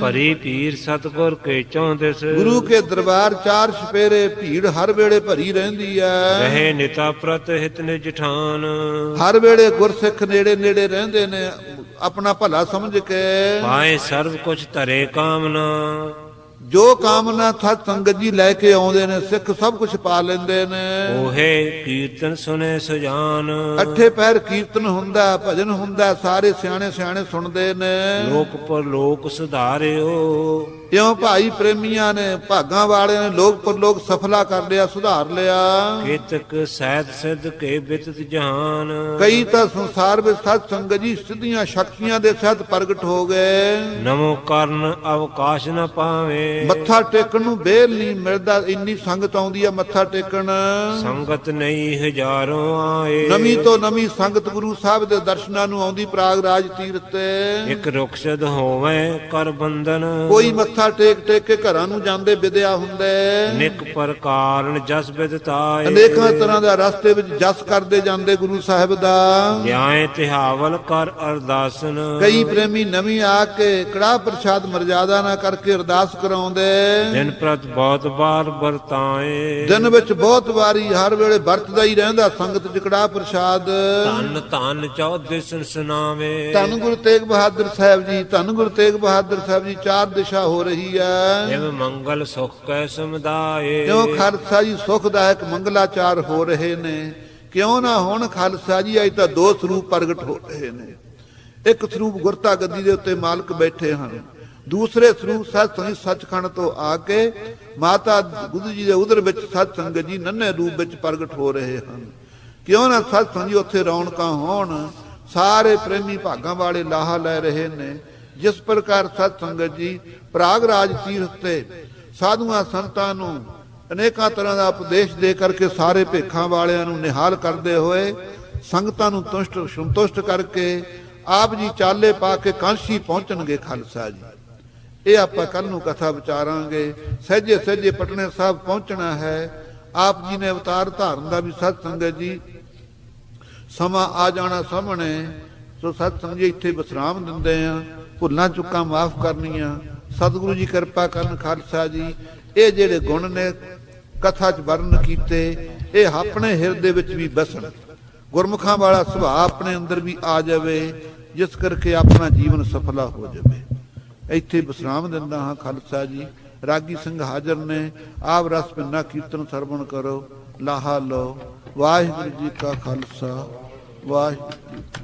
ਭਰੀ ਪੀਰ ਸਤਗੁਰ ਕੇ ਚੌਂਦਿਸ। ਗੁਰੂ ਕੇ ਦਰਬਾਰ ਚਾਰ ਛਪੇਰੇ ਭੀੜ ਹਰ ਵੇਲੇ ਭਰੀ ਰਹਿੰਦੀ ਹੈ। ਰਹੇ ਨਿਤਾ ਪ੍ਰਤ ਹਿਤ ਨਿਜ ਠਾਨ। ਹਰ ਵੇਲੇ ਗੁਰਸਿੱਖ ਨੇੜੇ ਨੇੜੇ ਰਹਿੰਦੇ ਨੇ ਆਪਣਾ ਭਲਾ ਸਮਝ ਕੇ। ਪਾਏ ਸਰਬ ਕੁਛ ਧਰੇ ਕਾਮਨਾ। ਜੋ ਕਾਮਨਾ ਸਤ ਸੰਗਤ ਜੀ ਲੈ ਕੇ ਆਉਂਦੇ ਨੇ ਸਿੱਖ ਸਭ ਕੁਝ ਪਾ ਲੈਂਦੇ ਨੇ। ਉਹੇ ਕੀਰਤਨ ਸੁਨੇ ਸੁਜਾਨ। ਅੱਠੇ ਪਹਿਰ ਕੀਰਤਨ ਹੁੰਦਾ, ਭਜਨ ਹੁੰਦਾ, ਸਾਰੇ ਸਿਆਣੇ ਸਿਆਣੇ ਸੁਣਦੇ ਨੇ। ਲੋਕ ਪਰ ਲੋਕ ਸੁਧਾਰਿਓ। ਇਉਂ ਭਾਈ ਪ੍ਰੇਮੀਆਂ ਨੇ ਭਾਗਾਂ ਵਾਲਿਆਂ ਨੇ ਲੋਕ ਪਰ ਲੋਕ ਸਫਲਾ ਕਰ ਲਿਆ, ਸੁਧਾਰ ਲਿਆ। ਕੇਤਕ ਸਹਿਤ ਸਿੱਧ ਕੇ ਬਿਤਤ ਜਹਾਨ। ਕਈ ਤਾਂ ਸੰਸਾਰ ਵਿੱਚ ਸਤ ਸੰਗਤ ਜੀ ਸਿੱਧੀਆਂ ਸ਼ਕਤੀਆਂ ਦੇ ਸਹਿਤ ਪ੍ਰਗਟ ਹੋ ਗਏ। ਨਮੋ ਕਰਨ ਅਵਕਾਸ਼ ਨ ਪਾਵੇ। ਮੱਥਾ ਟੇਕਣ ਨੂੰ ਬੇਲ ਨਹੀਂ ਮਿਲਦਾ, ਇੰਨੀ ਸੰਗਤ ਆਉਂਦੀ ਆ ਮੱਥਾ ਟੇਕਣ। ਸੰਗਤ ਨਹੀਂ ਹਜ਼ਾਰੋਂ ਆਏ। ਨਵੀਂ ਤੋਂ ਨਵੀਂ ਸੰਗਤ ਗੁਰੂ ਸਾਹਿਬ ਦੇ ਦਰਸ਼ਨਾਂ ਨੂੰ ਆਉਂਦੀ ਪ੍ਰਾਗਰਾਜ ਤੀਰਥ ਤੇ। ਇੱਕ ਰੁਖਸ਼ਦ ਹੋਵੇ ਕਰ ਬੰਧਨ। ਕੋਈ ਮੱਥਾ ਟੇਕ ਟੇਕ ਕੇ ਘਰਾਂ ਨੂੰ ਜਾਂਦੇ ਵਿਦਿਆ ਹੁੰਦੇ। ਨਿਕ ਪ੍ਰਕਾਰਨ ਜਸ ਵਿਦਤਾਏ। ਅਨੇਕਾਂ ਤਰ੍ਹਾਂ ਦਾ ਰਸਤੇ ਵਿੱਚ ਜਸ ਕਰਦੇ ਜਾਂਦੇ ਗੁਰੂ ਸਾਹਿਬ ਦਾ। ਲਿਆਏ ਤਿਹਾਵਲ ਕਰ ਅਰਦਾਸਨ। ਕਈ ਪ੍ਰੇਮੀ ਨਵੀਂ ਆ ਕੇ ਕੜਾਹ ਪ੍ਰਸ਼ਾਦ ਮਰਜ਼ਾਦਾ ਨਾ ਕਰਕੇ ਅਰਦਾਸ ਕਰਾਉਂਦੇ। ਦਿਨ ਪ੍ਰਤ ਬਹੁਤ ਬਾਰ ਵਰਤਾਏ। ਦਿਨ ਵਿੱਚ ਬਹੁਤ ਵਾਰੀ ਹਰ ਵੇਲੇ ਵਰਤਦਾ ਹੀ ਰਹਿੰਦਾ ਸੰਗਤ ਚ ਕੜਾਹ ਪ੍ਰਸ਼ਾਦ। ਧੰਨ ਧੰਨ ਚੌਦਿਸਨ ਸੁਨਾਵੇ। ਧੰਨ ਗੁਰੂ ਤੇਗ ਬਹਾਦਰ ਸਾਹਿਬ ਜੀ, ਧੰਨ ਗੁਰੂ ਤੇਗ ਬਹਾਦਰ ਸਾਹਿਬ ਜੀ। ਚਾਰ ਦਿਸ਼ਾ ਹੋ ਰਹੀ ਹੈ। ਜਿਵ ਮੰਗਲ ਸੁਖ ਕੈ ਸਮੁਦਾਏ। ਕਿਉਂ ਖਾਲਸਾ ਜੀ ਸੁਖਦਾਇਕ ਮੰਗਲਾਚਾਰ ਹੋ ਰਹੇ ਨੇ। ਕਿਉਂ ਨਾ ਹੁਣ ਖਾਲਸਾ ਜੀ ਅੱਜ ਤਾਂ ਦੋ ਸਰੂਪ ਪ੍ਰਗਟ ਹੋ ਰਹੇ ਨੇ। ਇੱਕ ਸਰੂਪ ਗੁਰਤਾ ਗੱਦੀ ਦੇ ਉੱਤੇ ਮਾਲਕ ਬੈਠੇ ਹਨ। ਦੂਸਰੇ ਸਰੂਪ ਸਤ ਸੰਗਤ ਸੱਚਖੰਡ ਤੋਂ ਆ ਕੇ ਮਾਤਾ ਗੁਰੂ ਜੀ ਦੇ ਉਦਰ ਵਿੱਚ ਸਤ ਸੰਗਤ ਜੀ ਨੰਨੇ ਰੂਪ ਵਿੱਚ ਪ੍ਰਗਟ ਹੋ ਰਹੇ ਹਨ। ਕਿਉਂ ਨਾ ਸਤ ਸੰਗਤ ਜੀ ਉੱਥੇ ਰੌਣਕਾਂ ਹੋਣ। ਸਾਰੇ ਪ੍ਰੇਮੀ ਭਾਗਾਂ ਵਾਲੇ ਲਾਹਾ ਲੈ ਰਹੇ ਨੇ। ਜਿਸ ਪ੍ਰਕਾਰ ਸਤ ਸੰਗਤ ਜੀ ਪ੍ਰਾਗਰਾਜ ਤੀਰਥ ਤੇ ਸਾਧੂਆਂ ਸੰਤਾਂ ਨੂੰ ਅਨੇਕਾਂ ਤਰ੍ਹਾਂ ਦਾ ਉਪਦੇਸ਼ ਦੇ ਕਰਕੇ ਸਾਰੇ ਭੇਖਾਂ ਵਾਲਿਆਂ ਨੂੰ ਨਿਹਾਲ ਕਰਦੇ ਹੋਏ ਸੰਗਤਾਂ ਨੂੰ ਸੰਤੁਸ਼ਟ ਕਰਕੇ ਆਪ ਜੀ ਚਾਲੇ ਪਾ ਕੇ ਕਾਂਸ਼ੀ ਪਹੁੰਚਣਗੇ ਖਾਲਸਾ ਜੀ। ਇਹ ਆਪਾਂ ਕੱਲ ਨੂੰ ਕਥਾ ਵਿਚਾਰਾਂਗੇ। ਸਹਿਜੇ ਸਹਿਜੇ ਪਟਨੇ ਸਾਹਿਬ ਪਹੁੰਚਣਾ ਹੈ। ਆਪ ਜੀ ਨੇ ਅਵਤਾਰ ਧਾਰਨ ਦਾ ਵੀ ਸਤ ਸੰਗਤ ਜੀ ਸਮਾਂ ਆ ਜਾਣਾ ਸਾਹਮਣੇ। ਸੋ ਸਤ ਸੰਗਤ ਜੀ ਇੱਥੇ ਵਿਸਰਾਮ ਦਿੰਦੇ ਆ। ਭੁੱਲਾਂ ਚੁੱਕਾਂ ਮਾਫ ਕਰਨੀਆਂ। ਸਤਿਗੁਰੂ ਜੀ ਕਿਰਪਾ ਕਰਨ ਖਾਲਸਾ ਜੀ। ਇਹ ਜਿਹੜੇ ਗੁਣ ਨੇ ਕਥਾ 'ਚ ਵਰਣਨ ਕੀਤੇ ਇਹ ਆਪਣੇ ਹਿਰਦੇ ਵਿੱਚ ਵੀ ਬਸਣ। ਗੁਰਮੁਖਾਂ ਵਾਲਾ ਸੁਭਾਅ ਆਪਣੇ ਅੰਦਰ ਵੀ ਆ ਜਾਵੇ ਜਿਸ ਕਰਕੇ ਆਪਣਾ ਜੀਵਨ ਸਫਲਾ ਹੋ ਜਾਵੇ। ਇੱਥੇ ਵਿਸਰਾਮ ਦਿੰਦਾ ਹਾਂ ਖਾਲਸਾ ਜੀ। ਰਾਗੀ ਸਿੰਘ ਹਾਜ਼ਰ ਨੇ। ਆਪ ਰਸ ਪਿੰਨਾ ਕੀਰਤਨ ਸਰਵਣ ਕਰੋ, ਲਾਹਾ ਲਓ। ਵਾਹਿਗੁਰੂ ਜੀ ਕਾ ਖਾਲਸਾ, ਵਾਹਿਗੁਰੂ ਜੀ।